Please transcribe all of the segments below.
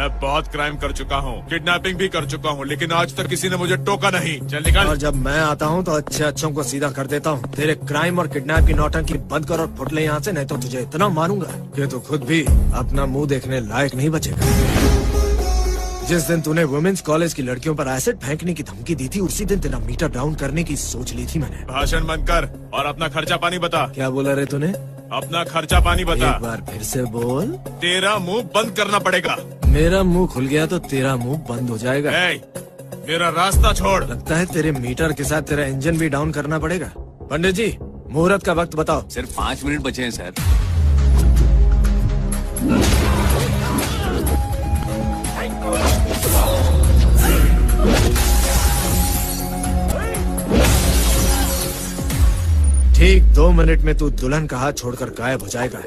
मैं बहुत क्राइम कर चुका हूँ, किडनैपिंग भी कर चुका हूँ, लेकिन आज तक किसी ने मुझे टोका नहीं। चल निकल। और जब मैं आता हूँ तो अच्छे अच्छों को सीधा कर देता हूँ। तेरे क्राइम और किडनैप की नौटंकी बंद कर और फुट ले यहाँ से, नहीं तो तुझे इतना मारूंगा कि तू खुद भी अपना मुंह देखने लायक नहीं बचेगा। जिस दिन तूने वुमेन्स कॉलेज की लड़कियों पर एसिड फेंकने की धमकी दी थी, उसी दिन तेरा मीटर डाउन करने की सोच ली थी मैंने। भाषण बंद कर और अपना खर्चा पानी बता। क्या बोला रे तूने? अपना खर्चा पानी बता। एक बार फिर से बोल। तेरा मुंह बंद करना पड़ेगा। मेरा मुंह खुल गया तो तेरा मुंह बंद हो जाएगा। मेरा रास्ता छोड़। लगता है तेरे मीटर के साथ तेरा इंजन भी डाउन करना पड़ेगा। पंडित जी, मुहूर्त का वक्त बताओ। सिर्फ 5 मिनट बचे हैं सर। ठीक 2 मिनट में तू दुल्हन का हाथ छोड़कर गायब हो जाएगा।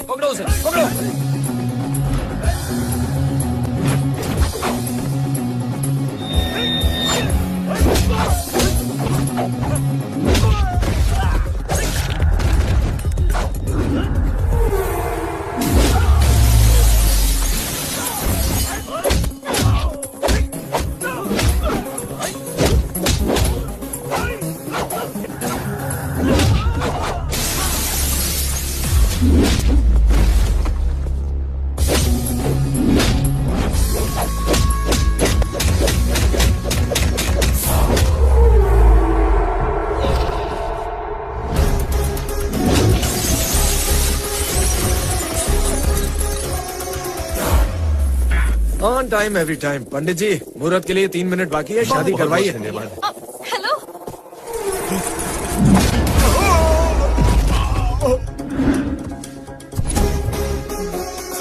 पकड़ो उसे, पकड़ो। On time every time. Pandit ji, मुहूर्त के लिए 3 मिनट बाकी है, शादी करवाइए। हेलो।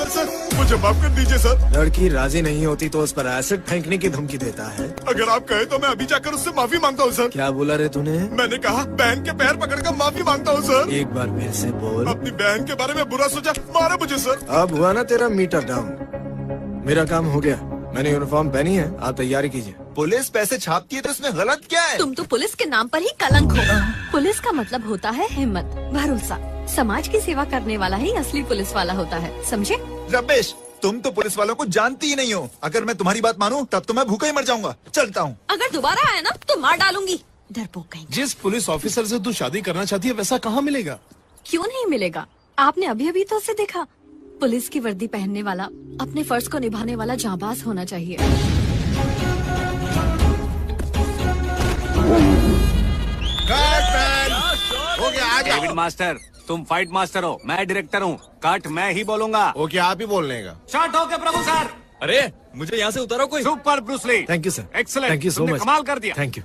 सर मुझे माफ कर दीजिए सर। लड़की राजी नहीं होती तो उस पर एसिड फेंकने की धमकी देता है। अगर आप कहे तो मैं अभी जाकर उससे माफी मांगता हूँ सर। क्या बोला रे तूने? मैंने कहा बहन के पैर पकड़कर माफी मांगता हूँ सर। एक बार फिर से बोल। अपनी बहन के बारे में बुरा सोचा, मारा मुझे सर। अब हुआ ना तेरा मीटर डाउन। मेरा काम हो गया, मैंने यूनिफॉर्म पहनी है, आप तैयारी कीजिए। पुलिस पैसे छापती है तो इसमें गलत क्या है? तुम तो पुलिस के नाम पर ही कलंक हो। पुलिस का मतलब होता है हिम्मत, भरोसा। समाज की सेवा करने वाला ही असली पुलिस वाला होता है, समझे? रमेश, तुम तो पुलिस वालों को जानती ही नहीं हो। अगर मैं तुम्हारी बात मानूं तब तो मैं भूखा ही मर जाऊंगा। चलता हूँ। अगर दोबारा आया ना तो मार डालूंगी। डरपोक कहीं। जिस पुलिस ऑफिसर से तू शादी करना चाहती है वैसा कहाँ मिलेगा? क्यों नहीं मिलेगा? आपने अभी अभी तो उसे देखा। पुलिस की वर्दी पहनने वाला, अपने फर्ज को निभाने वाला जांबाज होना चाहिए। हो गया, आ डेविड मास्टर, तुम फाइट मास्टर हो, मैं डायरेक्टर हूँ। कट मैं ही बोलूंगा। ओके, आप ही बोलने का। शॉट हो गया प्रभु सर। अरे मुझे यहाँ से उतारो कोई। Super Bruce Lee. Thank you sir. Excellent. Thank you so तुमने मच। कमाल कर दिया। Thank you.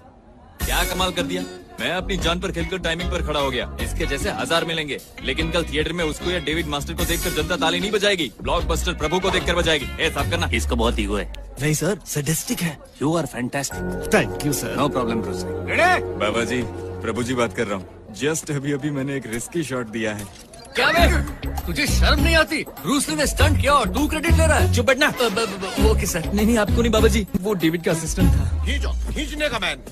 क्या कमाल कर दिया? मैं अपनी जान पर खेलकर टाइमिंग पर खड़ा हो गया। इसके जैसे 1000 मिलेंगे, लेकिन कल थिएटर में उसको या डेविड मास्टर को देखकर जनता ताली नहीं बजाएगी, ब्लॉकबस्टर प्रभु को देखकर बजाएगी। ए साफ करना। इसको बहुत ईगो है। नहीं सर, सैडिस्टिक है। You are fantastic. Thank you sir. No problem Bruce Lee. Baba ji, Prabhu ji बात कर रहा हूँ। जस्ट अभी मैंने एक रिस्की शॉट दिया है। क्या बे? तुझे शर्म नहीं आती? ब्रूस ली ने स्टंट किया और तू क्रेडिट ले रहा है। चुप बैठना। Okay sir. नहीं आपको नहीं बाबा जी, वो डेविड का असिस्टेंट था। खींचने का मैन।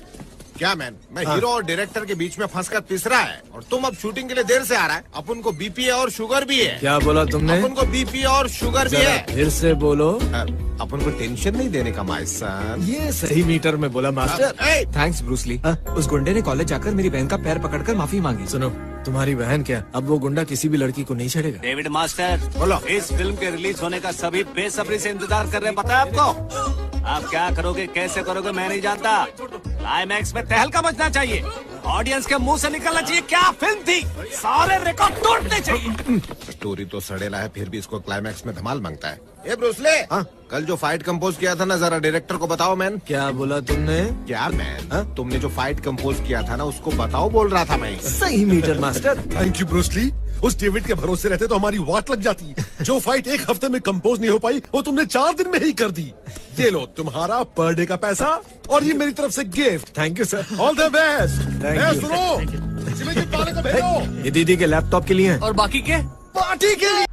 क्या मैन, मैं हीरो और डायरेक्टर के बीच में फंसकर पिस रहा है और तुम अब शूटिंग के लिए देर से आ रहा है। अपन को बीपी है और शुगर भी है। क्या बोला तुमने? अपन को बीपी और शुगर भी है। फिर से बोलो। अपन को टेंशन नहीं देने का माय सन। ये सही मीटर में बोला मास्टर। Thanks Bruce Lee. उस गुंडे ने कॉलेज जाकर मेरी बहन का पैर पकड़कर माफी मांगी। सुनो, तुम्हारी बहन क्या, अब वो गुंडा किसी भी लड़की को नहीं छेड़ेगा। डेविड मास्टर, बोलो। इस फिल्म के रिलीज होने का सभी बेसब्री से इंतजार कर रहे हैं, पता है आपको? आप क्या करोगे, कैसे करोगे, मैं नहीं जानता। क्लाइमैक्स में तहलका मचना चाहिए, ऑडियंस के मुंह से निकलना चाहिए क्या फिल्म थी, सारे रिकॉर्ड तोड़ने चाहिए। स्टोरी तो सड़ेला है, फिर भी इसको क्लाइमैक्स में धमाल मांगता है। ए ब्रूसले, हाँ? कल जो फाइट कंपोज किया था ना, जरा डायरेक्टर को बताओ मैन। क्या बोला तुमने? क्या मैन? हाँ? तुमने जो फाइट कंपोज किया था ना, उसको बताओ बोल रहा था मैं। सही meter master. Thank you Bruce Lee. उस डेविड के भरोसे रहते तो हमारी वाट लग जाती। जो फाइट एक हफ्ते में कंपोज नहीं हो पाई, वो तुमने 4 दिन में ही कर दी। ये लो तुम्हारा पर डे का पैसा, और ये मेरी तरफ से gift. Thank you sir. All the best. Thank you. सुनो, सिमरजीत पाले को भेजो। ये दीदी के लैपटॉप के लिए है। और बाकी के? पार्टी के लिए।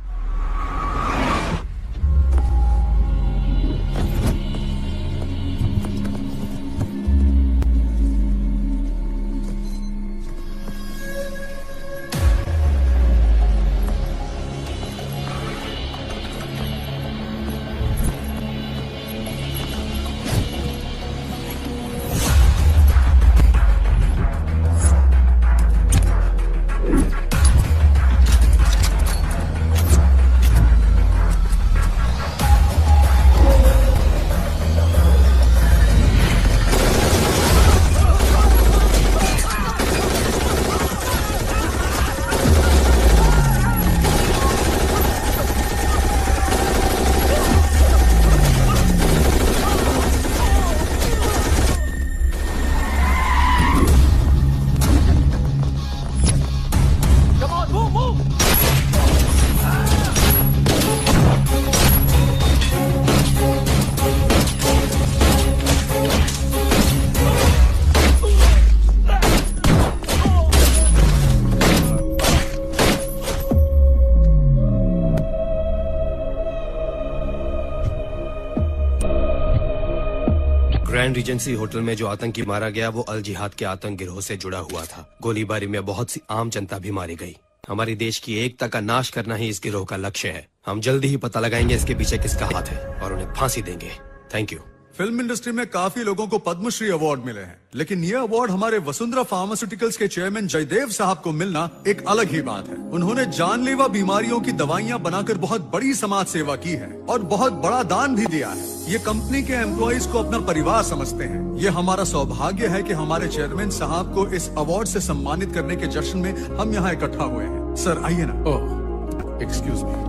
ग्रैंड रीजेंसी होटल में जो आतंकी मारा गया वो अल जिहाद के आतंक गिरोह से जुड़ा हुआ था। गोलीबारी में बहुत सी आम जनता भी मारी गई। हमारी देश की एकता का नाश करना ही इस गिरोह का लक्ष्य है। हम जल्दी ही पता लगाएंगे इसके पीछे किसका हाथ है और उन्हें फांसी देंगे। Thank you. फिल्म इंडस्ट्री में काफी लोगों को पद्मश्री अवार्ड मिले हैं, लेकिन ये अवार्ड हमारे वसुंधरा फार्मास्यूटिकल्स के चेयरमैन जयदेव साहब को मिलना एक अलग ही बात है। उन्होंने जानलेवा बीमारियों की दवाइयां बनाकर बहुत बड़ी समाज सेवा की है और बहुत बड़ा दान भी दिया है। ये कंपनी के एम्प्लॉइज को अपना परिवार समझते हैं। ये हमारा सौभाग्य है कि हमारे चेयरमैन साहब को इस अवार्ड से सम्मानित करने के जश्न में हम यहाँ इकट्ठा हुए हैं। सर आइए ना। ओह, एक्सक्यूज मी।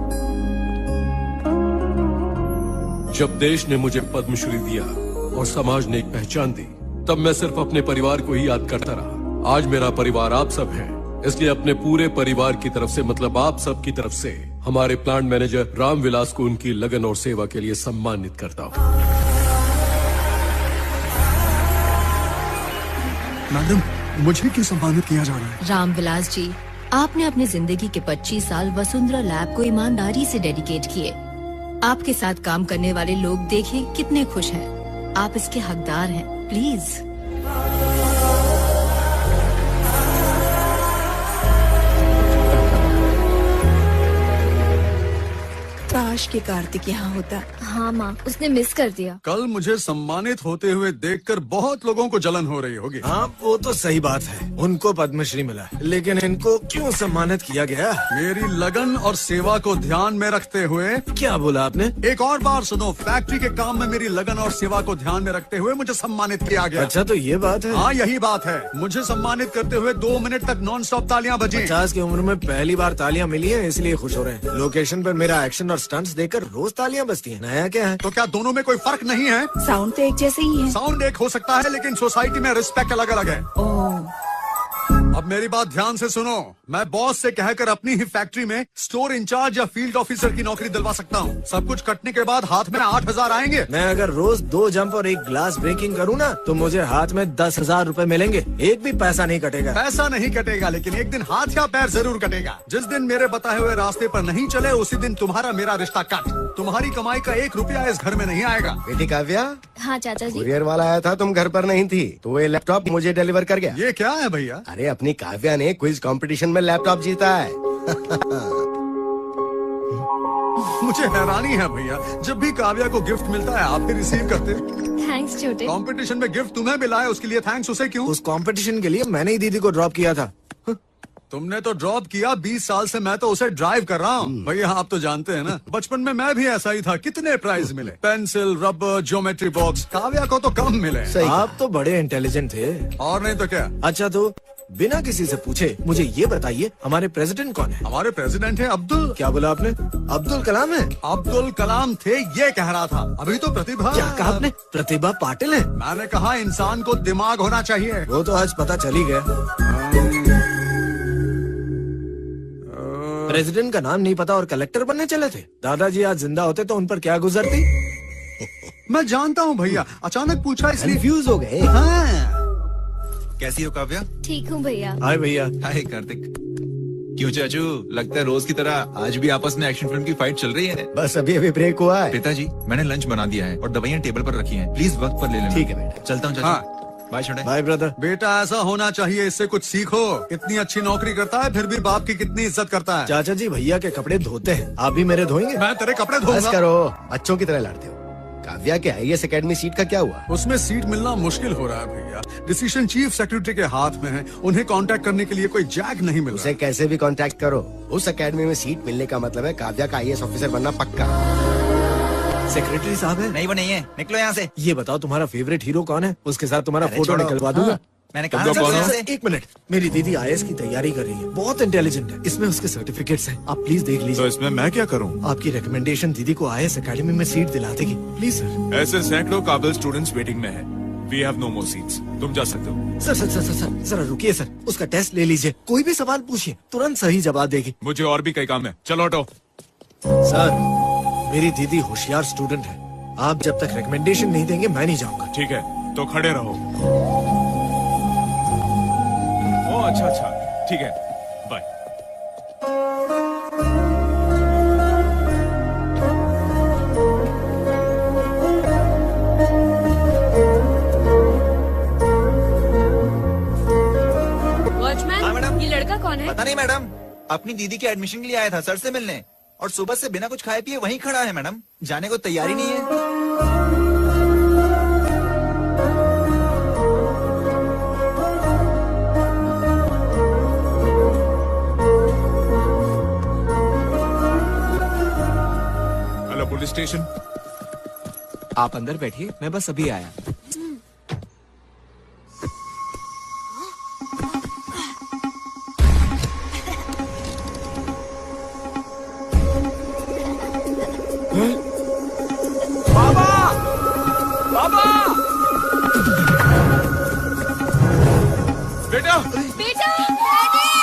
जब देश ने मुझे पद्मश्री दिया और समाज ने एक पहचान दी, तब मैं सिर्फ अपने परिवार को ही याद करता रहा। आज मेरा परिवार आप सब है, इसलिए अपने पूरे परिवार की तरफ से, मतलब आप सब की तरफ से, हमारे प्लांट मैनेजर रामविलास को उनकी लगन और सेवा के लिए सम्मानित करता हूँ। मैडम, मुझे क्यों सम्मानित किया जा रहा है? रामविलास जी, आपने अपनी जिंदगी के 25 साल वसुंधरा लैब को ईमानदारी से डेडिकेट किए। आपके साथ काम करने वाले लोग देखिए कितने खुश हैं। आप इसके हकदार हैं। प्लीज। काश के कार्तिक यहाँ होता। हाँ माँ, उसने मिस कर दिया। कल मुझे सम्मानित होते हुए देखकर बहुत लोगों को जलन हो रही होगी। हाँ, वो तो सही बात है। उनको पद्मश्री मिला, लेकिन इनको क्यों सम्मानित किया गया? मेरी लगन और सेवा को ध्यान में रखते हुए। क्या बोला आपने? एक और बार सुनो। फैक्ट्री के काम में मेरी लगन और सेवा को ध्यान में रखते हुए मुझे सम्मानित किया गया। अच्छा, तो ये बात है। हाँ, यही बात है। मुझे सम्मानित करते हुए 2 मिनट तक नॉन स्टॉप तालियां बजी। 50 की उम्र में पहली बार तालियां मिली हैं, इसलिए खुश हो रहे हैं। लोकेशन पर मेरा एक्शन और स्टंट्स देखकर रोज तालियां बजती हैं। नया क्या है? तो क्या दोनों में कोई फर्क नहीं है? साउंड तो एक जैसे ही है। साउंड एक हो सकता है, लेकिन सोसाइटी में रिस्पेक्ट अलग अलग है। अब मेरी बात ध्यान से सुनो। मैं बॉस से कहकर अपनी ही फैक्ट्री में स्टोर इंचार्ज या फील्ड ऑफिसर की नौकरी दिलवा सकता हूँ। सब कुछ कटने के बाद हाथ में 8,000 आएंगे। मैं अगर रोज 2 जंप और 1 ग्लास ब्रेकिंग करूँ ना, तो मुझे हाथ में 10,000 रुपए मिलेंगे। एक भी पैसा नहीं कटेगा। पैसा नहीं कटेगा, लेकिन एक दिन हाथ या पैर जरूर कटेगा। जिस दिन मेरे बताए हुए रास्ते पर नहीं चले, उसी दिन तुम्हारा मेरा रिश्ता कट। तुम्हारी कमाई का 1 रुपया इस घर में नहीं आएगा। बेटी काव्या, हाँ चाचा जी। कुरियर वाला आया था, तुम घर पर नहीं थी, तो ये लैपटॉप मुझे डिलीवर कर गया। ये क्या है भैया? अरे अपनी काव्या ने क्विज कंपटीशन में लैपटॉप जीता है। मुझे हैरानी है भैया, जब भी काव्या को गिफ्ट मिलता है आप भी रिसीव करते। थैंक्स छोटे। कंपटीशन में गिफ्ट तुम्हें मिला है, उसके लिए थैंक्स उसे क्यों? उस कंपटीशन के लिए मैंने ही दीदी को ड्रॉप किया था। तुमने तो ड्रॉप किया, 20 साल से मैं तो उसे ड्राइव कर रहा हूँ। भैया आप तो जानते हैं ना, बचपन में मैं भी ऐसा ही था। कितने प्राइज मिले, pencil, rubber, geometry box. Kavya को तो कम मिले। आप तो बड़े इंटेलिजेंट थे। और नहीं तो क्या। अच्छा, तो बिना किसी से पूछे मुझे ये बताइए हमारे प्रेसिडेंट कौन है? हमारे प्रेसिडेंट है अब्दुल। क्या बोला आपने? अब्दुल कलाम है? अब्दुल कलाम थे ये कह रहा था। अभी तो प्रतिभा। क्या कहा आपने? प्रतिभा पाटिल है? मैंने कहा इंसान को दिमाग होना चाहिए। वो तो आज पता चल ही गया। प्रेसिडेंट का नाम नहीं पता और कलेक्टर बनने चले थे। दादाजी आज जिंदा होते तो उन पर क्या गुजरती? मैं जानता हूँ भैया, अचानक पूछा इसलिए कंफ्यूज हो गए। हाँ। कैसी हो काव्या? ठीक हूँ भैया। हाय भैया। हाय कार्तिक। क्यों चाचू, लगता है रोज की तरह आज भी आपस में एक्शन फिल्म की फाइट चल रही है। बस अभी अभी ब्रेक हुआ है। पिताजी, मैंने लंच बना दिया है और दवाइयाँ टेबल पर रखी हैं। प्लीज वक्त पर ले लेना। ठीक है बेटा। चलता हूँ चाचू। हाँ। बाय छोटे। Bye brother. बेटा ऐसा होना चाहिए, इससे कुछ सीखो। इतनी अच्छी नौकरी करता है फिर भी बाप की कितनी इज्जत करता है। चाचा जी भैया के कपड़े धोते हैं, आप भी मेरे धोएंगे? मैं तेरे कपड़े बस धोऊंगा। करो, बच्चों की तरह लड़ते हो। काव्या के आईएएस एकेडमी सीट का क्या हुआ? उसमें सीट मिलना मुश्किल हो रहा है भैया। डिसीजन चीफ सेक्रेटरी के हाथ में है। उन्हें कांटेक्ट करने के लिए कोई जैक नहीं मिल रहा। उसे कैसे भी कांटेक्ट करो। उस एकेडमी में सीट मिलने का मतलब है काव्या का आईएएस ऑफिसर बनना पक्का। सेक्रेटरी साहब है? नहीं वो नहीं है, निकलो यहाँ से। ये बताओ तुम्हारा फेवरेट हीरो कौन है? उसके साथ तुम्हारा अरे फोटो छोड़ो। निकलवा दूंगा। मैंने तुम कहा लोग ना कौन हो? सबसे- एक मिनट, मेरी दीदी आईएएस की तैयारी कर रही है, बहुत इंटेलिजेंट है। इसमें उसके सर्टिफिकेट्स हैं, आप प्लीज देख तो लीजिए। इसमें मैं क्या करूं? आपकी रिकमेंडेशन दीदी को आईएएस एकेडमी में सीट दिला देगी, प्लीज सर। ऐसे सैकड़ों काबिल स्टूडेंट्स वेटिंग में हैं। We have no more seats. तुम जा सकते हो। Sir sir sir sir sir जरा रुकिए सर, उसका टेस्ट ले लीजिए, कोई भी सवाल पूछिए, तुरंत सही जवाब देगी। मुझे और भी कई काम है, चलो हटो। सर मेरी दीदी होशियार स्टूडेंट है, आप जब तक रिकमेंडेशन नहीं देंगे मैं नहीं जाऊंगा। ठीक है, तो खड़े रहो। ओ अच्छा, ठीक है, बाय। वॉचमैन, ये लड़का कौन है? पता नहीं मैडम, अपनी दीदी के एडमिशन के लिए आया था सर से मिलने और सुबह से बिना कुछ खाए पिए वहीं खड़ा है मैडम। जाने को तैयारी नहीं है। Hello police station. आप अंदर बैठिए, मैं बस अभी आया। बेटा, बेटा, मेरा बेटा।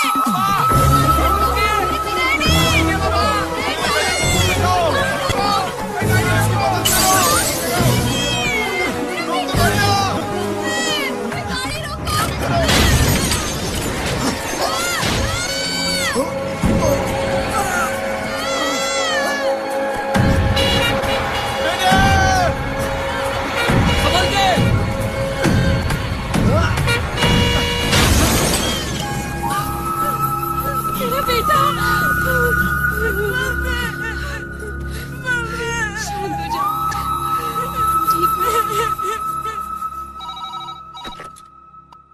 शांत हो जाओ, ठीक है।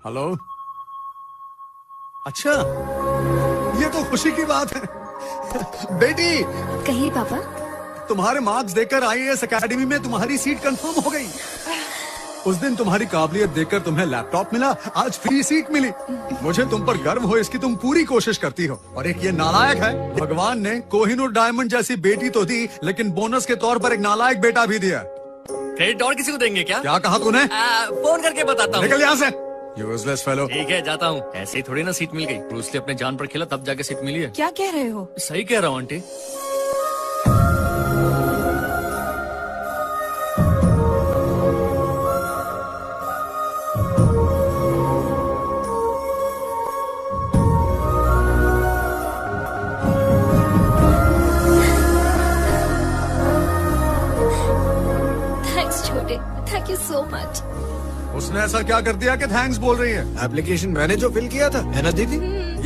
हेलो। अच्छा, ये तो खुशी की बात है। बेटी, कहिए पापा। तुम्हारे मार्क्स देखकर आईएएस एकेडमी में तुम्हारी सीट कंफर्म हो गई। उस दिन तुम्हारी काबिलियत देखकर तुम्हें लैपटॉप मिला, आज फ्री सीट मिली। मुझे तुम पर गर्व हो इसकी तुम पूरी कोशिश करती हो। और एक ये नालायक है, भगवान ने कोहिनूर डायमंड जैसी बेटी तो दी लेकिन बोनस के तौर पर एक नालायक बेटा भी दिया। क्रेडिट और किसी को देंगे क्या? क्या कहा तूने? फोन करके बताता हूँ। निकल यहाँ से, यूजलेस फेलो। ठीक है, जाता हूँ। ऐसे ही थोड़ी ना सीट मिल गई, ब्रूस ली अपने जान पर खेला तब जाके सीट मिली है। क्या कह रहे हो? सही कह रहा हूँ आंटी। थैंक्स छोटे, थैंक यू सो मच। उसने ऐसा क्या कर दिया कि थैंक्स बोल रही है? एप्लीकेशन मैंने जो फिल किया था, है ना दीदी?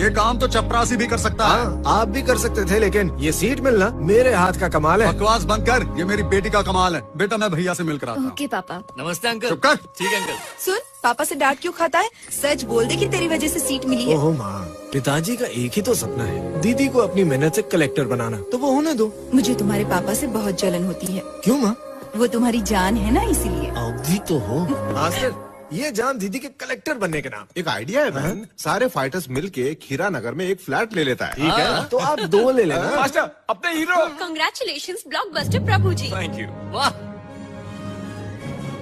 ये काम तो चपरासी भी कर सकता है। हाँ, आप भी कर सकते थे, लेकिन ये सीट मिलना मेरे हाथ का कमाल है। बकवास बंद कर, ये मेरी बेटी का कमाल है। बेटा मैं भैया से मिलकर आता हूँ। ओके पापा। नमस्ते अंकल। चुप कर। ठीक है अंकल। सुन, पापा से डांट क्यों खाता है? सच बोल दे कि तेरी वजह से सीट मिली है। ओहो माँ, पिताजी का एक ही तो सपना है, दीदी को अपनी मेहनत से कलेक्टर बनाना, तो वो होने दो। मुझे तुम्हारे पापा से बहुत जलन होती है। क्यों माँ? वो तुम्हारी जान है ना, इसीलिए। अभी तो हो। मास्टर, ये जान दीदी के कलेक्टर बनने के नाम। एक आइडिया है मैन, सारे फाइटर्स मिलके खीरा नगर में एक फ्लैट ले लेता है। ठीक है, तो आप 2 ले लेना। मास्टर अपने hero. Congratulations blockbuster Prabhu ji. Thank you. वाह,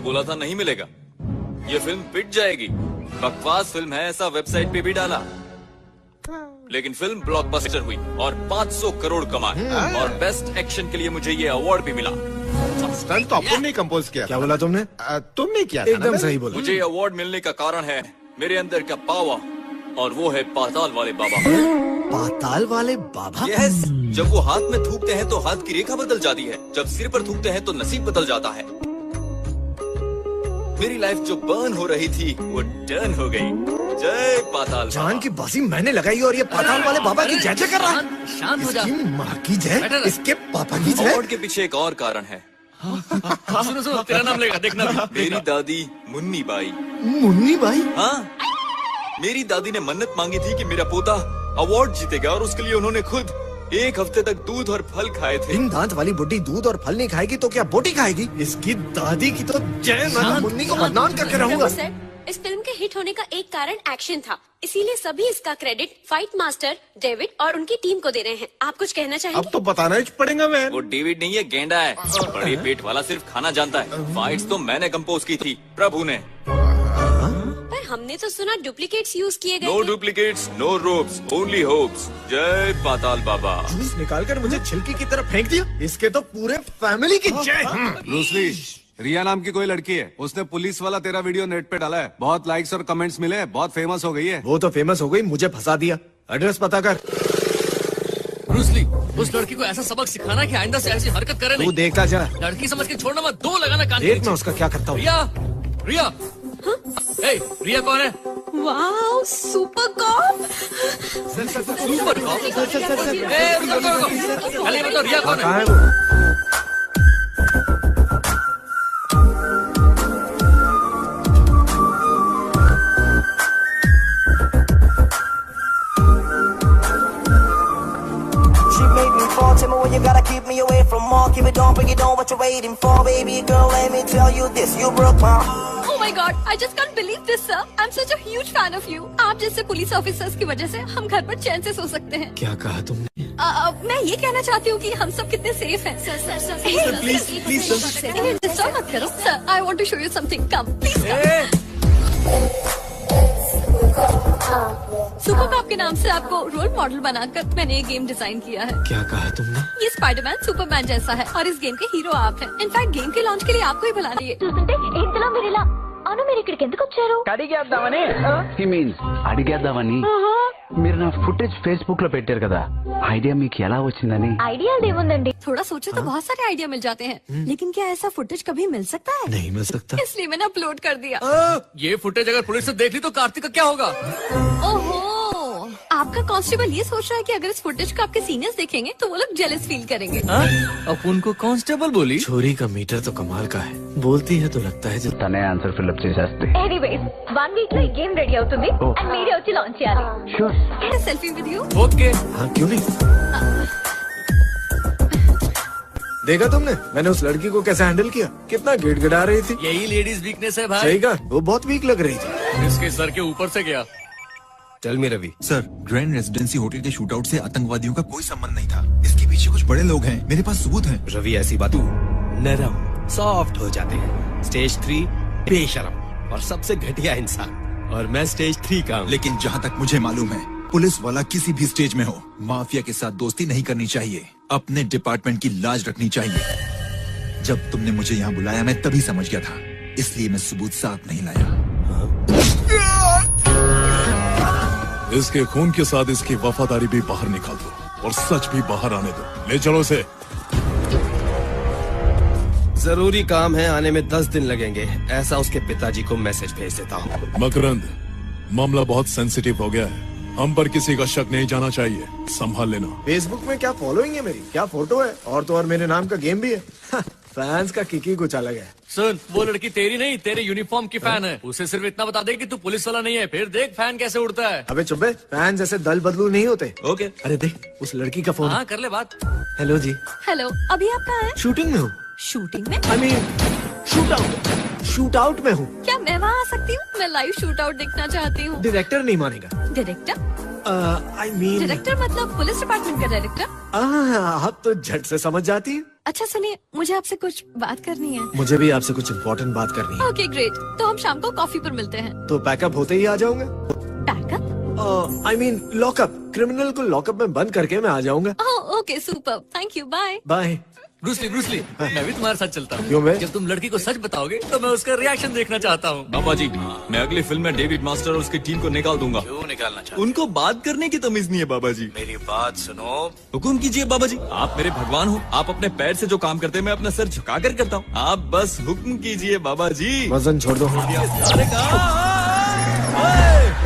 बोला था नहीं मिलेगा, ये फिल्म पिट जाएगी। बकवास फिल्म है ऐसा वेबसाइट पे भी डाला, लेकिन फिल्म ब्लॉकबस्टर हुई और 500 करोड़ कमाए और बेस्ट एक्शन के लिए मुझे ये अवार्ड भी मिला। स्टंट तो अपन ने कंपोज किया। क्या बोला तुमने? तुमने किया था ना एकदम मैन? सही बोला। मुझे अवार्ड मिलने का कारण है मेरे अंदर का पावर, और वो है पाताल वाले बाबा। पाताल वाले बाबा? यस, जब वो हाथ में थूकते हैं तो हाथ की रेखा बदल जाती है, जब सिर पर थूकते हैं तो नसीब बदल जाता है। मेरी लाइफ जो बर्न हो रही थी वो टर्न हो गई। जय पाताल। जान की बाजी मैंने लगाई और ये पाताल वाले बाबा की जय जय कर रहा है। शांत हो जा। इसकी माँ की जय, इसके पापा की जय। अवार्ड के पीछे एक और कारण है। सुनो सुनो, तेरा नाम लेगा, देखना। मेरी दादी मुन्नी बाई। मुन्नी बाई? हाँ, मेरी दादी ने मन्नत मांगी थी कि मेरा पोता अवार्ड जीतेगा, और उसके लिए उन्होंने खुद 1 हफ्ते तक दूध और फल खाए थे। इन दांत वाली बुड्ढी दूध और फल नहीं खाएगी तो क्या बोटी खाएगी? इसकी दादी की तो जय। मैं मुन्नी को बदनाम करके रहूंगा। सर, इस फिल्म के हिट होने का एक कारण एक्शन था, इसीलिए सभी इसका क्रेडिट फाइट मास्टर डेविड और उनकी टीम को दे रहे हैं। आप कुछ कहना चाहेंगे? अब तो बताना ही पड़ेगा मैन। वो डेविड नहीं है, गेंडा है। बड़े पेट वाला सिर्फ खाना जानता है। फाइट्स तो मैंने कंपोज की थी, प्रभु ने। पर हमने तो सुना डुप्लीकेट्स यूज किए गए नो थे। Duplicates, no ropes, only hopes. जय पाताल बाबा। जूस निकाल कर मुझे छिलकी की तरफ फेंक दिया। इसके तो पूरे फैमिली की जय। ब्रूसली, रिया नाम की कोई लड़की है, उसने पुलिस वाला तेरा वीडियो नेट पे डाला है, बहुत लाइक्स और कमेंट्स मिले, बहुत फेमस हो गई है। वो तो फेमस हो गई, मुझे फंसा दिया। एड्रेस पता कर। ब्रूसली, उस लड़की को ऐसा सबक सिखाना कि आइंदा से ऐसी हरकत करे तू नहीं। देखता जा। लड़की समझ के छोड़ना मत, 2 लगाना कान के देख नीचे। मैं उसका क्या करता हूँ। रिया, रिया, ए, रिया कौन है? Wow, super cop. Super cop? ए, रुको। पहले बताओ रिया कौन कहाँ है? है वो? When you gotta keep me away from all, keep it on, bring it on, what you waiting for, baby girl, let me tell you this, you broke my heart. Oh my God, I just can't believe this, sir. I'm such a huge fan of you. आप जैसे police officers की वजह से हम घर पर चैन से सो सकते हैं। क्या कहा तुमने? मैं ये कहना चाहती हूँ कि हम सब कितने सेफ हैं। सर, please, डिस्टर्ब मत करो। Sir, I want to show you something. Come, please come. Super cop के नाम से आपको रोल मॉडल बनाकर मैंने एक गेम डिजाइन किया है। क्या कहा तुमने? ये स्पाइडरमैन सुपरमैन जैसा है और इस गेम के हीरो आप हैं। इनफैक्ट गेम के लॉन्च के लिए आपको ही बुलाना है। ఇంతలో మీరు ఇలా అను మీరు ఇక్కడికి ఎందుకు వచ్చారు? అడిగేద్దామని హి మీన్స్ అడిగేద్దామని మీరు నా ఫుటేజ్ ఫేస్బుక్ లో పెట్టారు కదా, ఐడియా మీకు ఎలా వచ్చిందని? ఐడియాలు ఏముందండి? थोड़ा सोचे तो बहुत सारे आइडिया मिल जाते हैं, लेकिन क्या ऐसा फुटेज कभी मिल सकता है? नहीं मिल सकता। इसलिए मैंने अपलोड कर दिया। ये फुटेज अगर पुलिस ने देख ली तो कार्तिक का क्या होगा? ओहो, आपका कांस्टेबल ये सोच रहा है कि अगर इस फुटेज को आपके सीनियर्स देखेंगे तो वो लोग जेलस फील करेंगे। अब उनको कांस्टेबल बोली? छोरी का मीटर तो कमाल का है, बोलती है तो लगता है जब తనే ఆన్సర్ ఫిల్అప్ చేసేస్తే ఎనీవేస్ 1 వీక్ లో ఈ గేమ్ రెడీ అవుతుంది అండ్ మీరే వచ్చి లాంచ్ చేయాలి. Sure. Selfie with you? Okay. हाँ क्यों नहीं। देखा तुमने मैंने उस लड़की को कैसे हैंडल किया? कितना गिड़गिड़ा रही थी। यही लेडीज वीकनेस है भाई। सही कहा, वो बहुत वीक लग रही थी। इसके सर के ऊपर से गया। Tell me Ravi. Sir, Grand Residency hotel के शूटआउट से आतंकवादियों का कोई संबंध नहीं था। इसके पीछे कुछ बड़े लोग हैं, मेरे पास सबूत हैं। रवि ऐसी बात नरम सॉफ्ट हो जाते हैं। स्टेज 3 बेशरम और सबसे घटिया इंसान, और मैं स्टेज 3 का हूँ। लेकिन जहाँ तक मुझे मालूम है, पुलिस वाला किसी भी स्टेज में हो, माफिया के साथ दोस्ती नहीं करनी चाहिए। अपने डिपार्टमेंट की लाज रखनी चाहिए। जब तुमने मुझे यहाँ बुलाया मैं तभी समझ गया था, इसलिए मैं सबूत साथ नहीं लाया। इसके खून के साथ इसकी वफादारी भी बाहर निकाल दो और सच भी बाहर आने दो। ले चलो इसे। जरूरी काम है, आने में 10 दिन लगेंगे, ऐसा उसके पिताजी को मैसेज भेज देता हूँ। मकरंद, मामला बहुत सेंसिटिव हो गया है, हम पर किसी का शक नहीं जाना चाहिए, संभाल लेना। फेसबुक में क्या फॉलोइंग है मेरी, क्या फोटो है, और तो और मेरे नाम का गेम भी है। फैंस का किकी कुछ अलग है। सुन, वो लड़की तेरी नहीं तेरे यूनिफॉर्म की फैन है। उसे सिर्फ इतना बता दे कि तू पुलिस वाला नहीं है, फिर देख फैन कैसे उड़ता है। अबे चुप बे, फैन जैसे दल बदलू नहीं होते। ओके। अरे देख उस लड़की का फोन। हाँ कर ले बात। हेलो जी। हेलो, अभी आप कहाँ हैं? शूटिंग में हूँ। शूटिंग में? I mean, shoot out. Shoot out में हूँ। क्या मैं वहाँ आ सकती हूँ? मैं लाइव शूट आउट देखना चाहती हूँ। डायरेक्टर नहीं मानेगा। डायरेक्टर? आई मीन डायरेक्टर मतलब पुलिस डिपार्टमेंट का डायरेक्टर? आप तो झट से समझ जाती हैं। अच्छा सुनिए, मुझे आपसे कुछ बात करनी है। मुझे भी आपसे कुछ इम्पोर्टेंट बात करनी है। ओके ग्रेट, तो हम शाम को कॉफी पर मिलते हैं। तो पैकअप होते ही आ जाऊंगा। Packup? I mean lockup. Criminal को लॉकअप में बंद करके मैं आ जाऊंगा। Okay super, thank you, bye. Bye. Bruce Lee मैं भी तुम्हारे साथ चलता हूँ। क्यों मैं? जब तुम लड़की को सच बताओगे तो मैं उसका रिएक्शन देखना चाहता हूँ। बाबा जी, मैं अगली फिल्म में डेविड मास्टर और उसकी टीम को निकाल दूंगा। क्यों निकालना चाहते? उनको बात करने की तमीज नहीं है बाबा जी। मेरी बात सुनो। हुकुम कीजिए बाबा जी, आप मेरे भगवान हो। आप अपने पैर से जो काम करते हैं मैं अपना सर झुका कर करता हूँ। आप बस हुक्म कीजिए बाबा जी। वजन छोड़ दो।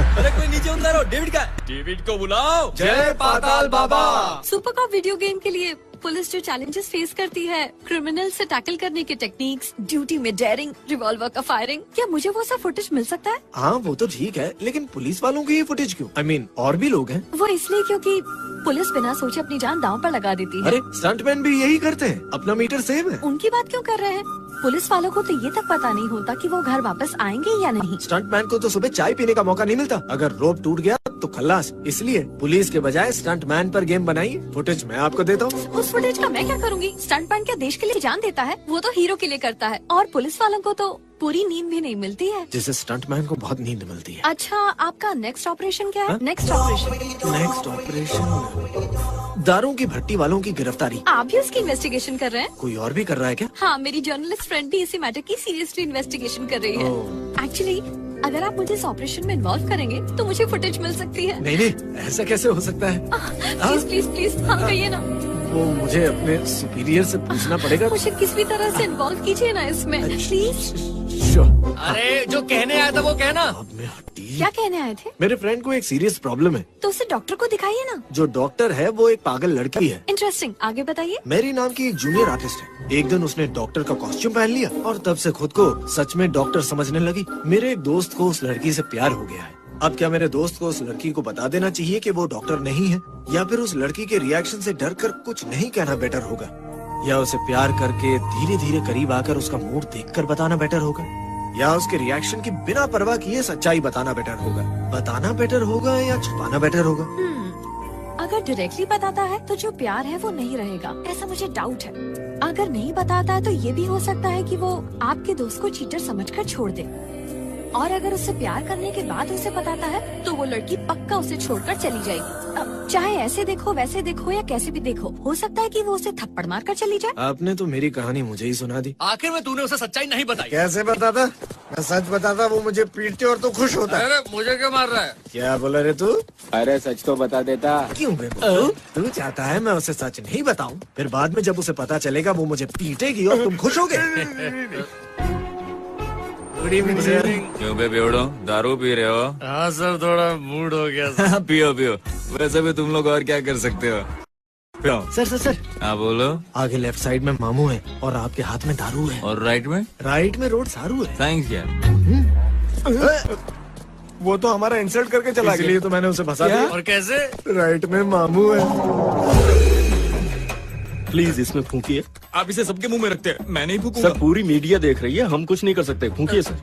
अरे कोई नीचे उतारो। डेविड का, डेविड को बुलाओ। जय पाताल बाबा। सुपर कॉप वीडियो गेम के लिए पुलिस जो चैलेंजेस फेस करती है, क्रिमिनल से टैकल करने के टेक्निक्स, ड्यूटी में डेयरिंग, रिवॉल्वर का फायरिंग, क्या मुझे वो सब फुटेज मिल सकता है? हाँ वो तो ठीक है, लेकिन पुलिस वालों की ये फुटेज क्यों? आई मीन और भी लोग हैं। वो इसलिए क्योंकि पुलिस बिना सोचे अपनी जान दांव पर लगा देती है। अरे स्टंटमैन भी यही करते हैं, अपना मीटर सेम है। उनकी बात क्यों कर रहे हैं? पुलिस वालों को तो ये तक पता नहीं होता कि वो घर वापस आएंगे या नहीं। स्टंटमैन को तो सुबह चाय पीने का मौका नहीं मिलता। अगर रोप टूट गया तो खल्लास। इसलिए पुलिस के बजाय स्टंटमैन पर गेम बनाइए। फुटेज मैं आपको देता हूँ। उस फुटेज का मैं क्या करूँगी? स्टंटमैन क्या देश के लिए जान देता है? वो तो हीरो के लिए करता है, और पुलिस वालों को तो पूरी नींद भी नहीं मिलती है। जिसे स्टंटमैन को बहुत नींद मिलती है। अच्छा, आपका नेक्स्ट ऑपरेशन क्या है? नेक्स्ट ऑपरेशन दारू की भट्टी वालों की गिरफ्तारी। आप भी उसकी इन्वेस्टिगेशन कर रहे हैं? कोई और भी कर रहा है क्या? हाँ, मेरी जर्नलिस्ट फ्रेंड भी इसी मैटर की सीरियसली इन्वेस्टिगेशन कर रही है। एक्चुअली अगर आप मुझे इस ऑपरेशन में इन्वॉल्व करेंगे तो मुझे फुटेज मिल सकती है। नहीं, ऐसा कैसे हो सकता है? प्लीज प्लीज प्लीज, हाँ कहिए ना। वो मुझे अपने सुपीरियर से पूछना पड़ेगा। मुझे किसी भी तरह से इन्वॉल्व कीजिए ना इसमें, प्लीज। अरे जो कहने आया था वो कहना। क्या कहने आए थे? मेरे फ्रेंड को एक सीरियस प्रॉब्लम है। तो उसे डॉक्टर को दिखाइए ना। जो डॉक्टर है वो एक पागल लड़की है। इंटरेस्टिंग, आगे बताइए। मेरी नाम की एक जूनियर आर्टिस्ट है। एक दिन उसने डॉक्टर का कॉस्ट्यूम पहन लिया और तब से खुद को सच में डॉक्टर समझने लगी। मेरे एक दोस्त को उस लड़की से प्यार हो गया है। अब क्या मेरे दोस्त को उस लड़की को बता देना चाहिए कि वो डॉक्टर नहीं है, या फिर उस लड़की के रिएक्शन से डर कर कुछ नहीं कहना बेटर होगा, या उसे प्यार करके धीरे धीरे करीब आकर उसका मूड देखकर बताना बेटर होगा, या उसके रिएक्शन की बिना परवाह किए सच्चाई बताना बेटर होगा? बताना बेटर होगा या छुपाना बेटर होगा? अगर डायरेक्टली बताता है तो जो प्यार है वो नहीं रहेगा, ऐसा मुझे डाउट है। अगर नहीं बताता है तो ये भी हो सकता है कि वो आपके दोस्त को चीटर समझकर छोड़ दे, और अगर उससे प्यार करने के बाद उसे बताता है तो वो लड़की पक्का उसे छोड़कर चली जाएगी। चाहे ऐसे देखो वैसे देखो या कैसे भी देखो, हो सकता है कि वो उसे थप्पड़ मार कर चली जाए। आपने तो मेरी कहानी मुझे ही सुना दी। आखिर में तूने उसे सच्चाई नहीं बताई। कैसे बताता? मैं सच बताता वो मुझे पीटते और तो खुश होता। अरे मुझे क्यों मार रहा है? क्या बोला रे तू? अरे सच तो बता देता। क्यों बेवकूफ? तू चाहता है मैं उसे सच नहीं बताऊं, फिर बाद में जब उसे पता चलेगा वो मुझे पीटेगी और तुम खुश होगे। Good evening sir. क्यों बे बेवड़ो, दारू पी रहे हो? हाँ सर, थोड़ा मूड हो गया सर। पियो पियो, वैसे भी तुम लोग और क्या कर सकते हो। पियो। सर हाँ बोलो। आगे लेफ्ट साइड में मामू है और आपके हाथ में दारू है। और राइट में? राइट में रोड सारू है। थैंक्स यार। वो तो हमारा इंसल्ट करके चला गया, इसलिए तो मैंने उसे फंसा दिया। और कैसे? राइट में मामू है। प्लीज इसमें फूंकिए। आप इसे सबके मुंह में रखते हैं, मैं नहीं फूकूंगा। सर पूरी मीडिया देख रही है, हम कुछ नहीं कर सकते। फूंकिए सर।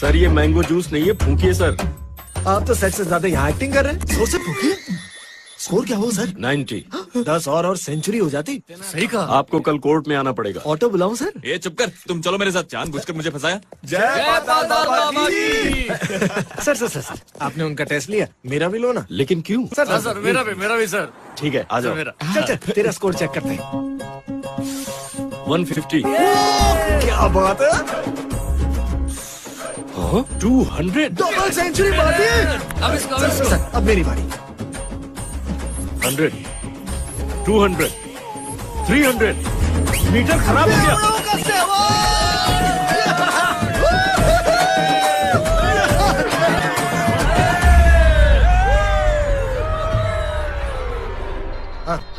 सर ये मैंगो जूस नहीं है, फूंकिए सर। आप तो सेट से ज्यादा यहाँ एक्टिंग कर रहे हैं। जोर से फूकिए। स्कोर क्या हो सर? 90। 10 और सेंचुरी हो जाती। सही कहा। आपको कल कोर्ट में आना पड़ेगा। ऑटो बुलाऊं सर? ये चुप कर, तुम चलो मेरे साथ। जानबूझकर मुझे फंसाया। जय बाबा जी। सर आपने उनका टेस्ट लिया, मेरा भी लो ना। लेकिन क्यों? सर मेरा भी सर। ठीक है आ जाओ। मेरा। चल तेरा स्कोर चेक करते हैं। 150। क्या बात है? 200। डबल सेंचुरी मारी। अब इसको अब मेरी बारी। 100, 200, 300। मीटर खराब हो गया।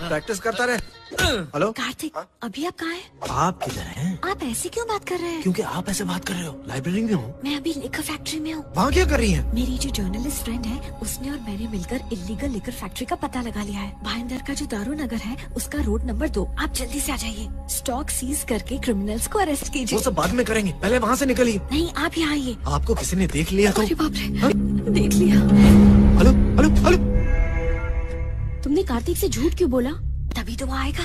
प्रैक्टिस करता रहे। हेलो कार्तिक, अभी आप कहाँ हैं? आप किधर हैं? आप ऐसे क्यों बात कर रहे हैं? क्योंकि आप ऐसे बात कर रहे हो। लाइब्रेरी में हूँ। मैं अभी लिकर फैक्ट्री में हूँ। वहाँ क्या कर रही हैं? मेरी जो जर्नलिस्ट फ्रेंड है उसने और मैंने मिलकर इलीगल लिकर फैक्ट्री का पता लगा लिया है। भाईंदर का जो दारू नगर है उसका रोड नंबर 2। आप जल्दी से आ जाइए। स्टॉक सीज करके क्रिमिनल्स को अरेस्ट कीजिए। वो सब बाद में करेंगे, पहले वहाँ से निकलिए। नहीं, आप यहाँ आइए। आपको किसी ने देख लिया तो? अरे बाप रे, देख लिया। हेलो हेलो हेलो, तुमने कार्तिक से झूठ क्यों बोला? तभी तो वो आएगा।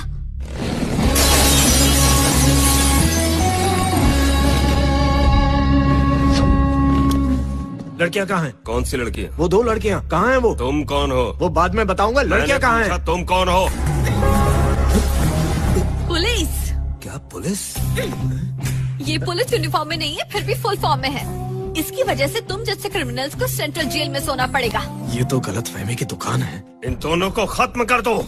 लड़कियाँ कहाँ हैं? कौन सी लड़की? वो 2 लड़कियाँ कहाँ हैं? वो तुम कौन हो? वो बाद में बताऊंगा। लड़कियाँ कहाँ हैं? तुम कौन हो? पुलिस। क्या पुलिस? ये पुलिस यूनिफॉर्म में नहीं है, फिर भी फुल फॉर्म में है। इसकी वजह से तुम जैसे क्रिमिनल्स को सेंट्रल जेल में सोना पड़ेगा। ये तो गलतफहमी की दुकान है। इन दोनों को खत्म कर दो।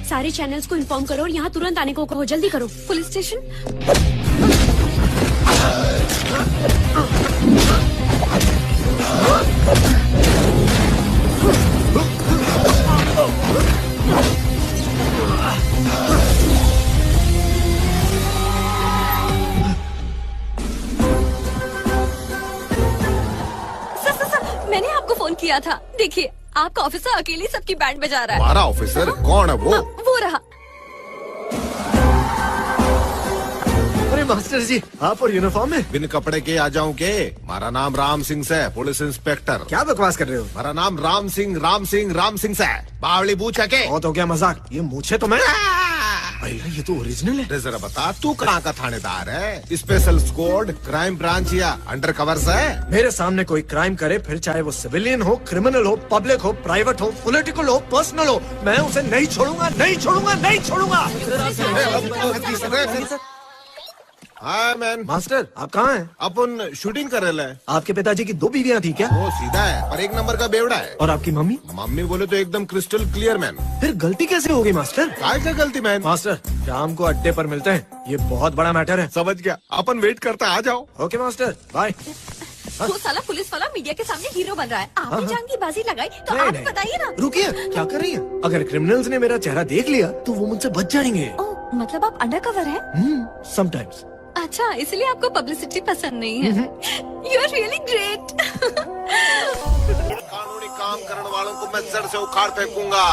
सारे चैनल्स को इन्फॉर्म करो और यहाँ तुरंत आने को कहो। जल्दी करो। Police station. सर, मैंने आपको फोन किया था। देखिए, आपका ऑफिसर अकेले सबकी बैंड बजा रहा है। हमारा ऑफिसर कौन है वो? वो रहा। अरे मास्टर जी, आप और यूनिफॉर्म में? बिन कपड़े के आ जाऊं के? हमारा नाम राम सिंह से, पुलिस इंस्पेक्टर। क्या बकवास कर रहे हो? हमारा नाम राम सिंह से। बावली पूछ है के? बहुत हो गया मजाक। ये मूछे तो मैं भैया, ये तो ओरिजिनल है। जरा बता, तू कहाँ का थानेदार है? स्पेशल स्क्वाड, क्राइम ब्रांच या अंडर कवर है? मेरे सामने कोई क्राइम करे, फिर चाहे वो सिविलियन हो, क्रिमिनल हो, पब्लिक हो, प्राइवेट हो, पॉलिटिकल हो, पर्सनल हो, मैं उसे नहीं छोड़ूंगा, नहीं छोड़ूंगा, नहीं छोड़ूंगा। हाँ मैन। मास्टर, आप कहाँ हैं? अपन शूटिंग कर रहे हैं। आपके पिताजी की 2 बीवियाँ थी क्या? वो सीधा है पर 1 नंबर का बेवड़ा है। और आपकी मम्मी? मम्मी बोले तो एकदम क्रिस्टल क्लियर मैन। फिर गलती कैसे होगी मास्टर? काय का गलती मैन? मास्टर, शाम को अड्डे पर मिलते हैं। ये बहुत बड़ा मैटर है। समझ गया, अपन वेट करता, आ जाओ। Okay master, bye. वो साला पुलिस वाला मीडिया के सामने हीरो बन रहा है। आपने जान की बाजी लगाई तो नहीं, आप नहीं। बताइए ना। रुकिए, क्या कर रही है? अगर क्रिमिनल्स ने मेरा चेहरा देख लिया तो वो मुझसे बच जाएंगे। ओह, मतलब आप अंडर कवर है? समटाइम्स। अच्छा, इसलिए आपको पब्लिसिटी पसंद नहीं है। You are really great. कानूनी काम करने वालों को मैं जड़ से उखाड़ फेंकूंगा।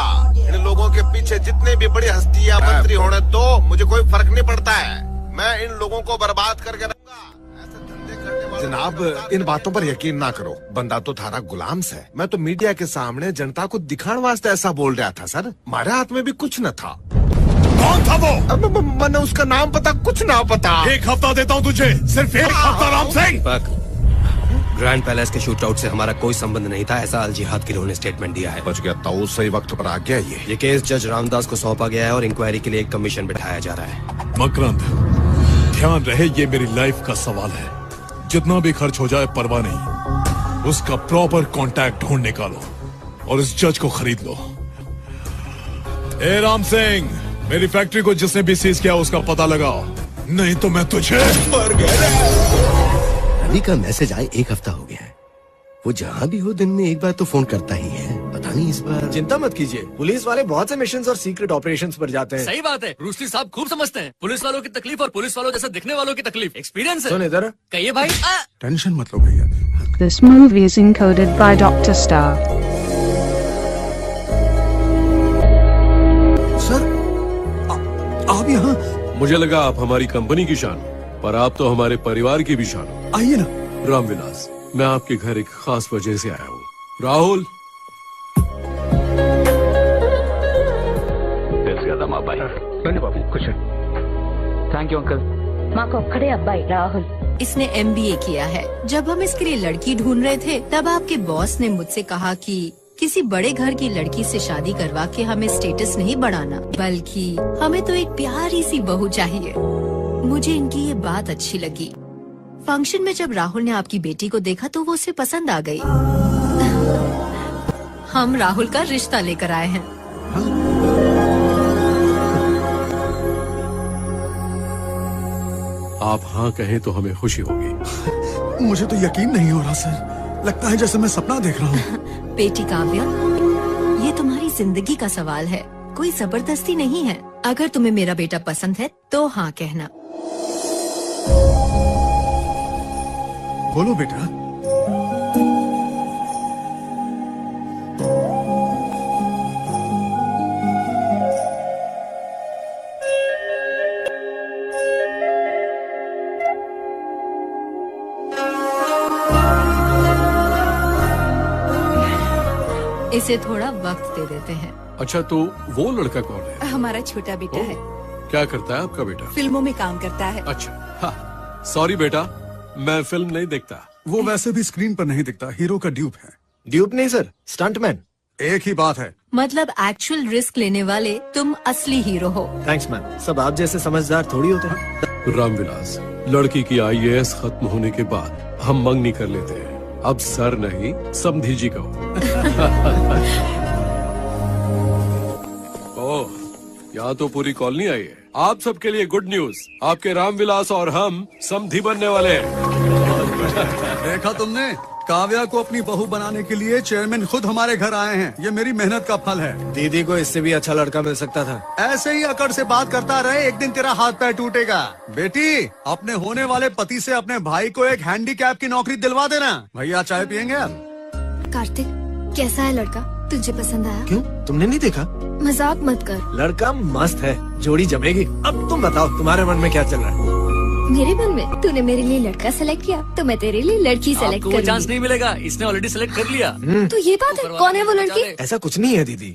इन लोगों के पीछे जितने भी बड़ी हस्तियां मंत्री होने तो मुझे कोई फर्क नहीं पड़ता है। मैं इन लोगों को बर्बाद करके रहूंगा। ऐसे धंधे करने वाले जनाब, इन बातों पर यकीन ना करो। बंदा तो थारा गुलाम है। मैं तो मीडिया के सामने जनता को दिखाने वास्ते ऐसा बोल रहा था सर। हमारे हाथ में भी कुछ न था। कौन था वो? मैंने उसका नाम पता, कुछ ना पता। 1 हफ्ता देता हूँ तुझे, सिर्फ 1 हफ्ता राम सिंह। ग्रैंड पैलेस के शूट आउट से हमारा कोई संबंध नहीं था, ऐसा अल जिहाद गिरोह ने स्टेटमेंट दिया है। बच गया तो सही वक्त पर आ गया। ये केस जज रामदास को सौंपा गया है और इंक्वायरी के लिए एक कमीशन बिठाया जा रहा है। मकरंद, ध्यान रहे, ये मेरी लाइफ का सवाल है। जितना भी खर्च हो जाए परवाह नहीं। उसका प्रॉपर कांटेक्ट ढूंढ निकालो और इस जज को खरीद लो। ए राम सिंह, मेरी फैक्ट्री को जिसने भी सीज किया उसका पता लगाओ, नहीं तो मैं तुझे मर गया। रवि का मैसेज आए 1 हफ्ता हो गया है। वो जहाँ भी हो दिन में एक बार तो फोन करता ही है। पता नहीं इस बार। चिंता मत कीजिए, पुलिस वाले बहुत से मिशंस और सीक्रेट ऑपरेशंस पर जाते हैं। सही बात है, रूस्टी साहब खूब समझते हैं पुलिस वालों की तकलीफ और पुलिस वालों जैसे दिखने वालों की तकलीफ। एक्सपीरियंस है। सुन इधर, कहिए भाई। टेंशन मत लो भैया। This movie is encoded by Dr. Star. Sir, आप यहाँ? मुझे लगा आप हमारी कंपनी की शान, पर आप तो हमारे परिवार की भी शान हो। आइए ना। रामविलास, मैं आपके घर एक खास वजह से आया हूँ। राहुल, This అబ్బాయి రండి బాబు కూర్చోండి థ్యాంక్ యూ అంకుల్ మాకొక్కడే అబ్బాయి రాహుల్ इसने MBA किया है। जब हम इसके लिए लड़की ढूंढ रहे थे तब आपके बॉस ने मुझसे कहा कि किसी बड़े घर की लड़की से शादी करवा के हमें स्टेटस नहीं बढ़ाना, बल्कि हमें तो एक प्यारी सी बहू चाहिए। मुझे इनकी ये बात अच्छी लगी। फंक्शन में जब राहुल ने आपकी बेटी को देखा तो वो उसे पसंद आ गई। हम राहुल का रिश्ता लेकर आए हैं। आप हाँ कहें तो हमें खुशी होगी। मुझे तो यकीन नहीं हो रहा सर, लगता है जैसे मैं सपना देख रहा हूँ। बेटी काव्या, ये तुम्हारी जिंदगी का सवाल है, कोई जबरदस्ती नहीं है। अगर तुम्हें मेरा बेटा पसंद है तो हाँ कहना। बोलो बेटा। इसे थोड़ा वक्त दे देते हैं। अच्छा तो वो लड़का कौन है? हमारा छोटा बेटा है, क्या करता है आपका बेटा? फिल्मों में काम करता है। अच्छा हाँ, सॉरी बेटा, मैं फिल्म नहीं देखता। वो वैसे भी स्क्रीन पर नहीं दिखता, हीरो का ड्यूप है। ड्यूप नहीं सर, स्टंटमैन। एक ही बात है। मतलब एक्चुअल रिस्क लेने वाले तुम असली हीरो हो। थैंक्स मैम, सब आप जैसे समझदार थोड़ी होते हैं। रामविलास, लड़की की IAS खत्म होने के बाद हम मंगनी कर लेते हैं। अब सर नहीं समधी जी कहो। ओह, यहाँ तो पूरी कॉलोनी आई है। आप सबके लिए गुड न्यूज, आपके रामविलास और हम समधी बनने वाले हैं। देखा तुमने, काव्या को अपनी बहू बनाने के लिए चेयरमैन खुद हमारे घर आए हैं। ये मेरी मेहनत का फल है। दीदी को इससे भी अच्छा लड़का मिल सकता था। ऐसे ही अकड़ से बात करता रहे, एक दिन तेरा हाथ पैर टूटेगा। बेटी, अपने होने वाले पति से अपने भाई को एक हैंडीकैप की नौकरी दिलवा देना। भैया चाय पियेंगे आप? कार्तिक, कैसा है लड़का? तुझे पसंद आया? क्यों, तुमने नहीं देखा? मजाक मत कर। लड़का मस्त है, जोड़ी जमेगी। अब तुम बताओ, तुम्हारे मन में क्या चल रहा है? मेरे मन में तूने मेरे लिए लड़का सेलेक्ट किया तो मैं तेरे लिए लड़की सेलेक्ट आपको वो चांस नहीं मिलेगा, इसने ऑलरेडी सेलेक्ट कर लिया। तो ये बात है, कौन है वो लड़की? ऐसा कुछ नहीं है दीदी।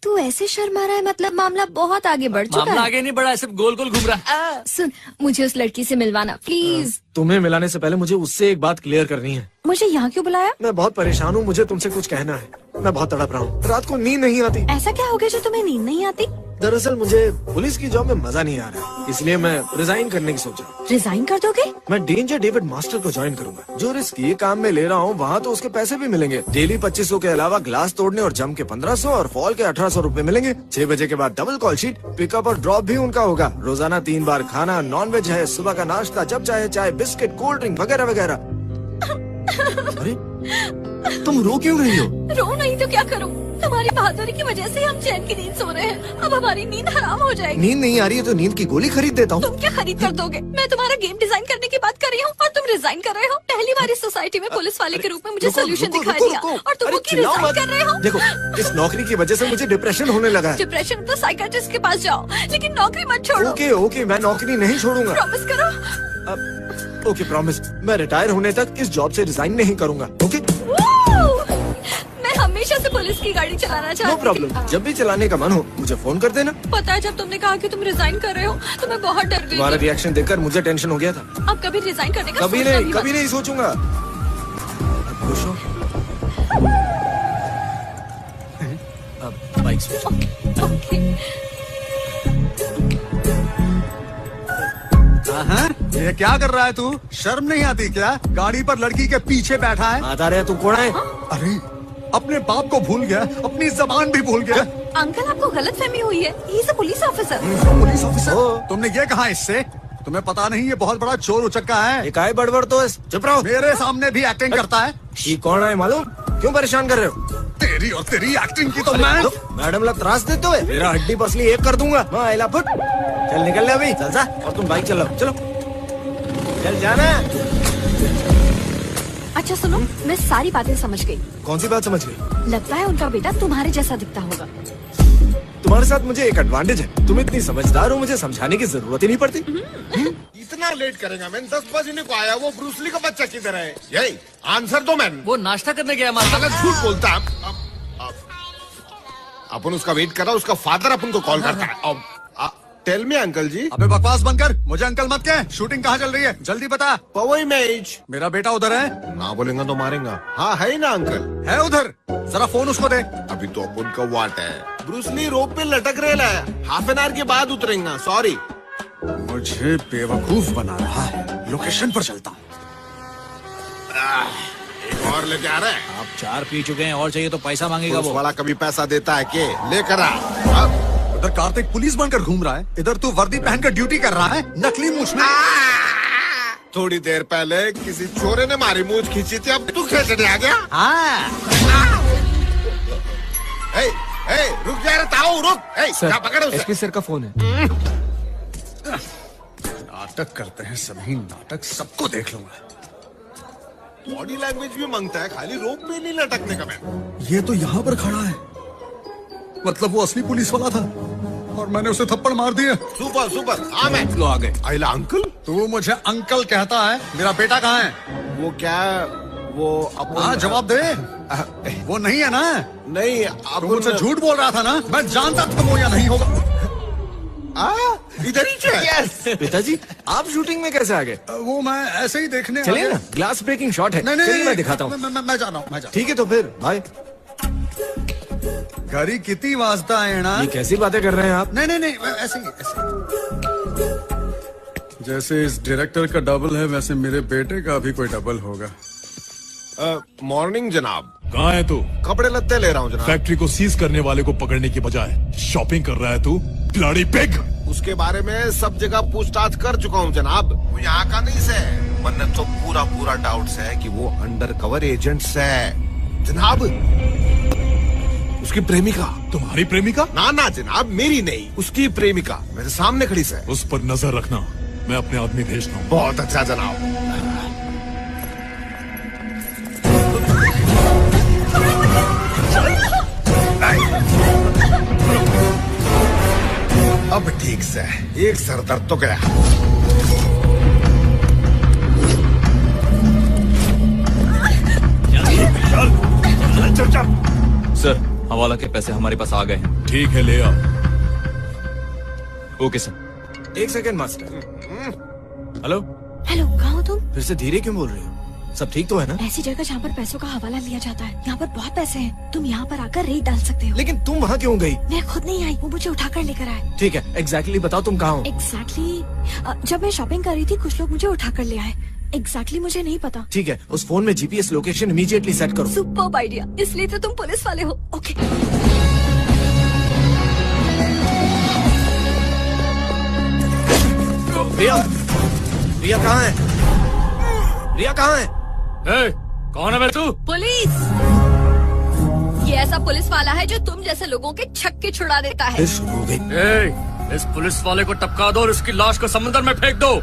तू ऐसे शर्मा रहा है, मतलब मामला बहुत आगे बढ़ चुका मामला है। आगे नहीं बढ़ा, सिर्फ गोल गोल घूम रहा है। सुन, मुझे उस लड़की से मिलवाना प्लीज। तुम्हें मिलाने से पहले मुझे उससे एक बात क्लियर करनी है। मुझे यहाँ क्यों बुलाया? मैं बहुत परेशान हूँ, मुझे तुमसे कुछ कहना है। मैं बहुत तड़प रहा हूँ, रात को नींद नहीं आती। ऐसा क्या हो गया जो तुम्हें नींद नहीं आती? दरअसल मुझे पुलिस की जॉब में मजा नहीं आ रहा, इसलिए मैं रिजाइन करने की सोचा। रिजाइन कर दोगे? मैं डेंजर डेविड मास्टर को ज्वाइन करूंगा। जो रिस्क ये काम में ले रहा हूँ, वहाँ तो उसके पैसे भी मिलेंगे। डेली 2500 के अलावा ग्लास तोड़ने और जम के 1500 और फॉल के 1800 रूपए मिलेंगे। 6 बजे के बाद डबल कॉल शीट, पिकअप और ड्रॉप भी उनका होगा। रोजाना 3 बार खाना, नॉनवेज है, सुबह का नाश्ता, जब चाहे चाय, बिस्किट, कोल्ड ड्रिंक वगैरह वगैरह। अरे तुम रो क्यों रही हो? रो नहीं तो क्या करूं? तुम्हारी बहादुरी की वजह से हम चैन की नींद सो रहे हैं। अब हमारी नींद हराम हो जाएगी। नींद नहीं आ रही है तो नींद की गोली खरीद देता हूँ। तुम क्या खरीद कर दोगे? मैं तुम्हारा गेम डिजाइन करने की बात कर रही हूँ और तुम रिजाइन कर रहे हो। पहली बार इस सोसाइटी में पुलिस वाले के रूप में मुझे सोल्यूशन दिखा दिया और तुम वो की रिजाइन कर रहे हो। देखो, इस नौकरी की वजह से मुझे डिप्रेशन होने लगा है। डिप्रेशन तो साइकियाट्रिस्ट के पास जाओ, लेकिन नौकरी मत छोड़ो। ओके ओके, मैं नौकरी नहीं छोड़ूंगा। प्रॉमिस करो। ओके प्रॉमिस, मैं रिटायर होने तक इस जॉब से रिजाइन नहीं करूंगा। ओके, मैं हमेशा से पुलिस की गाड़ी चलाना नो चाहती थी। प्रॉब्लम। जब भी चलाने का मन हो मुझे फोन कर देना। पता है, जब तुमने कहा कि तुम रिजाइन कर रहे हो तो मैं बहुत डर गई तुम्हारा थी। रिएक्शन देखकर मुझे टेंशन हो गया था। अब कभी रिजाइन करने का कभी सोचना नहीं, भी कभी मत। नहीं सोचूंगा। खुश हो? अब बाइक स्विच। हाँ, ये क्या कर रहा है तू? शर्म नहीं आती क्या? गाड़ी पर लड़की के पीछे बैठा है। आता रहे, तू कौन है? अरे, अपने बाप को भूल गया, अपनी जबान भी भूल गया। अंकल, आपको गलतफहमी हुई है। He is a police officer. Police officer? तुमने ये कहा इससे? तुम्हें पता नहीं ये बहुत बड़ा चोर उचक्का है। एक आए बड़बड़ तो चुप रहो। मेरे सामने भी एक्टिंग करता है। ये कौन है मालूम? क्यों परेशान कर रहे हो? तेरी और तेरी एक्टिंग की तो मैं। मैडम लोग त्रास देते हुए मेरा हड्डी पसली एक कर दूंगा। हाँ, एला फुट। चल निकल ले अभी, चल जा। और तुम बाइक चलाओ, चलो चल जाना। अच्छा सुनो, मैं सारी बातें समझ गई। कौन सी बात समझ गई? लगता है उनका बेटा तुम्हारे जैसा दिखता होगा। तुम्हारे साथ मुझे एक एडवांटेज है, तुम इतनी समझदार हो, मुझे समझाने की जरूरत ही नहीं पड़ती। इतना लेट करेगा? मैं 10 बजे को आया। वो ब्रूसली का बच्चा किधर है? यही आंसर दो मैन। वो नाश्ता करने गया। झूठ बोलता है। अपन उसका वेट कर रहा है, उसका फादर अपन को कॉल करता है। टेल मी अंकल जी। अबे बकवास बंद कर, मुझे अंकल मत कह। शूटिंग कहाँ चल रही है, जल्दी बता। पवई मैच। मेरा बेटा उधर है। ना बोलेंगा तो मारेंगा। हाँ है ना अंकल। है उधर, जरा फोन उसको दे। अभी तो अपन का वाट है। ब्रूस ली रोप पे लटक रहा है, हाफ एन आवर के बाद उतरेंगा। सॉरी। मुझे बेवकूफ बना रहा है, लोकेशन पर चलता हूँ। एक और लेके आ रहा है। आप 4 पी चुके हैं, और चाहिए तो पैसा मांगेगा पुलिस वो। वाला कभी पैसा देता है के? लेकर आ। उधर कार्तिक पुलिस बनकर घूम रहा है, इधर तू वर्दी पहनकर ड्यूटी कर रहा है, नकली मूछ में। थोड़ी देर पहले किसी छोरे ने मारी मूछ खींची थी, अब तू खींचने आ गया? रुक जा रे ताऊ, रुक। क्या पकड़ो उसे? एसपी सर का फोन है। नाटक करते हैं सभी, नाटक सबको देख लूंगा। बॉडी लैंग्वेज भी मांगता है, खाली रोप पे नहीं लटकने का। मैं ये तो यहाँ पर खड़ा है, मतलब वो असली पुलिस वाला था और मैंने उसे थप्पड़ मार दिया। Super super. हाँ मैं लो आ गए। आइला अंकल। तू मुझे अंकल कहता है, मेरा बेटा कहाँ है? वो क्या, वो हाँ जवाब दे। वो नहीं है ना? नहीं। तू मुझसे झूठ बोल रहा था ना, मैं जानता था वो या नहीं होगा। इधर ही यस। पिताजी आप शूटिंग में कैसे आ गए? वो मैं ऐसे ही देखने चलिए ना, ग्लास ब्रेकिंग शॉट है। नहीं नहीं, चलिए मैं दिखाता हूँ। मैं जा रहा हूँ, मैं जा। ठीक है तो फिर बाय। घड़ी कितनी वाजता है ना? ये कैसी बातें कर रहे हैं आप? नहीं नहीं नहीं, ऐसे ही ऐसे। जैसे इस डायरेक्टर का डबल है, वैसे मेरे बेटे का भी कोई डबल होगा। मॉर्निंग जनाब। कहाँ है तू? कपड़े लत्ते ले रहा हूँ जनाब। फैक्ट्री को सीज करने वाले को पकड़ने की बजाय शॉपिंग कर रहा है तू, ब्लडी पिग। उसके बारे में सब जगह पूछताछ कर चुका हूँ जनाब। वो यहाँ का नहीं से, वरना तो पूरा डाउट है कि वो अंडर कवर एजेंट्स है जनाब। उसकी प्रेमिका। तुम्हारी प्रेमिका? ना ना जनाब, मेरी नहीं, उसकी प्रेमिका मेरे सामने खड़ी से। उस पर नजर रखना, मैं अपने आदमी भेजता हूँ। बहुत अच्छा जनाब। अब ठीक से एक सर दर्द तो गया। सर हवाला के पैसे हमारे पास आ गए हैं। ठीक है ले आ। Okay sir. एक सेकंड मास्टर। हेलो हेलो, कहाँ हो तुम? फिर से धीरे क्यों बोल रही हो? सब ठीक तो है ना? ऐसी जगह जहाँ पर पैसों का हवाला लिया जाता है, यहाँ पर बहुत पैसे हैं। तुम यहाँ पर आकर रेट डाल सकते हो। लेकिन तुम वहाँ क्यों गई? मैं खुद नहीं आई, वो मुझे उठाकर लेकर आए। ठीक है, एग्जैक्टली बताओ तुम कहाँ हो? एग्जैक्टली जब मैं शॉपिंग कर रही थी, कुछ लोग मुझे उठाकर ले आए। एग्जैक्टली मुझे नहीं पता। ठीक है, उस फोन में जीपीएस लोकेशन इमीडिएटली सेट करो। सुपर्ब आइडिया, इसलिए तो तुम पुलिस वाले हो। ओके। रिया, रिया कहाँ है? रिया कहाँ है? कौन है बे तू? पुलिस। ये ऐसा पुलिस वाला है जो तुम जैसे लोगों के छक्के छुड़ा देता है। इस पुलिस वाले को टपका दो और इसकी लाश को समुद्र में फेंक दो।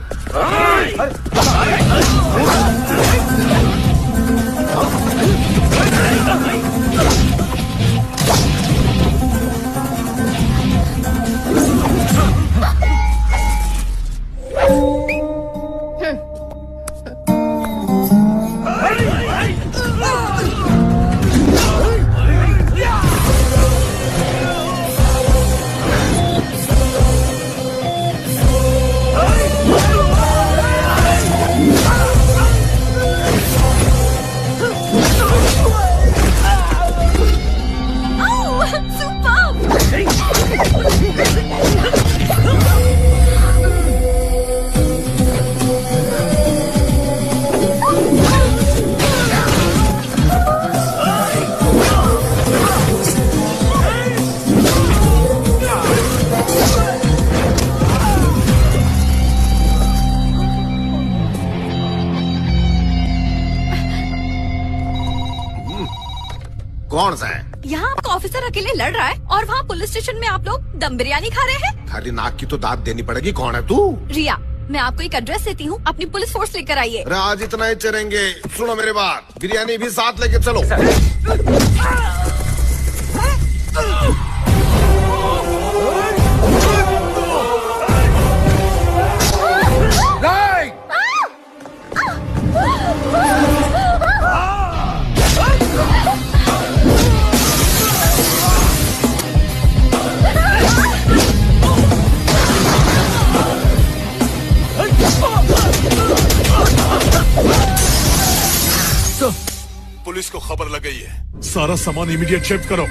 कौन सा है? यहाँ आपका ऑफिसर अकेले लड़ रहा है और वहाँ पुलिस स्टेशन में आप लोग दम बिरयानी खा रहे हैं। खाली नाक की तो दाद देनी पड़ेगी। कौन है तू? रिया, मैं आपको एक एड्रेस देती हूँ, अपनी पुलिस फोर्स लेकर आइए। अरे आज इतना ही चलेंगे। सुनो मेरी बात, बिरयानी भी साथ लेके चलो। पुलिस को खबर लग गई है। सारा सामान इमीडिएट शिफ्ट करो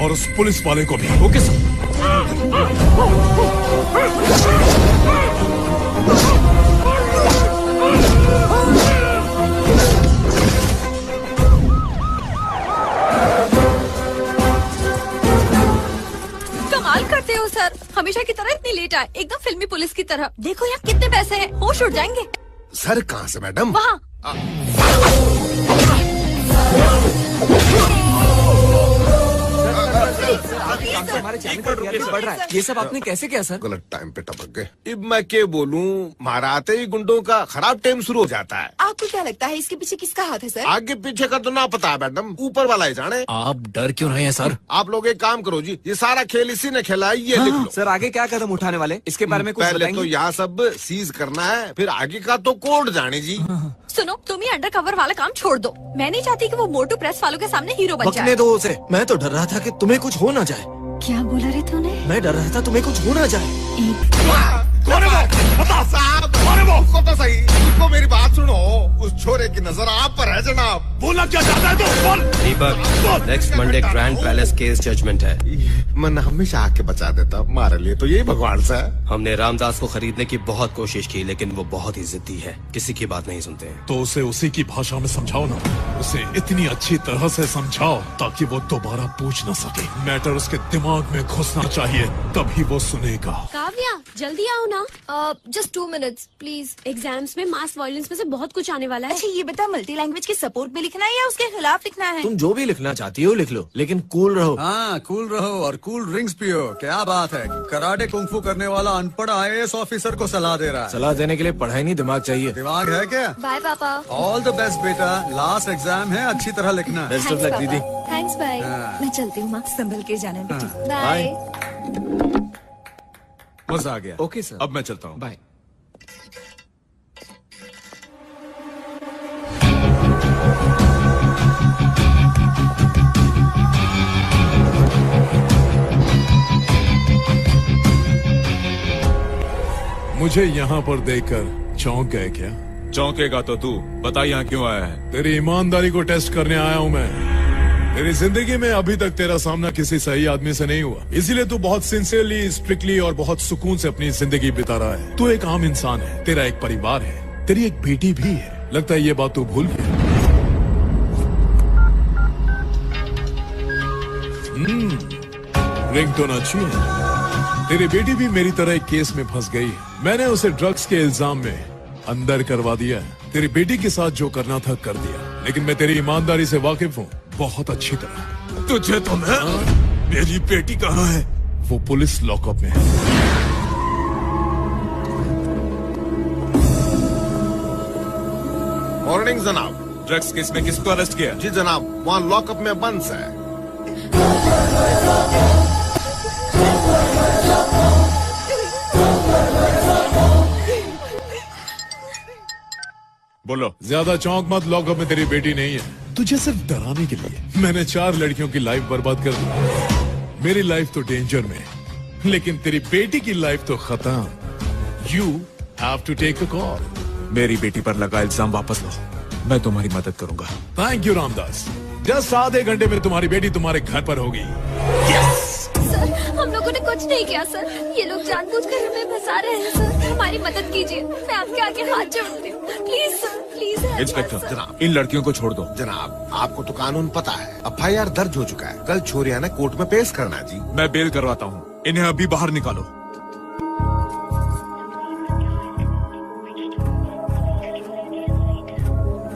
और उस पुलिस वाले को भी। Okay sir. कमाल करते हो सर, हमेशा की तरह इतनी लेट आए, एकदम फिल्मी पुलिस की तरह। देखो यहाँ कितने पैसे हैं, होश उड़ जाएंगे। सर कहाँ से मैडम? वहाँ। हमारे चैनल पर बढ़ रहा है। ये सब आपने कैसे किया सर? गलत टाइम पे टपक गए। अब मैं क्या बोलूं, मारा आते ही गुंडों का खराब टाइम शुरू हो जाता है। आपको क्या लगता है इसके पीछे किसका हाथ है सर? आगे पीछे का तो ना पता है मैडम, ऊपर वाला ही जाने। आप डर क्यों रहे हैं सर? आप लोग एक काम करो जी, ये सारा खेल इसी ने खेला है, ये लिख लो। सर आगे क्या कदम उठाने वाले, इसके बारे में कुछ पहले बताएंगे? तो यहाँ सब सीज करना है, फिर आगे का तो कोर्ट जाने जी। सुनो, तुम ही अंडर कवर वाला काम छोड़ दो। मैं नहीं चाहती कि वो मोटू प्रेस वालों के सामने हीरो बन बकने जाए। दो उसे। मैं तो डर रहा था कि तुम्हें कुछ हो ना जाए। क्या बोला रे तूने? मैं डर रहा था तुम्हें कुछ हो ना जाए। कौन है वो? बता साहब, कौन है वो? उसको तो सही, उसको मेरी बात सुनो। उस छोरे की नजर आप पर है जनाब। बोला क्या चाहता है तो बोल। Deepak, next Monday grand palace case judgement है। मैं हमेशा आके बचा देता, हमारे लिए तो यही भगवान सा है। हमने रामदास को खरीदने की बहुत कोशिश की, लेकिन वो बहुत ही जिद्दी है, किसी की बात नहीं सुनते हैं। तो उसे उसी की भाषा में समझाओ ना, उसे इतनी अच्छी तरह से समझाओ ताकि वो दोबारा पूछ ना सके। मैटर उसके दिमाग में घुसना चाहिए, तभी वो सुनेगा। काव्या, जल्दी आओ ना। Just 2 minutes please. एग्जाम्स में मास वायलेंस में से बहुत कुछ आने वाला है। अच्छा ये बता, मल्टी लैंग्वेज के सपोर्ट में लिखना है या उसके खिलाफ लिखना है? तुम जो भी लिखना चाहती हो लिख लो, लेकिन कूल रहो। हाँ कूल रहो और कूल ड्रिंक्स पियो। क्या बात है, कराटे कुंफू करने वाला अनपढ़ IAS ऑफिसर को सलाह दे रहा है। सलाह देने के लिए पढ़ाई नहीं, दिमाग चाहिए। दिमाग है क्या? बाय पापा। ऑल द बेस्ट बेटा, लास्ट एग्जाम है, अच्छी तरह लिखना है। बेस्ट ऑफ लक दीदी। Thanks bye. हाँ। मैं चलती हूँ माँ, संभल के जाना बेटी। बाय। मजा आ गया। ओके सर, अब मैं चलता हूँ। बाय। मुझे यहाँ पर देखकर चौंक गए क्या? चौंकेगा तो तू बता, यहाँ क्यों आया है? तेरी ईमानदारी को टेस्ट करने आया हूँ मैं। तेरी जिंदगी में अभी तक तेरा सामना किसी सही आदमी से नहीं हुआ, इसीलिए तू बहुत सिंसियरली, स्ट्रिक्टली और बहुत सुकून से अपनी जिंदगी बिता रहा है। तू एक आम इंसान है, तेरा एक परिवार है, तेरी एक बेटी भी है। लगता है ये बात तू भूल गया। रिंगटोन अच्छी है। तेरी बेटी भी मेरी तरह एक केस में फंस गई है। मैंने उसे ड्रग्स के इल्जाम में अंदर करवा दिया है। तेरी बेटी के साथ जो करना था कर दिया, लेकिन मैं तेरी ईमानदारी से वाकिफ हूँ बहुत अच्छी तरह। तुझे तो मैं मेरी बेटी कहाँ है? वो पुलिस लॉकअप में है। मॉर्निंग जनाब। ड्रग्स केस में किसको अरेस्ट किया? जी जनाब, वहाँ लॉकअप में बंद है। बोलो। ज्यादा चौंक मत, लॉकअप में तेरी बेटी नहीं है। तुझे सिर्फ डराने के लिए मैंने 4 लड़कियों की लाइफ बर्बाद कर दी। मेरी लाइफ तो डेंजर में, लेकिन तेरी बेटी की लाइफ तो खत्म। You have to take a call. मेरी बेटी पर लगा इल्जाम वापस लो, मैं तुम्हारी मदद करूंगा। Thank you Ramdas. जस्ट आधे घंटे में तुम्हारी बेटी तुम्हारे घर पर होगी। सर, हम लोगों ने कुछ नहीं किया सर, ये लोग जानबूझकर हमें फंसा रहे हैं सर, हमारी मदद कीजिए। मैं आपके आगे हाथ जोड़ती हूँ, प्लीज सर, प्लीज। इंस्पेक्टर जनाब, इन लड़कियों को छोड़ दो। जनाब, आपको तो कानून पता है, FIR दर्ज हो चुका है। कल छोरिया ने कोर्ट में पेश करना जी। मैं बेल करवाता हूँ, इन्हें अभी बाहर निकालो।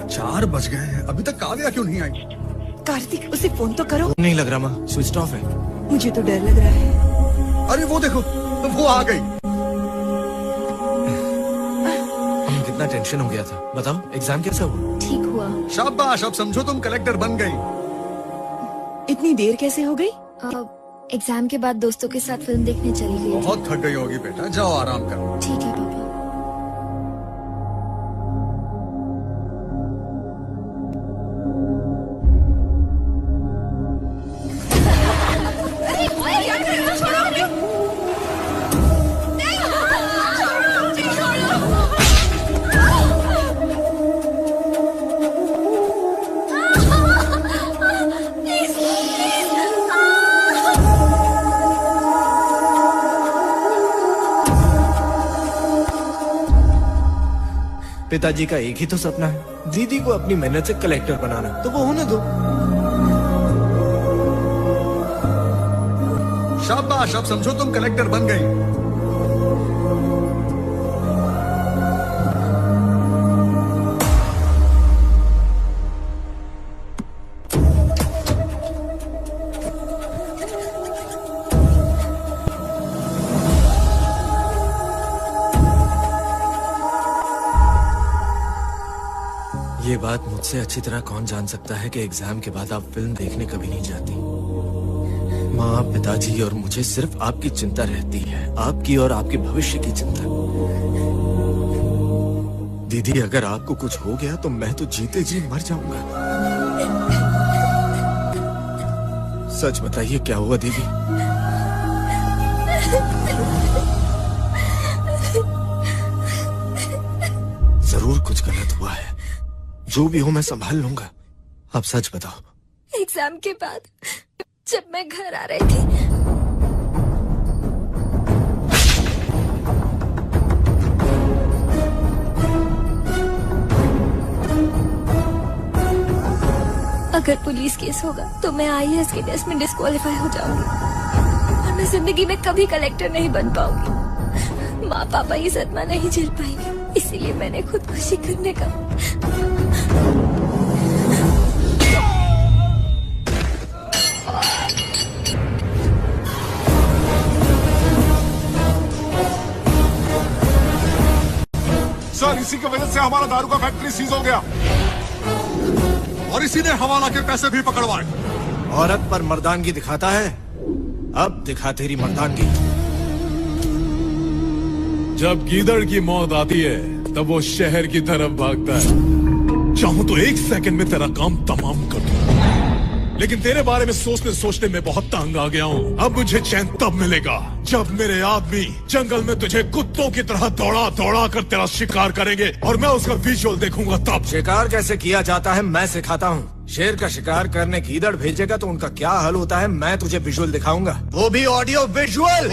चार बज गए हैं, अभी तक काव्या क्यों नहीं आई? कार्तिक, उसे फोन तो करो। नहीं लग रहा माँ, स्विच ऑफ है। मुझे तो डर लग रहा है। अरे वो देखो, वो आ गई। कितना टेंशन हो गया था। बताओ एग्जाम कैसा हुआ? ठीक हुआ। शाबाश, अब समझो तुम कलेक्टर बन गई। इतनी देर कैसे हो गई? एग्जाम के बाद दोस्तों के साथ फिल्म देखने चली गई। बहुत थक गई होगी बेटा, जाओ आराम करो। ठीक है पापा। पिताजी का एक ही तो सपना है, दीदी को अपनी मेहनत से कलेक्टर बनाना, तो वो होने दो। शाबाश, अब समझो तुम कलेक्टर बन गई। ये बात मुझसे अच्छी तरह कौन जान सकता है कि एग्जाम के बाद आप फिल्म देखने कभी नहीं जाती। माँ, पिताजी और मुझे सिर्फ आपकी चिंता रहती है, आपकी और आपके भविष्य की चिंता। दीदी, अगर आपको कुछ हो गया तो मैं तो जीते जी मर जाऊंगा। सच बताइए, क्या हुआ दीदी? जरूर कुछ गलत हुआ है, जो भी हो मैं संभाल लूंगा। अब सच बताओ। एग्जाम के बाद जब मैं घर आ रही थी, अगर पुलिस केस होगा तो मैं IAS के टेस्ट में डिस्क्वालीफाई हो जाऊंगी और मैं जिंदगी में कभी कलेक्टर नहीं बन पाऊंगी। माँ पापा ये सदमा नहीं झेल पाएंगे, इसीलिए मैंने खुदकुशी करने का सर, इसी की वजह से हमारा दारू का फैक्ट्री सीज हो गया और इसी ने हवाला के पैसे भी पकड़वाए। औरत पर मर्दानगी दिखाता है, अब दिखा तेरी मर्दानगी। जब गीदड़ की मौत आती है तब वो शहर की तरफ भागता है। चाहूं तो 1 सेकंड में तेरा काम तमाम कर दूं, लेकिन तेरे बारे में सोचते सोचते मैं बहुत तंग आ गया हूँ। अब मुझे चैन तब मिलेगा जब मेरे आदमी जंगल में तुझे कुत्तों की तरह दौड़ा दौड़ा कर तेरा शिकार करेंगे और मैं उसका विजुअल देखूंगा। तब शिकार कैसे किया जाता है मैं सिखाता हूँ। शेर का शिकार करने गीदड़ भेजेगा तो उनका क्या हाल होता है मैं तुझे विजुअल दिखाऊंगा, वो भी ऑडियो विजुअल।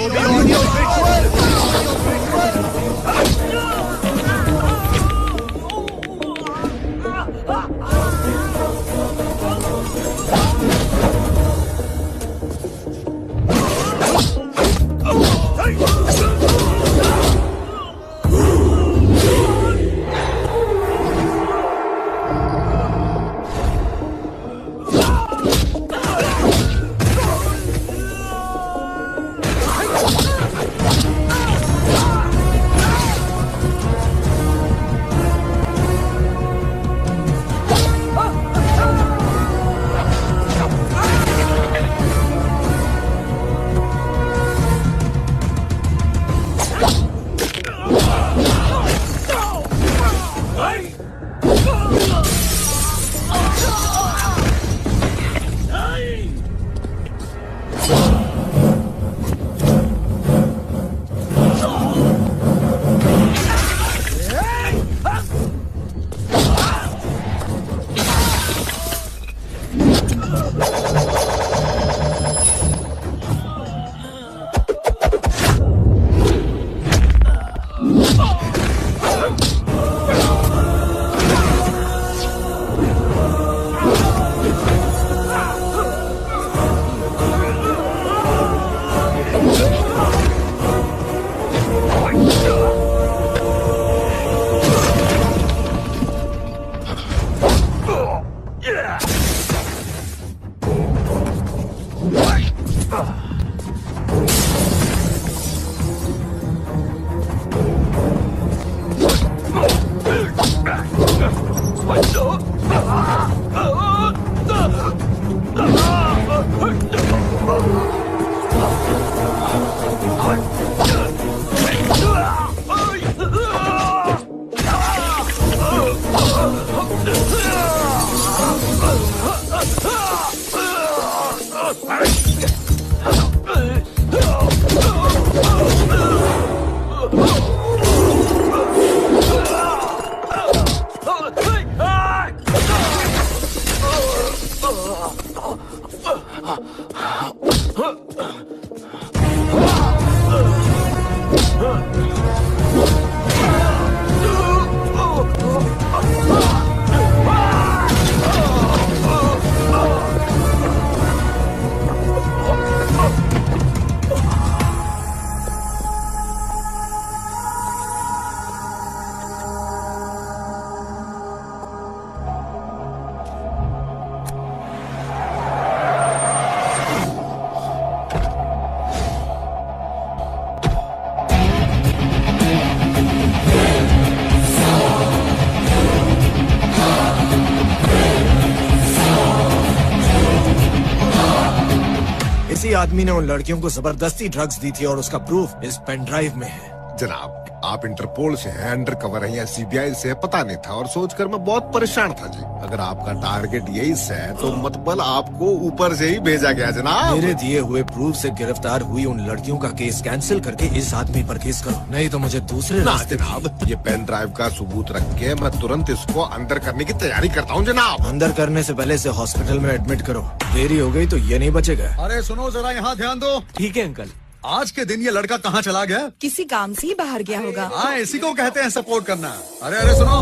किसी आदमी ने उन लड़कियों को जबरदस्ती ड्रग्स दी थी और उसका प्रूफ इस पेन ड्राइव में है। जनाब, आप इंटरपोल से हैं, अंडर कवर है या सीबीआई से, पता नहीं था और सोचकर मैं बहुत परेशान था जी। अगर आपका टारगेट यही है तो मतलब आपको ऊपर से ही भेजा गया जनाब। मेरे दिए हुए प्रूफ से गिरफ्तार हुई उन लड़कियों का केस कैंसिल करके इस आदमी पर केस करो, नहीं तो मुझे दूसरे रास्ते। जनाब, ये पेन ड्राइव का सबूत रख के मैं तुरंत इसको अंदर करने की तैयारी करता हूँ जनाब। अंदर करने से पहले इसे हॉस्पिटल में एडमिट करो, देरी हो गई तो ये नहीं बचेगा। अरे सुनो जरा, यहाँ ध्यान दो। ठीक है अंकल। आज के दिन ये लड़का कहाँ चला गया? किसी काम से ही बाहर गया होगा। हाँ, इसी को कहते हैं सपोर्ट करना। अरे अरे सुनो,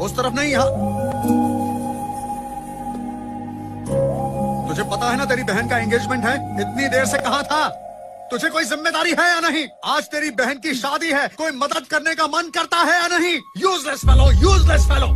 उस तरफ नहीं, यहाँ। तुझे पता है ना तेरी बहन का एंगेजमेंट है? इतनी देर से कहाँ था? तुझे कोई जिम्मेदारी है या नहीं? आज तेरी बहन की शादी है, कोई मदद करने का मन करता है या नहीं? Useless fellow, useless fellow.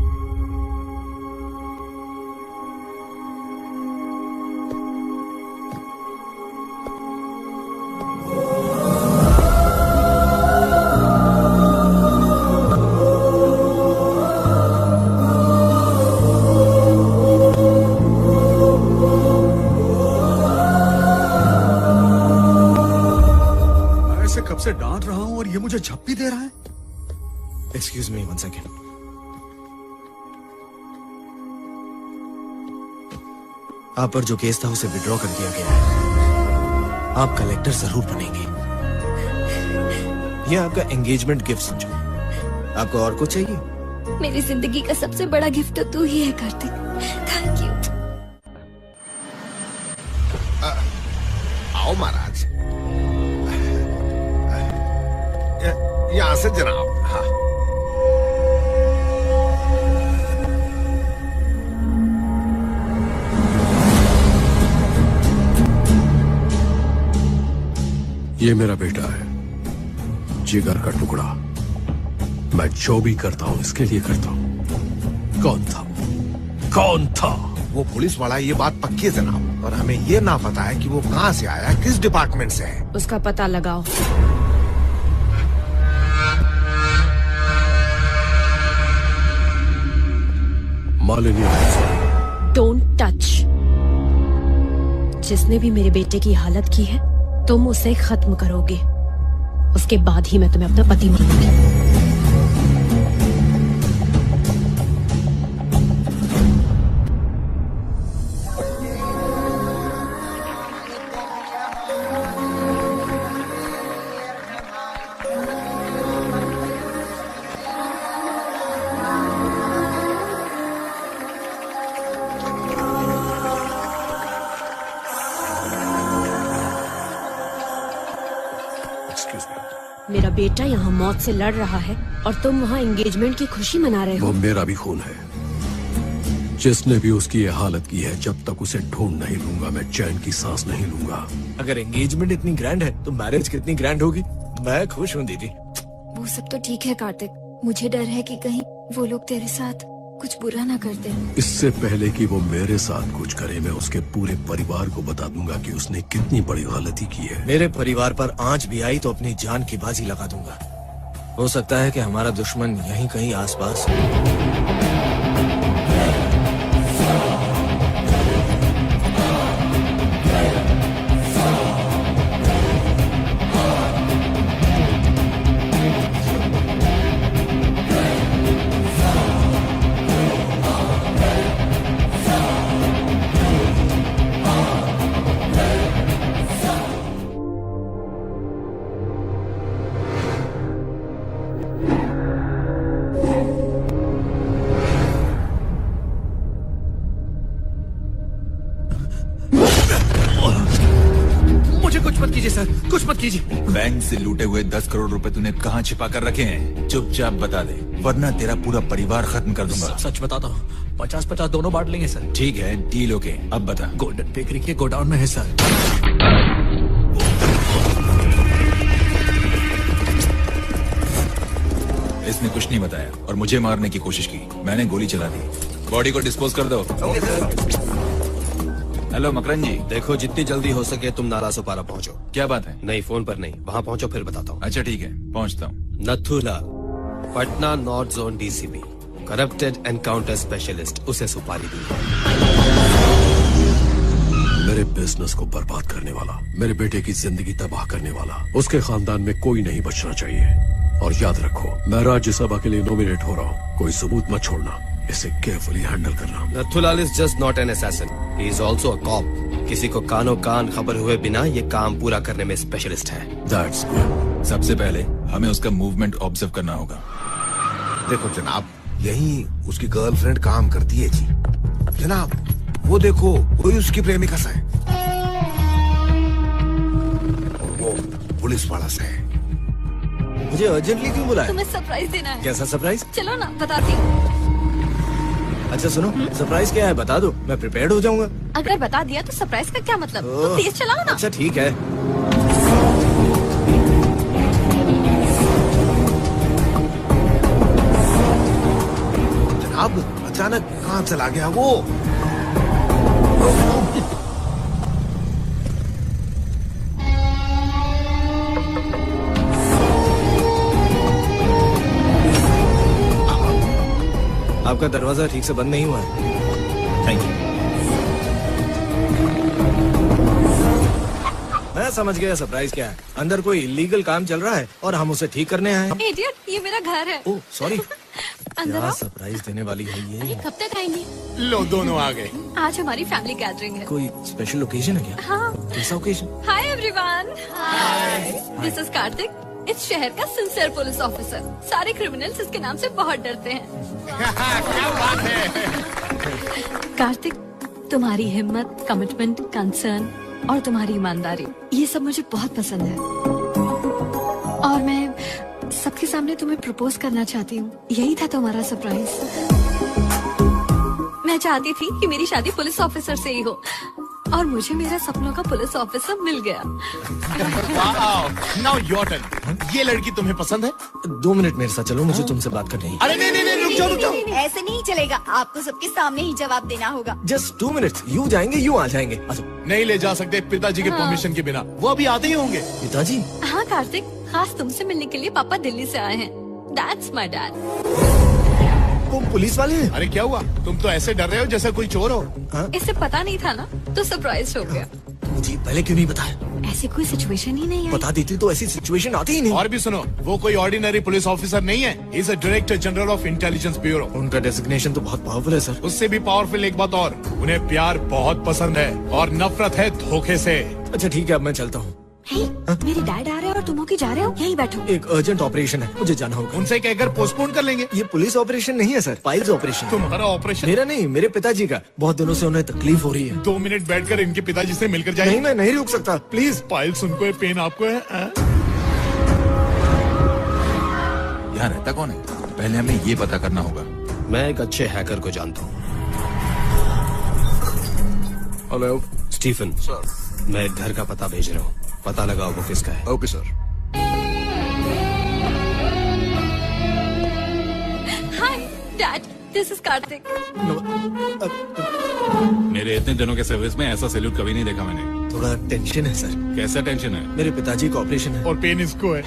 कब से डांट रहा हूं और ये मुझे झप्पी दे रहा है। Excuse me 1 second. आप पर जो केस था उसे विड्रॉ कर दिया गया है। आप कलेक्टर जरूर बनेंगे। ये आपका एंगेजमेंट गिफ्ट समझो। आपको और कुछ चाहिए? मेरी जिंदगी का सबसे बड़ा गिफ्ट तो तू ही है कार्तिक। Thank you. आओ महाराज, यहाँ से जनाब। हाँ, ये मेरा बेटा है, जिगर का टुकड़ा। मैं जो भी करता हूँ इसके लिए करता हूँ। कौन था? कौन था? वो पुलिस वाला, ये बात पक्की है जनाब, और हमें ये ना पता है कि वो कहाँ से आया, किस डिपार्टमेंट से है। उसका पता लगाओ। Malini, don't touch. जिसने भी मेरे बेटे की हालत की है तुम उसे खत्म करोगे, उसके बाद ही मैं तुम्हें अपना पति मानूंगी। मेरा बेटा यहाँ मौत से लड़ रहा है और तुम वहाँ एंगेजमेंट की खुशी मना रहे हो। वो मेरा भी खून है। जिसने भी उसकी ये हालत की है, जब तक उसे ढूंढ नहीं लूंगा मैं चैन की सांस नहीं लूंगा। अगर एंगेजमेंट इतनी ग्रैंड है तो मैरिज कितनी ग्रैंड होगी। मैं खुश हूँ दीदी। वो सब तो ठीक है कार्तिक, मुझे डर है कि कहीं वो लोग तेरे साथ कुछ बुरा ना कर दे। इससे पहले कि वो मेरे साथ कुछ करे, मैं उसके पूरे परिवार को बता दूंगा कि उसने कितनी बड़ी गलती की है। मेरे परिवार पर आंच भी आई तो अपनी जान की बाजी लगा दूंगा। हो सकता है कि हमारा दुश्मन यहीं कहीं आसपास हो। कुछ मत कीजिए सर, कुछ मत कीजिए। बैंक से लूटे हुए 10 करोड़ रुपए तूने कहाँ छिपा कर रखे हैं? चुपचाप बता दे, वरना तेरा पूरा परिवार खत्म कर दूंगा। सच बताता हूँ, 50-50 दोनों बांट लेंगे सर। ठीक है, डील ओके। अब बता। गोल्डन बेकरी के गोडाउन में है सर। इसने कुछ नहीं बताया और मुझे मारने की कोशिश की। मैंने गोली चला दी। बॉडी को डिस्पोज कर दो। हेलो मकरन जी, देखो जितनी जल्दी हो सके तुम नाला सुपारा पहुंचो। क्या बात है? नहीं, फोन पर नहीं, वहाँ पहुंचो फिर बताता हूँ। अच्छा ठीक है, पहुंचता हूँ। Nathulal, Patna north zone DCP, corrupted encounter specialist, उसे सुपारी दी। मेरे बिजनेस को बर्बाद करने वाला, मेरे बेटे की जिंदगी तबाह करने वाला, उसके खानदान में कोई नहीं बचना चाहिए। और याद रखो, मैं राज्यसभा के लिए नॉमिनेट हो रहा हूँ। कोई सबूत मत छोड़ना, इसे केयरफुली हैंडल करना। Nathulal is just not an assassin, he is also a cop. किसी को कानों कान खबर हुए बिना ये काम पूरा करने में स्पेशलिस्ट है। That's good. सबसे पहले हमें उसका मूवमेंट ऑब्जर्व करना होगा। देखो जनाब, यही उसकी गर्लफ्रेंड काम करती है जी। जनाब वो देखो, वही उसकी प्रेमिका सा है और वो पुलिस वाला सा है। मुझे अर्जेंटली क्यों बुलाया? तुम्हें सरप्राइज देना है। कैसा सरप्राइज? चलो ना, बताती हूँ। अच्छा सुनो, सरप्राइज क्या है बता दो, मैं प्रिपेयर्ड हो जाऊंगा। अगर बता दिया तो सरप्राइज का क्या मतलब? तुम तेज चलाओ ना। अच्छा ठीक है। जनाब अचानक कहाँ चला गया वो? आपका दरवाजा ठीक से बंद नहीं हुआ है। Thank you. मैं समझ गया सरप्राइज क्या है। अंदर कोई इलीगल काम चल रहा है और हम उसे ठीक करने आए हैं। इडियट, ये मेरा घर है। Oh sorry. अंदर क्या आओ। सरप्राइज देने वाली है ये? कब तक आएंगे? लो दोनों आ गए। आज हमारी फैमिली गैदरिंग है। कोई स्पेशल ओकेजन है क्या? हाँ। कैसा occasion? Hi everyone. Hi. This is Kartik, इस शहर का सिंसियर पुलिस ऑफिसर। सारे क्रिमिनल्स इसके नाम से बहुत डरते हैं। क्या बात है? कार्तिक, तुम्हारी हिम्मत, कमिटमेंट, कंसर्न और तुम्हारी ईमानदारी, ये सब मुझे बहुत पसंद है। और मैं सबके सामने तुम्हें प्रपोज करना चाहती हूँ। यही था तुम्हारा सरप्राइज। मैं चाहती थी कि मेरी शादी पुलिस ऑफिसर से ही हो और मुझे मेरा सपनों का पुलिस ऑफिसर मिल गया। Now your turn. ये लड़की तुम्हें पसंद है? 2 मिनट मेरे साथ चलो, मुझे तुमसे बात करनी है। अरे नहीं, रुक जाओ रुक जाओ। ऐसे नहीं चलेगा, आपको सबके सामने ही जवाब देना होगा। जस्ट 2 मिनट, यूँ जाएंगे यूँ आ जाएंगे। नहीं ले जा सकते पिताजी के परमिशन के बिना, वो अभी आते ही होंगे। पिताजी? हाँ कार्तिक, खास तुमसे मिलने के लिए पापा दिल्ली से आए हैं। That's my dad. तुम पुलिस वाले हैं? अरे क्या हुआ, तुम तो ऐसे डर रहे हो जैसे कोई चोर हो। इसे पता नहीं था ना, तो सरप्राइज हो गया। मुझे पहले क्यों नहीं बताया? ऐसी कोई सिचुएशन ही नहीं है। बता देती तो ऐसी सिचुएशन आती ही नहीं। और भी सुनो, वो कोई ऑर्डिनरी पुलिस ऑफिसर नहीं है, he is a director general of intelligence bureau. उनका डेजिग्नेशन तो बहुत पावरफुल है सर। उससे भी पावरफुल एक बात और, उन्हें प्यार बहुत पसंद है और नफरत है धोखे से। अच्छा ठीक है, अब मैं चलता हूँ। मेरे डैड आ रहे हैं और तुम होके जा रहे हो, यहीं बैठो। एक अर्जेंट ऑपरेशन है, मुझे जाना होगा। उनसे कहकर पोस्टपोन कर लेंगे। ये पुलिस ऑपरेशन नहीं है सर, फाइल्स ऑपरेशन। तुम्हारा ऑपरेशन? मेरा नहीं, मेरे पिताजी का। बहुत दिनों से उन्हें तकलीफ हो रही है। 2 मिनट बैठकर इनके पिताजी से मिलकर जाइए। नहीं, मैं नहीं रुक सकता, प्लीज। फाइल्स उनको है, पेन आपको है। यहाँ रहता कौन है? पहले हमें ये पता करना होगा। मैं एक अच्छे हैकर को जानता हूँ। हेलो स्टीफन सर, मैं एक घर का पता भेज रहा हूँ, पता लगाओ वो किसका है। Okay sir. Hi dad, this is Kartik. मेरे इतने दिनों के सर्विस में ऐसा सैल्यूट कभी नहीं देखा मैंने। थोड़ा टेंशन है सर। कैसा टेंशन है? मेरे पिताजी का ऑपरेशन है और पेन इसको है।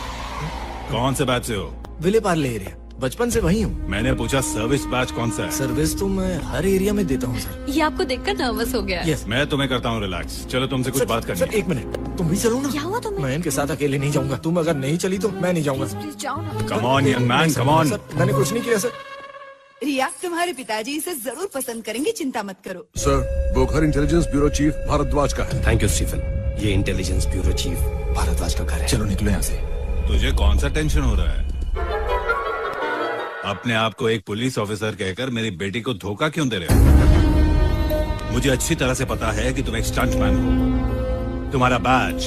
कौन से बैच से हो? विले पार्ले एरिया, बचपन से वही हूँ। मैंने पूछा सर्विस बैच कौन सा है? सर्विस तो मैं हर एरिया में देता हूँ सर। ये आपको देखकर नर्वस हो गया। यस। मैं तुम्हें करता हूँ रिलैक्स। चलो तुमसे कुछ बात करनी सर 1 मिनट, तुम भी चलो ना। क्या हुआ तुम्हें? मैं इनके साथ अकेले नहीं जाऊंगा। तुम अगर नहीं चली तो मैं नहीं जाऊंगा। प्लीज जाओ ना। Come on young man, come on. मैंने कुछ नहीं किया सर। रिया, तुम्हारे पिताजी इसे जरूर पसंद करेंगे, चिंता मत करो। सर, वो घर इंटेलिजेंस ब्यूरो चीफ भारद्वाज का है। थैंक यू स्टीफन, ये इंटेलिजेंस ब्यूरो चीफ भारद्वाज का घर है। चलो निकलो यहाँ से। तुझे कौन सा टेंशन हो रहा है? अपने आप को एक पुलिस ऑफिसर कहकर मेरी बेटी को धोखा क्यों दे रहे हो? मुझे अच्छी तरह से पता है कि तुम एक स्टंटमैन हो। तुम्हारा बैच,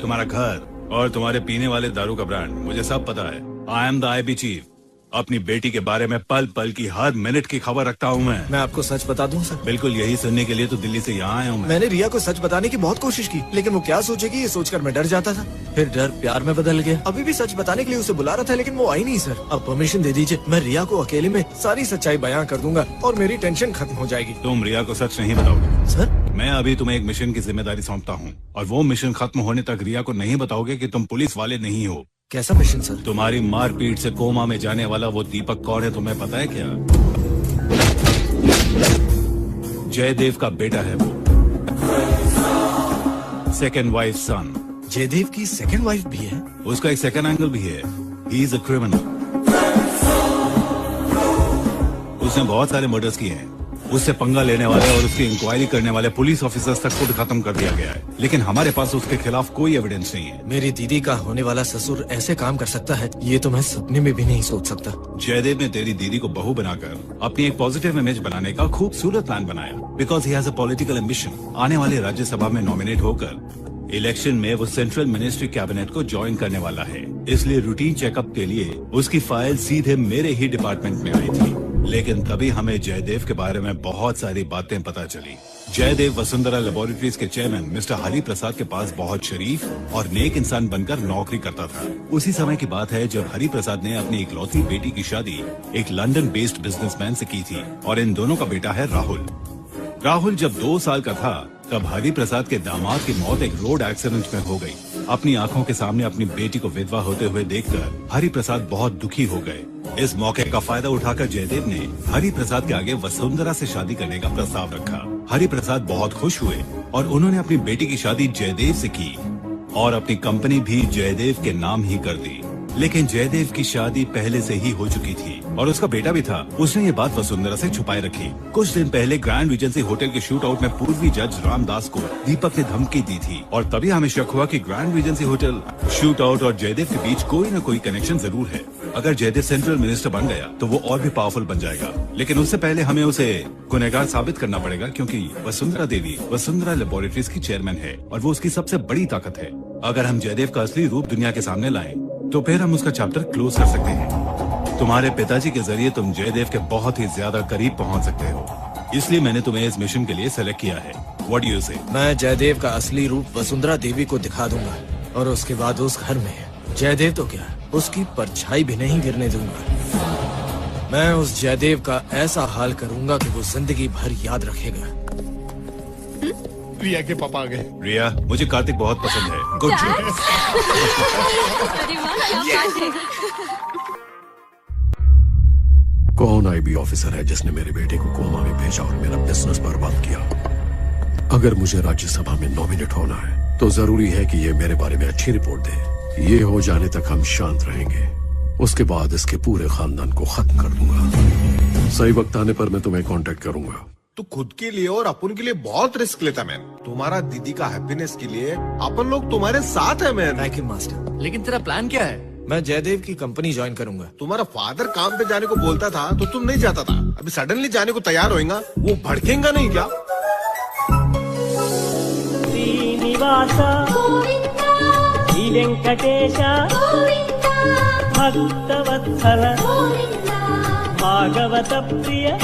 तुम्हारा घर और तुम्हारे पीने वाले दारू का ब्रांड, मुझे सब पता है। I am the IB chief. अपनी बेटी के बारे में पल पल की हर मिनट की खबर रखता हूँ मैं आपको सच बता दूं सर? बिल्कुल यही सुनने के लिए तो दिल्ली से यहाँ आया हूँ मैं। मैंने रिया को सच बताने की बहुत कोशिश की, लेकिन वो क्या सोचेगी ये सोचकर मैं डर जाता था। फिर डर प्यार में बदल गया। अभी भी सच बताने के लिए उसे बुला रहा था, लेकिन वो आई नहीं सर। अब परमिशन दे दीजिए, मैं रिया को अकेले में सारी सच्चाई बयां कर दूंगा और मेरी टेंशन खत्म हो जाएगी। तुम रिया को सच नहीं बताओगे सर? मैं अभी तुम्हें एक मिशन की जिम्मेदारी सौंपता हूँ और वो मिशन खत्म होने तक रिया को नहीं बताओगे कि तुम पुलिस वाले नहीं हो। कैसा मिशन सर? तुम्हारी मारपीट से कोमा में जाने वाला वो दीपक कौन है तुम्हें पता है क्या? जयदेव का बेटा है वो। सेकंड वाइफ सन। जयदेव की सेकंड वाइफ भी है? उसका एक सेकंड एंगल भी है। He is a criminal. उसने बहुत सारे मर्डर्स किए हैं। उससे पंगा लेने वाले और उसकी इंक्वायरी करने वाले पुलिस ऑफिसर्स तक खुद खत्म कर दिया गया है, लेकिन हमारे पास उसके खिलाफ कोई एविडेंस नहीं है। मेरी दीदी का होने वाला ससुर ऐसे काम कर सकता है, ये तो मैं सपने में भी नहीं सोच सकता। जयदेव ने तेरी दीदी को बहू बनाकर अपनी एक पॉजिटिव इमेज बनाने का खूबसूरत प्लान बनाया, because he has a political ambition. आने वाले राज्यसभा में नॉमिनेट होकर इलेक्शन में वो सेंट्रल मिनिस्ट्री कैबिनेट को ज्वाइन करने वाला है, इसलिए रूटीन चेकअप के लिए उसकी फाइल सीधे मेरे ही डिपार्टमेंट में आई थी। लेकिन तभी हमें जयदेव के बारे में बहुत सारी बातें पता चली। जयदेव वसुंधरा लेबोरेटरीज के चेयरमैन मिस्टर हरि प्रसाद के पास बहुत शरीफ और नेक इंसान बनकर नौकरी करता था। उसी समय की बात है जब हरि प्रसाद ने अपनी इकलौती बेटी की शादी एक लंदन बेस्ड बिजनेसमैन से की थी, और इन दोनों का बेटा है राहुल। राहुल जब 2 साल का था तब हरि प्रसाद के दामाद की मौत एक रोड एक्सीडेंट में हो गई। अपनी आंखों के सामने अपनी बेटी को विधवा होते हुए देखकर हरि प्रसाद बहुत दुखी हो गए। इस मौके का फायदा उठाकर जयदेव ने हरि प्रसाद के आगे वसुंधरा से शादी करने का प्रस्ताव रखा। हरि प्रसाद बहुत खुश हुए और उन्होंने अपनी बेटी की शादी जयदेव से की और अपनी कंपनी भी जयदेव के नाम ही कर दी। लेकिन जयदेव की शादी पहले से ही हो चुकी थी और उसका बेटा भी था। उसने ये बात वसुंधरा से छुपाए रखी। कुछ दिन पहले ग्रैंड रीजेंसी होटल के शूट आउट में पूर्वी जज रामदास को दीपक ने धमकी दी थी, और तभी हमें शक हुआ कि grand Regency hotel, shoot out और जयदेव के बीच कोई न कोई कनेक्शन जरूर है। अगर जयदेव सेंट्रल मिनिस्टर बन गया तो वो और भी पावरफुल बन जाएगा, लेकिन उससे पहले हमें उसे गुनहगार साबित करना पड़ेगा, क्योंकि वसुंधरा देवी वसुंधरा लेबोरेटरीज की चेयरमैन है और वो उसकी सबसे बड़ी ताकत है। अगर हम जयदेव का असली रूप दुनिया के सामने लाएं तो फिर हम उसका चैप्टर क्लोज कर सकते हैं। तुम्हारे पिताजी के जरिए तुम जयदेव के बहुत ही ज्यादा करीब पहुंच सकते हो, इसलिए मैंने तुम्हें इस मिशन के लिए सेलेक्ट किया है। व्हाट डू यू से? मैं जयदेव का असली रूप वसुंधरा देवी को दिखा दूंगा और उसके बाद उस घर में जयदेव तो क्या, उसकी परछाई भी नहीं गिरने दूंगा। मैं उस जयदेव का ऐसा हाल करूंगा कि वो जिंदगी भर याद रखेगा। रिया के पापा आ गए। रिया, मुझे कार्तिक बहुत पसंद है। Good job. कौन आईबी ऑफिसर है जिसने मेरे बेटे को कोमा में भेजा और मेरा बिजनेस बर्बाद किया? अगर मुझे राज्यसभा में नॉमिनेट होना है तो जरूरी है कि ये मेरे बारे में अच्छी रिपोर्ट दे। ये हो जाने तक हम शांत रहेंगे, उसके बाद इसके पूरे खानदान को खत्म कर दूंगा। सही वक्त आने पर मैं तुम्हें कांटेक्ट करूंगा। तू खुद के लिए और अपन के लिए बहुत रिस्क लेता मैन। तुम्हारा दीदी का हैप्पीनेस के लिए अपन लोग तुम्हारे साथ है मैन। Thank you master. लेकिन तेरा प्लान क्या है? मैं जयदेव की कंपनी ज्वाइन करूंगा। तुम्हारा फादर काम पे जाने को बोलता था तो तुम नहीं जाता था, अभी सडनली जाने को तैयार होएगा, वो भड़केगा नहीं क्या? श्रीनिवास श्री वेंकटेश भक्तवत्सल भागवत प्रिय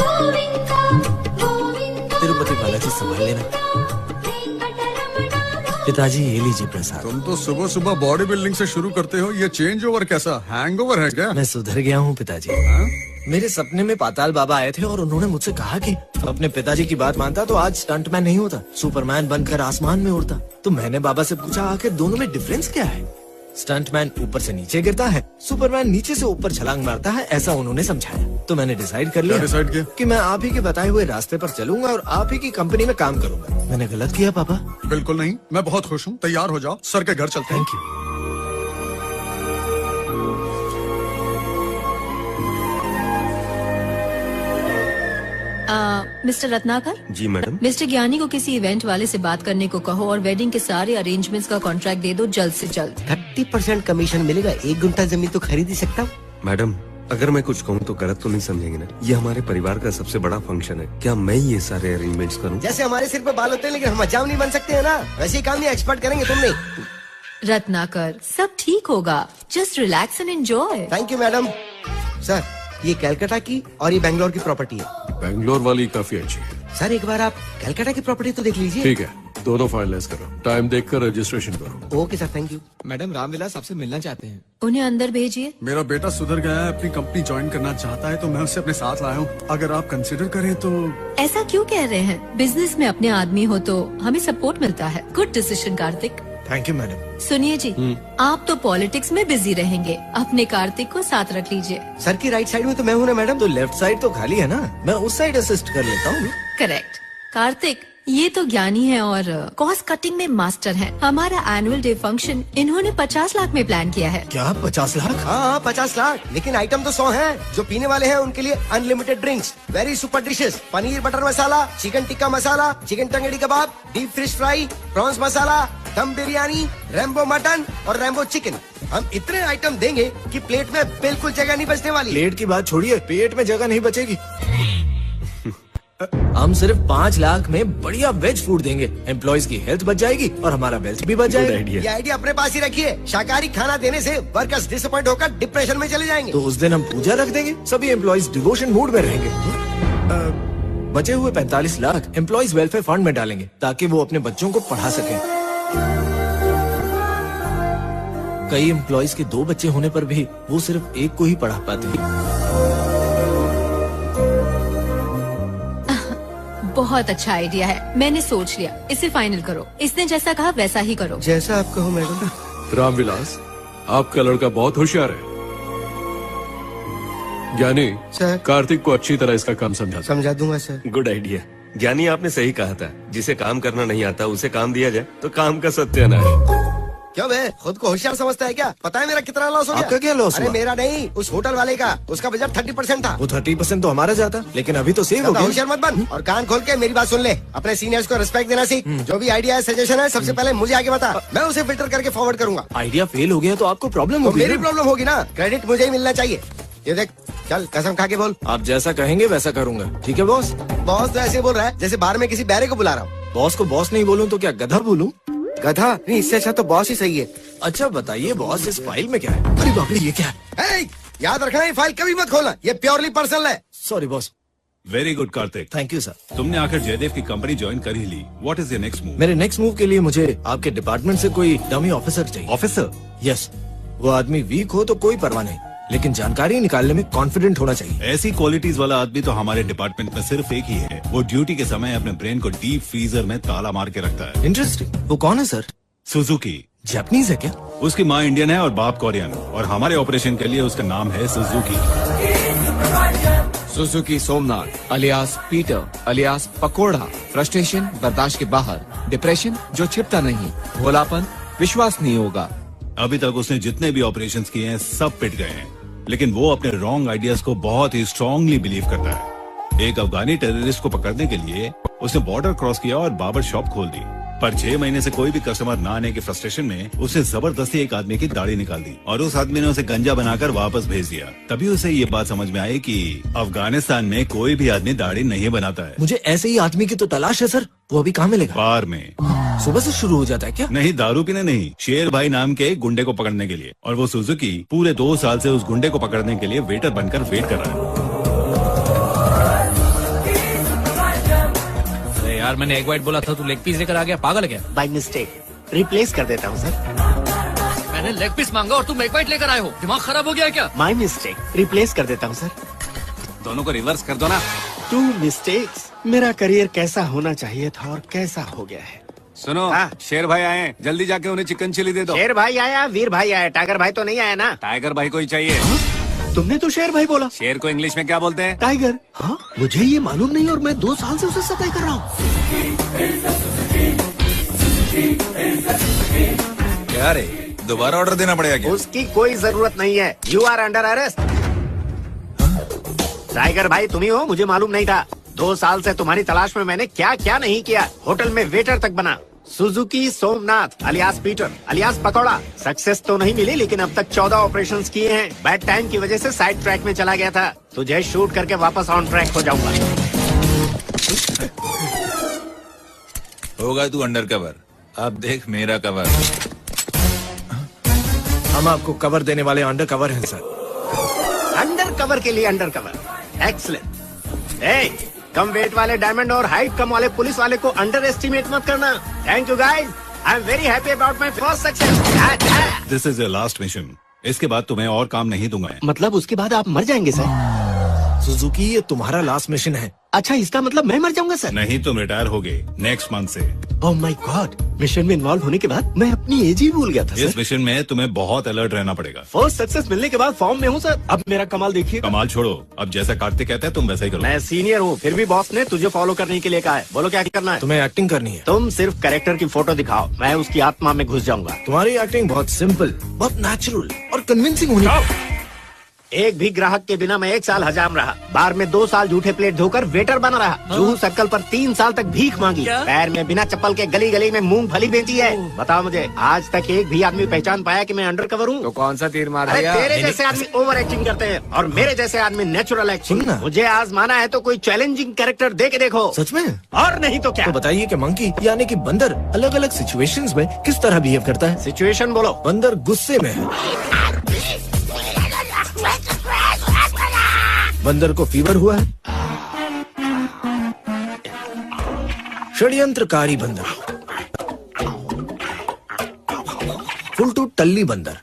तिरुपति बालाजी संभाल लेना। पिताजी ये लीजिए प्रसाद। तुम तो सुबह सुबह बॉडी बिल्डिंग से शुरू करते हो, ये चेंज ओवर कैसा? हैंगओवर है क्या? मैं सुधर गया हूँ पिताजी। मेरे सपने में पाताल बाबा आए थे और उन्होंने मुझसे कहा कि अपने पिताजी की बात मानता तो आज स्टंटमैन नहीं होता, सुपरमैन बनकर आसमान में उड़ता। तो मैंने बाबा से पूछा आखिर दोनों में डिफरेंस क्या है? स्टंटमैन ऊपर से नीचे गिरता है, सुपरमैन नीचे से ऊपर छलांग मारता है, ऐसा उन्होंने समझाया। तो मैंने डिसाइड कर लिया कि मैं आप ही के बताए हुए रास्ते पर चलूंगा और आप ही की कंपनी में काम करूंगा। मैंने गलत किया पापा? बिल्कुल नहीं, मैं बहुत खुश हूँ। तैयार हो जाओ, सर के घर चलते हैं। Thank you. मिस्टर रत्नाकर। जी मैडम। मिस्टर ज्ञानी को किसी इवेंट वाले से बात करने को कहो और वेडिंग के सारे अरेंजमेंट्स का कॉन्ट्रैक्ट दे दो जल्द से जल्द। 30% कमीशन मिलेगा। 1 गुंठा जमीन तो खरीद ही सकता हूँ। मैडम, अगर मैं कुछ कहूँ तो गलत तो नहीं समझेंगे ना? ये हमारे परिवार का सबसे बड़ा फंक्शन है, क्या मैं ये सारे अरेंजमेंट्स करूँ? जैसे हमारे सिर पे बाल होते हैं लेकिन हम हजाम नहीं बन सकते है ना, वैसे ही काम ये एक्सपर्ट करेंगे, तुम नहीं। रत्नाकर, सब ठीक होगा, just relax and enjoy. Thank you madam. Sir, ये कलकत्ता की और ये बैंगलोर की प्रॉपर्टी है। बैंगलोर वाली काफी अच्छी है। सर एक बार आप कलकत्ता की प्रॉपर्टी तो देख लीजिए। ठीक है, दोनों फाइनलाइज करो, टाइम देखकर रजिस्ट्रेशन करो। Okay sir, thank you. Madam Ramvilas आपसे मिलना चाहते हैं। उन्हें अंदर भेजिए। मेरा बेटा सुधर गया है, अपनी कंपनी ज्वाइन करना चाहता है तो मैं उसे अपने साथ लाया हूँ। अगर आप कंसिडर करें तो। ऐसा क्यों कह रहे हैं? बिजनेस में अपने आदमी हो तो हमें सपोर्ट मिलता है। Good decision Kartik. Thank you madam. सुनिए जी, आप तो पॉलिटिक्स में बिजी रहेंगे, अपने कार्तिक को साथ रख लीजिए। सर की राइट साइड में तो मैं हूँ ना मैडम। तो लेफ्ट साइड तो खाली है ना, मैं उस साइड असिस्ट कर लेता हूँ। करेक्ट। कार्तिक, ये तो ज्ञानी है और कॉस्ट कटिंग में मास्टर हैं। हमारा एनुअल डे फंक्शन इन्होंने 50 लाख में प्लान किया है। क्या 50 लाख? हाँ 50 लाख, लेकिन आइटम तो 100 हैं। जो पीने वाले हैं उनके लिए unlimited drinks, very super dishes, paneer butter masala, chicken tikka masala, chicken tangdi kebab, deep fish fry, prawns masala, dum biryani, Rambo mutton और रैम्बो चिकन। हम इतने आइटम देंगे कि प्लेट में बिल्कुल जगह नहीं बचने वाली। प्लेट की बात छोड़िए, पेट में जगह नहीं बचेगी। हम सिर्फ 5 लाख में बढ़िया वेज फूड देंगे, एम्प्लॉइज की हेल्थ बच जाएगी और हमारा वेल्थ भी बच जाएगी। ये आइडिया अपने पास ही रखिए। शाकाहारी खाना देने से वर्कर्स डिसअपॉइंट होकर डिप्रेशन में चले जाएंगे। तो उस दिन हम पूजा रख देंगे, सभी एम्प्लॉइज डिवोशन मूड में रहेंगे। बचे हुए 45 लाख एम्प्लॉइज वेलफेयर फंड में डालेंगे ताकि वो अपने बच्चों को पढ़ा सकें। कई एम्प्लॉइज के 2 बच्चे होने पर भी वो सिर्फ एक को ही पढ़ा पाते हैं। बहुत अच्छा आइडिया है, मैंने सोच लिया, इसे फाइनल करो। इसने जैसा कहा वैसा ही करो। जैसा आप कहो मैडम। रामविलास, आपका लड़का बहुत होशियार है। ज्ञानी, कार्तिक को अच्छी तरह इसका काम समझा दूंगा सर। Good idea. ज्ञानी, आपने सही कहा था, जिसे काम करना नहीं आता उसे काम दिया जाए तो काम का सत्यानाश। क्यों बे, खुद को होशियार समझता है क्या? पता है मेरा कितना लॉस हो गया? आपका क्या लॉस अरे हुआ? मेरा नहीं, उस होटल वाले का। उसका बजट 30% था। वो 30% तो हमारा जाता, लेकिन अभी तो सेव हो गया। होशियार मत बन और कान खोल के मेरी बात सुन ले। अपने सीनियर्स को रिस्पेक्ट देना सीख। जो भी आइडिया है, सजेशन है, सबसे पहले मुझे आगे बता, मैं उसे फिल्टर करके फॉरवर्ड करूंगा। आइडिया फेल हो गया तो आपको प्रॉब्लम होगी। मेरी प्रॉब्लम होगी ना, क्रेडिट मुझे ही मिलना चाहिए। ये देख, चल कसम खा के बोल। आप जैसा कहेंगे वैसा करूंगा, ठीक है बॉस? बॉस तो ऐसे बोल रहा है जैसे बाहर में किसी बैरे को बुला रहा हूँ। बॉस को बॉस नहीं बोलूं तो क्या गधा बोलूं? गधा नहीं, इससे अच्छा तो बॉस ही सही है। अच्छा बताइए बॉस, इस फाइल में क्या है? अरे बाप रे, ये क्या है? याद रखना, ये फाइल कभी मत खोलना, ये प्योरली पर्सनल है। Sorry boss. Very good Kartik. Thank you sir. तुमने आखिर जयदेव की कंपनी ज्वाइन कर ही ली। What is your next move? मेरे नेक्स्ट मूव के लिए मुझे आपके डिपार्टमेंट से कोई डमी ऑफिसर चाहिए। ऑफिसर? यस। वो आदमी वीक हो तो कोई परवाह नहीं, लेकिन जानकारी निकालने में कॉन्फिडेंट होना चाहिए। ऐसी क्वालिटीज वाला आदमी तो हमारे डिपार्टमेंट में सिर्फ एक ही है। वो ड्यूटी के समय अपने ब्रेन को डीप फ्रीजर में ताला मार के रखता है। इंटरेस्टिंग। वो कौन है सर? सुजुकी। जापानीज है क्या? उसकी माँ इंडियन है और बाप कोरियन, और हमारे ऑपरेशन के लिए उसका नाम है Suzuki. Suzuki Somnath alias Peter alias pakora. Frustration बर्दाश्त के बाहर, डिप्रेशन जो छिपता नहीं, भोलापन विश्वास नहीं होगा। अभी तक उसने जितने भी ऑपरेशंस किए हैं सब पिट गए हैं, लेकिन वो अपने रॉन्ग आइडियाज को बहुत ही स्ट्रांगली बिलीव करता है। एक अफगानी टेररिस्ट को पकड़ने के लिए उसने बॉर्डर क्रॉस किया और बार्बर शॉप खोल दी, पर 6 महीने से कोई भी कस्टमर ना आने के फ्रस्ट्रेशन में उसने जबरदस्ती एक आदमी की दाढ़ी निकाल दी और उस आदमी ने उसे गंजा बनाकर वापस भेज दिया। तभी उसे ये बात समझ में आई कि अफगानिस्तान में कोई भी आदमी दाढ़ी नहीं बनाता है। मुझे ऐसे ही आदमी की तो तलाश है सर। वो अभी कहाँ मिलेगा? बार में। सुबह से शुरू हो जाता है क्या? नहीं, दारू पीने नहीं, शेर भाई नाम के एक गुंडे को पकड़ने के लिए। और वो सुजुकी पूरे 2 साल से उस गुंडे को पकड़ने के लिए वेटर बनकर वेट कर रहा है। यार मैंने एक बाइट बोला था, तू लेग पीस लेकर आ गया, पागल है क्या? बाय मिस्टेक रिप्लेस कर देता हूँ सर। मैंने लेग पीस मांगा और तुम एक बाइट लेकर आए हो, दिमाग खराब हो गया है क्या? माय मिस्टेक रिप्लेस कर देता हूँ सर। दोनों को रिवर्स कर दो ना। 2 मिस्टेक्स। मेरा करियर कैसा होना चाहिए था और कैसा हो गया है। सुनो, शेर भाई आए हैं, जल्दी जाके उन्हें चिकन चिली दे दो। शेर भाई आया, वीर भाई आया, टाइगर भाई तो नहीं आया ना? टाइगर भाई को ही चाहिए। तुमने तो शेर भाई बोला। शेर को इंग्लिश में क्या बोलते हैं? टाइगर। हाँ, मुझे ये मालूम नहीं और मैं 2 साल से उसे सफाई कर रहा हूँ। क्या रे, दोबारा ऑर्डर देना पड़ेगा क्या? उसकी कोई जरूरत नहीं है, you are under arrest. Tiger भाई तुम ही हो, मुझे मालूम नहीं था। 2 साल से तुम्हारी तलाश में मैंने क्या क्या नहीं किया। होटल में वेटर तक बना। Suzuki Somnath alias Peter alias pakora. Success तो नहीं मिली, लेकिन अब तक 14 ऑपरेशंस किए हैं। बैड टाइम की वजह से साइड ट्रैक में चला गया था। तुझे शूट करके वापस ऑन ट्रैक हो जाऊंगा। होगा तू अंडर कवर, अब देख मेरा कवर। हम आपको कवर देने वाले अंडर कवर हैं सर। अंडर कवर के लिए अंडर कवर, एक्सीलेंट। कम वेट वाले डायमंड और हाइट कम वाले पुलिस वाले को अंडर एस्टिमेट मत करना। Thank you guys, I am very happy about my first success. This is your last mission. इसके बाद तुम्हें और काम नहीं दूंगा। मतलब उसके बाद आप मर जाएंगे सर? सुजुकी, ये तुम्हारा लास्ट मिशन है। अच्छा, इसका मतलब मैं मर जाऊंगा सर? नहीं, तुम रिटायर होगे नेक्स्ट मंथ से। ओह माय गॉड, मिशन में इन्वॉल्व होने के बाद मैं अपनी एज ही भूल गया था इस मिशन में तुम्हें बहुत अलर्ट रहना पड़ेगा। फर्स्ट सक्सेस मिलने के बाद फॉर्म में हूँ सर। अब मेरा कमाल देखिए। कमाल छोड़ो, अब जैसा कार्तिक कहता है तुम वैसा ही करो। मैं सीनियर हूँ, फिर भी बॉस ने तुझे फॉलो करने के लिए कहा है। बोलो क्या करना है? तुम्हें एक्टिंग करनी है। तुम सिर्फ कैरेक्टर की फोटो दिखाओ, मैं उसकी आत्मा में घुस जाऊंगा। तुम्हारी एक्टिंग बहुत सिंपल, बहुत नेचुरल और कन्विंसिंग होनी चाहिए। एक भी ग्राहक के बिना मैं 1 साल हजाम रहा, बार में 2 साल झूठे प्लेट धोकर वेटर बना रहा, जूहू सर्कल पर 3 साल तक भीख मांगी, पैर में बिना चप्पल के गली गली में मूंगफली बेची है। बताओ मुझे, आज तक एक भी आदमी पहचान पाया कि मैं अंडर कवर हूँ? तो कौन सा तीर मार अरे दिया? तेरे जैसे आदमी ओवर एक्टिंग करते हैं और मेरे जैसे आदमी नेचुरल एक्टिंग। मुझे आजमाना है तो कोई चैलेंजिंग कैरेक्टर दे के देखो। सच में? और नहीं तो क्या? तो बताइए कि मंकी यानी कि बंदर अलग अलग सिचुएशंस में किस तरह बिहेव करता है? सिचुएशन बोलो। बंदर गुस्से में है, बंदर को फीवर हुआ है, षड्यंत्रकारी बंदर, फुलटू टल्ली बंदर,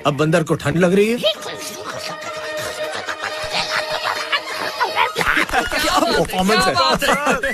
अब बंदर को ठंड लग रही है, क्या परफॉर्मेंस है।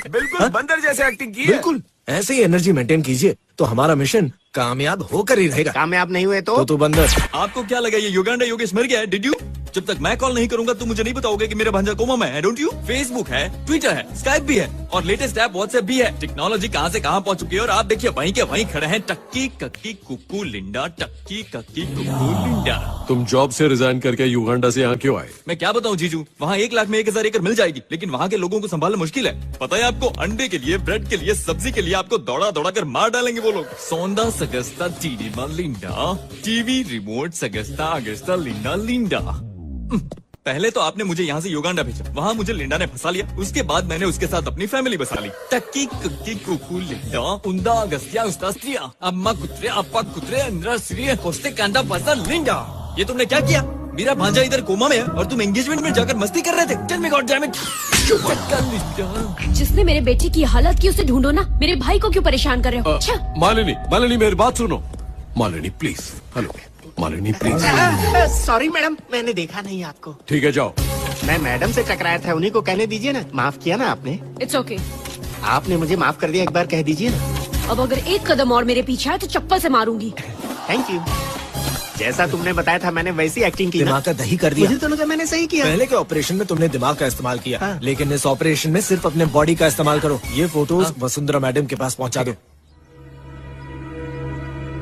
बिल्कुल बंदर जैसे एक्टिंग की है। बिल्कुल ऐसे ही एनर्जी मेंटेन कीजिए तो हमारा मिशन कामयाब होकर ही रहेगा। कामयाब नहीं हुए तो तू बंदर। आपको क्या लगा ये युगांडा योगेश मर गया है? Did you? जब तक मैं कॉल नहीं करूंगा तुम मुझे नहीं बताओगे कि मेरा भांजा कोमा में है, डोंट यू? फेसबुक है, ट्विटर है, स्काइप भी है और लेटेस्ट ऐप व्हाट्सएप भी है। टेक्नोलॉजी कहां से कहां पहुंच चुकी है और आप देखिए वहीं के वहीं खड़े हैं टक्की कक्की कुक्कू लिंडा, टक्की कक्की कुक्कू लिंडा। तुम जॉब से रिजाइन करके युगांडा से यहाँ क्यों आए? मैं क्या बताऊं जीजू, वहाँ 1 लाख में 1000 एकड़ मिल जाएगी, लेकिन वहाँ के लोगों को संभालना मुश्किल है। पता है आपको, अंडे के लिए, ब्रेड के लिए, सब्जी के लिए आपको दौड़ा दौड़ा कर मार डालेंगे वो लोग। सोंदा सगस्ता टीडीमा लिंडा, टीवी रिमोट सगस्ता अगस्ता लिंडा लिंडा। पहले तो आपने मुझे यहाँ से युगांडा भेजा, वहाँ मुझे लिंडा ने फंसा लिया, उसके बाद मैंने उसके साथ अपनी फैमिली बसा ली। टक्की कुक्की कुकू लिंडा उंदा अगस्त्या उस्तास्त्रिया अम्मा कुत्रे अप्पा कुत्रे अंद्रा श्री कोस्ते कांदा पसा लिंडा। ये तुमने क्या किया? मेरा भांजा इधर कोमा में है और तुम एंगेजमेंट में जाकर मस्ती कर रहे थे। Tell me God damn it. जिसने मेरे बेटे की हालत की उसे ढूंढो ना, मेरे भाई को क्यों परेशान कर रहे हो? अच्छा। मालिनी मेरी बात सुनो। Malini please, hello Malini please. Sorry madam, मैंने देखा नहीं आपको। ठीक है जाओ। मैं मैडम से टकराया था, उन्हीं को कहने दीजिए ना। माफ किया ना आपने? It's okay. आपने मुझे माफ कर दिया, एक बार कह दीजिए ना। अब अगर एक कदम और मेरे पीछे आए तो चप्पल से मारूंगी। Thank you. जैसा तुमने बताया था मैंने वैसी एक्टिंग की ना। दिमाग का दही कर दिया। मुझे तो लगा मैंने सही किया। पहले के ऑपरेशन में तुमने दिमाग का इस्तेमाल किया, लेकिन इस ऑपरेशन में सिर्फ अपने बॉडी का इस्तेमाल करो। ये फोटोज वसुंधरा मैडम के पास पहुंचा दो।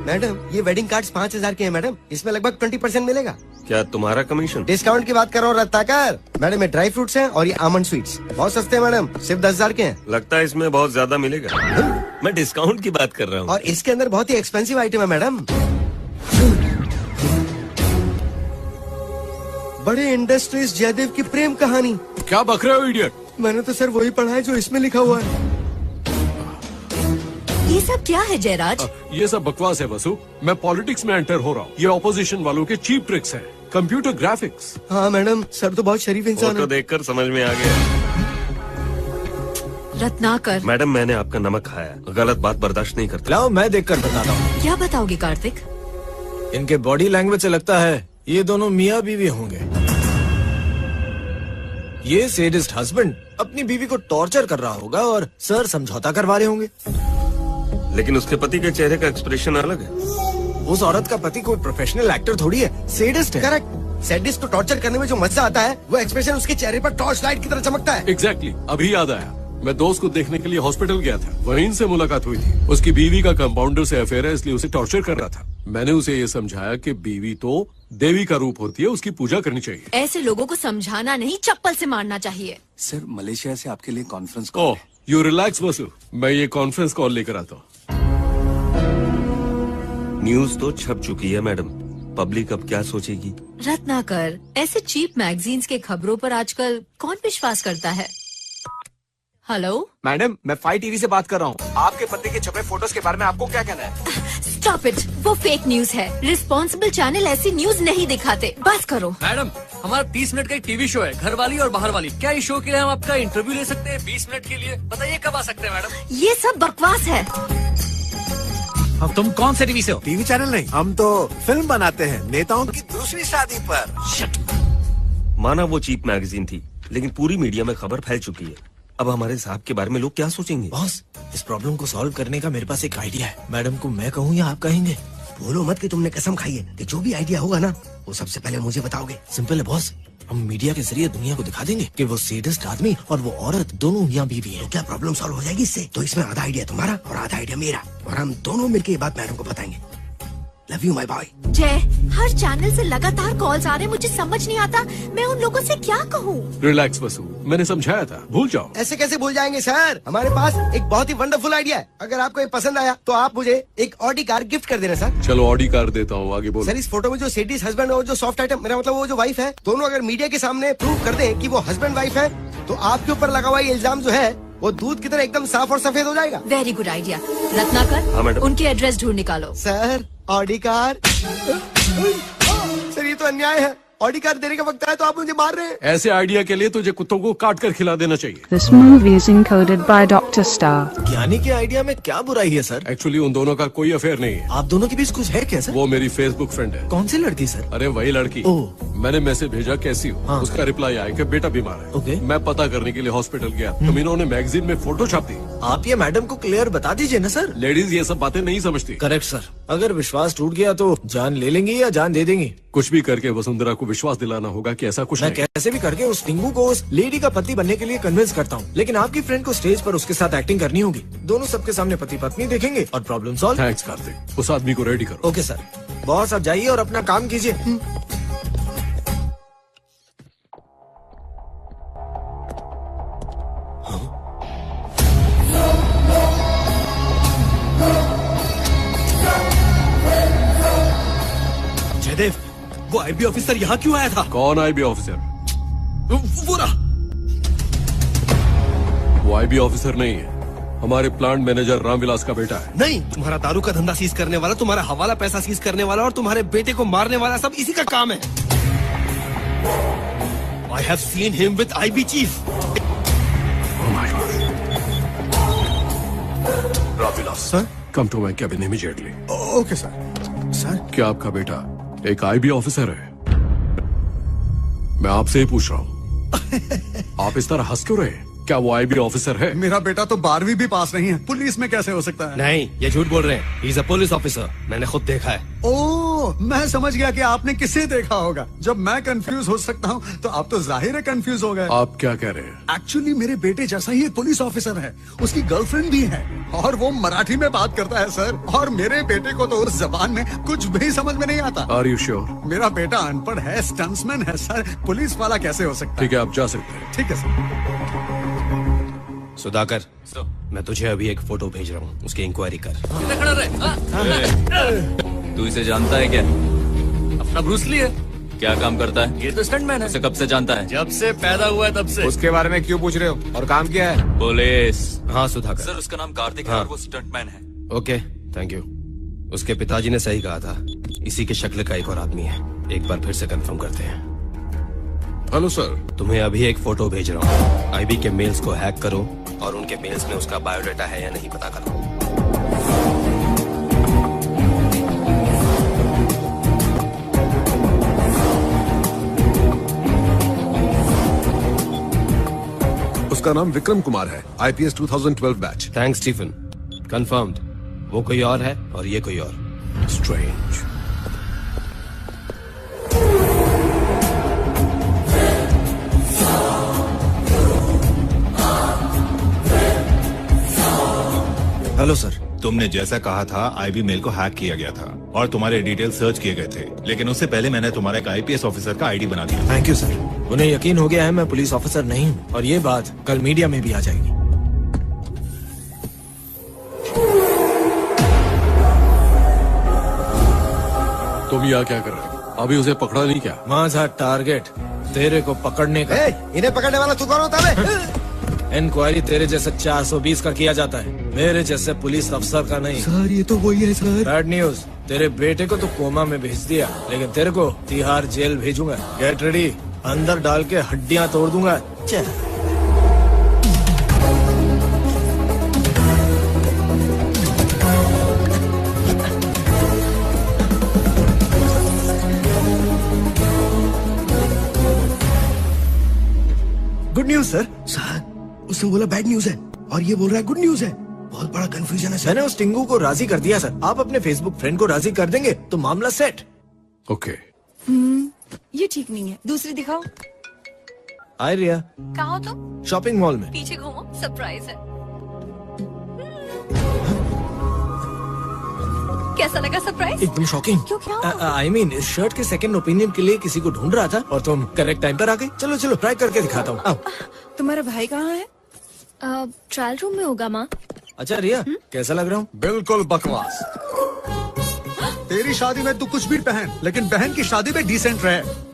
मैडम ये वेडिंग कार्ड्स 5000 के हैं मैडम, इसमें लगभग 20% मिलेगा। क्या तुम्हारा कमीशन? डिस्काउंट की बात कर रहा हूँ रत्ताकर। मैडम ये ड्राई फ्रूट्स हैं और ये आमंड स्वीट्स बहुत सस्ते हैं मैडम, सिर्फ 10,000 के हैं। लगता है इसमें बहुत ज्यादा मिलेगा। मैं डिस्काउंट की बात कर रहा हूँ। और इसके अंदर बहुत ही एक्सपेंसिव आइटम है मैडम। बड़े इंडस्ट्रीज जयदेव की प्रेम कहानी। क्या बक रहे हो इडियट? मैंने तो सर वही पढ़ा है जो इसमें लिखा हुआ है। ये सब क्या है जयराज? ये सब बकवास है वसु। मैं पॉलिटिक्स में एंटर हो रहा हूँ। ये ऑपोजिशन वालों के चीप ट्रिक्स हैं, कंप्यूटर ग्राफिक्स। हाँ मैडम, सर तो बहुत शरीफ इंसान फोटो देखकर समझ में आ गया। रत्नाकर। मैडम मैंने आपका नमक खाया, गलत बात बर्दाश्त नहीं करता। लाओ मैं देखकर बताता हूँ। क्या बताओगे कार्तिक? इनके बॉडी लैंग्वेज से लगता है ये दोनों मियाँ बीवी होंगे। ये सेडिस्ट हस्बैंड अपनी बीवी को टॉर्चर कर रहा होगा और सर समझौता करवा रहे होंगे। लेकिन उसके पति के चेहरे का एक्सप्रेशन अलग है। उस औरत का पति कोई प्रोफेशनल एक्टर थोड़ी है, सेडिस्ट है। करेक्ट। सेडिस्ट को टॉर्चर करने में जो मजा आता है वो एक्सप्रेशन उसके चेहरे पर टॉर्च लाइट की तरह चमकता है। एग्जैक्टली। अभी याद आया, मैं दोस्त को देखने के लिए हॉस्पिटल गया था, वहीं से मुलाकात हुई थी। उसकी बीवी का कंपाउंडर से अफेयर है, इसलिए उसे टॉर्चर कर रहा था। मैंने उसे ये समझाया कि बीवी तो देवी का रूप होती है, उसकी पूजा करनी चाहिए। ऐसे लोगों को समझाना नहीं, चप्पल से मारना चाहिए। सर मलेशिया से आपके लिए कॉन्फ्रेंस कॉल। यू रिलैक्स वसु, मैं ये कॉन्फ्रेंस कॉल लेकर आता हूँ। न्यूज तो छप चुकी है मैडम, पब्लिक अब क्या सोचेगी? रत्नाकर, ऐसे चीप मैगजीन्स के खबरों पर आजकल कौन विश्वास करता है? हेलो मैडम, मैं 5 टीवी से बात कर रहा हूँ। आपके पति के छपे फोटोज के बारे में आपको क्या कहना है? स्टॉप इट, वो फेक न्यूज है। रिस्पॉन्सिबल चैनल ऐसी न्यूज नहीं दिखाते। बस करो। मैडम, हमारा 30 मिनट का एक टीवी शो है, घर वाली और बाहर वाली। क्या इस शो के लिए हम आपका इंटरव्यू ले सकते हैं 20 मिनट के लिए? बताइए कब आ सकते हैं मैडम? ये सब बकवास है। अब तुम कौन से टीवी से हो? टीवी चैनल नहीं, हम तो फिल्म बनाते हैं नेताओं की दूसरी शादी पर। माना वो चीप मैगजीन थी, लेकिन पूरी मीडिया में खबर फैल चुकी है। अब हमारे साहब के बारे में लोग क्या सोचेंगे? बॉस, इस प्रॉब्लम को सॉल्व करने का मेरे पास एक आइडिया है। मैडम को मैं कहूँ या आप कहेंगे? बोलो मत कि तुमने कसम खाई है कि जो भी आइडिया होगा ना वो सबसे पहले मुझे बताओगे। सिंपल है बॉस, हम मीडिया के जरिए दुनिया को दिखा देंगे कि वो सेडिस्ट आदमी और वो औरत दोनों मियां बीवी हैं। तो क्या प्रॉब्लम सॉल्व हो जाएगी इससे? तो इसमें आधा आइडिया तुम्हारा और आधा आइडिया मेरा, और हम दोनों मिलकर ये बात मैडम को बताएंगे। Love you my boy. जय, हर चैनल से लगातार कॉल्स आ रहे हैं, मुझे समझ नहीं आता मैं उन लोगों से क्या कहूँ। रिलैक्स वसु, मैंने समझाया था, भूल जाओ। ऐसे कैसे भूल जाएंगे सर? हमारे पास एक बहुत ही वंडरफुल आइडिया है। अगर आपको ये पसंद आया तो आप मुझे एक ऑडी कार गिफ्ट कर देना सर। चलो ऑडी कार देता हूँ, आगे बोलो। सर इस फोटो में जो सेडिस हस्बैंड और जो सॉफ्ट आइटम, मेरा मतलब वो जो वाइफ है, दोनों अगर मीडिया के सामने प्रूव कर दें कि वो हस्बैंड वाइफ है तो आपके ऊपर लगा हुआ ये इल्जाम जो है वो दूध की तरह एकदम साफ और सफेद हो जाएगा। Very good idea. रत्नाकर, उनके एड्रेस ढूंढ निकालो। Sir Audi car. सर ये तो अन्याय है। ऑडी कार देने का वक्त आया तो आप मुझे मार रहे हैं। ऐसे आइडिया के लिए तुझे कुत्तों को काट कर खिला देना चाहिए। This movie is encoded by Dr. Star. ज्ञानी के आइडिया में क्या बुराई है सर? एक्चुअली उन दोनों का कोई अफेयर नहीं है। आप दोनों के बीच कुछ है क्या सर? वो मेरी फेसबुक फ्रेंड है। कौन सी लड़की सर? अरे वही लड़की। मैंने मैसेज भेजा कैसी हो, हाँ। उसका रिप्लाई आया कि बेटा बीमार है। ओके। मैं पता करने के लिए हॉस्पिटल गया तो इन्होंने मैगजीन में फोटो छाप दी। आप ये मैडम को क्लियर बता दीजिए ना सर। लेडीज ये सब बातें नहीं समझती। Correct sir. अगर विश्वास टूट गया तो जान ले लेंगी या जान दे देंगी? कुछ भी करके वसुंधरा को विश्वास दिलाना होगा कि ऐसा कुछ मैं नहीं। कैसे भी करके उस टिंगू को उस लेडी का पति बनने के लिए कन्विंस करता हूँ, लेकिन आपकी फ्रेंड को स्टेज पर उसके साथ एक्टिंग करनी होगी। दोनों सबके सामने पति पत्नी देखेंगे और प्रॉब्लम सॉल्व। थैंक्स कार्तिक, उस आदमी को रेडी करो। Okay sir. बॉस आप जाइए और अपना काम कीजिए। जयदेव, वो आईबी ऑफिसर यहाँ क्यों आया था? कौन आईबी ऑफिसर? वो रहा। वो आईबी ऑफिसर नहीं है, हमारे प्लांट मैनेजर रामविलास का बेटा है। नहीं, तुम्हारा दारू का धंधा सीज करने वाला, तुम्हारा हवाला पैसा सीज करने वाला और तुम्हारे बेटे को मारने वाला सब इसी का काम है। I have seen him with IB chief. Ramvilas sir, come to my cabin immediately. Okay sir. Sir क्या आपका बेटा एक आईबी ऑफिसर है? मैं आपसे ही पूछ रहा हूँ। आप इस तरह हंस क्यों रहे? क्या वो आईबी ऑफिसर है? मेरा बेटा तो 12वीं भी पास नहीं है, पुलिस में कैसे हो सकता है? नहीं, ये झूठ बोल रहे हैं। He is a police officer. मैंने खुद देखा है। ओह, मैं समझ गया कि आपने किसे देखा होगा। जब मैं कंफ्यूज हो सकता हूँ तो आप तो जाहिर है कंफ्यूज हो गए। आप क्या कह रहे हैं? एक्चुअली मेरे बेटे जैसा ही एक पुलिस ऑफिसर है, उसकी गर्लफ्रेंड भी है और वो मराठी में बात करता है सर। और मेरे बेटे को तो उस जबान में कुछ भी समझ में नहीं आता। Are you sure? मेरा बेटा अनपढ़ है, स्टंट्समैन है सर, पुलिस वाला कैसे हो सकता है? ठीक है, आप जा सकते हैं। ठीक है सर। सुधाकर, मैं तुझे अभी एक फोटो भेज रहा हूँ, उसकी इंक्वायरी कर। खड़ा रहे। तू इसे जानता है क्या? अपना ब्रूस ली है। क्या काम करता है? ये तो स्टंटमैन है। उसे कब से जानता है? जब से पैदा हुआ है तब से। उसके बारे में क्यों पूछ रहे हो? और काम क्या है? पुलिस। हाँ सुधाकर। सर उसका नाम कार्तिक है और वो स्टंटमैन है। Okay, thank you. उसके पिताजी ने सही कहा था, इसी के शक्ल का एक और आदमी है। एक बार फिर से कंफर्म करते हैं। हेलो सर, तुम्हें अभी एक फोटो भेज रहा हूँ। आईबी के मेल्स को हैक करो और उनके मेल्स में उसका बायोडाटा है या नहीं पता करो। उसका नाम विक्रम कुमार है, IPS 2012 बैच। Thanks Stephen. कंफर्म्ड। वो कोई और है और ये कोई और। स्ट्रेंज। Hello sir. तुमने जैसा कहा था आईबी मेल को हैक किया गया था और तुम्हारे डिटेल सर्च किए गए थे, लेकिन उससे पहले मैंने तुम्हारा एक IPS ऑफिसर का आईडी बना दिया। Thank you sir. उन्हें यकीन हो गया है मैं पुलिस ऑफिसर नहीं हूँ और ये बात कल मीडिया में भी आ जाएगी। तुम यहाँ क्या कर रहे हो? अभी उसे पकड़ा नहीं क्या? माझा टारगेट तेरे को पकड़ने का। इन्हें पकड़ने वाला तू कौन होता है? इंक्वायरी तेरे जैसे 420 का किया जाता है, मेरे जैसे पुलिस अफसर का नहीं। सर ये तो वही है सर। बैड न्यूज, तेरे बेटे को तो कोमा में भेज दिया, लेकिन तेरे को तिहाड़ जेल भेजूंगा। गेट रेडी, अंदर डाल के हड्डियां तोड़ दूंगा। चल। Good news sir. उसने बोला बैड न्यूज है और ये बोल रहा है गुड न्यूज है। बहुत बड़ा कंफ्यूजन है सर। मैंने उस टिंगू को राजी कर दिया सर। आप अपने फेसबुक फ्रेंड को राजी कर देंगे तो मामला सेट। ओके। ये ठीक नहीं है, दूसरी दिखाओ। हाय रिया। कहाँ हो तुम? शॉपिंग मॉल में। पीछे घूमो, सरप्राइज है। कैसा लगा सरप्राइज? एकदम शॉकिंग। क्यों क्या? आई मीन इस शर्ट के सेकंड ओपिनियन के लिए किसी को ढूंढ रहा था और तुम करेक्ट टाइम पर आ गई। चलो चलो ट्राई करके दिखाता हूँ। तुम्हारा भाई कहाँ है? ट्रायल रूम में होगा माँ। अच्छा रिया कैसा लग रहा हूँ? बिल्कुल बकवास। तेरी शादी में तू कुछ भी पहन, लेकिन बहन की शादी में डिसेंट रहे।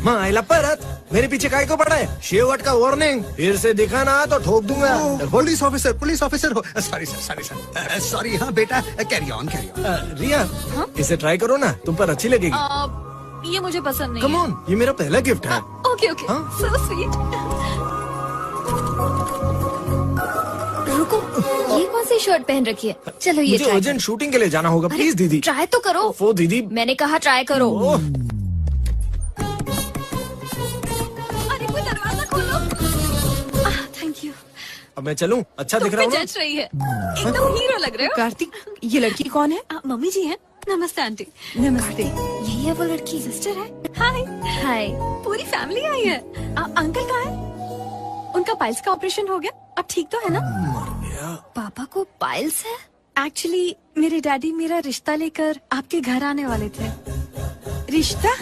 माँ आइला परत मेरे पीछे काय को पड़ा है? शेवट का वार्निंग। फिर से दिखा ना तो ठोक दूंगा। पुलिस ऑफिसर हो। Sorry sir. सॉरी। हाँ बेटा कैरी ऑन। रिया इसे ट्राई करो ना, तुम पर अच्छी लगेगी। ये मुझे पसंद नहीं कम ऑन, ये मेरा पहला गिफ्ट है। Okay okay, so sweet. रुको, ये कौन सी शर्ट पहन रखी है? चलो ये मुझे अर्जेंट शूटिंग के लिए जाना होगा। प्लीज दीदी ट्राई तो करो। वो दीदी मैंने कहा ट्राई करो। अरे कोई दरवाजा खोलो। Thank you. अब मैं चलूं? अच्छा दिख रहा हूँ? जज रही है, एकदम हीरो लग रहे हो। कार्तिक, ये लड़की कौन है? मम्मी जी हैं। नमस्ते आंटी। नमस्ते। यही है वो लड़की? सिस्टर है। हाय हाय। पूरी फैमिली आई है। अंकल कहाँ है? उनका पाइल्स का ऑपरेशन हो गया, अब ठीक तो है ना? पापा को पाइल्स है? एक्चुअली मेरे डैडी मेरा रिश्ता लेकर आपके घर आने वाले थे। रिश्ता?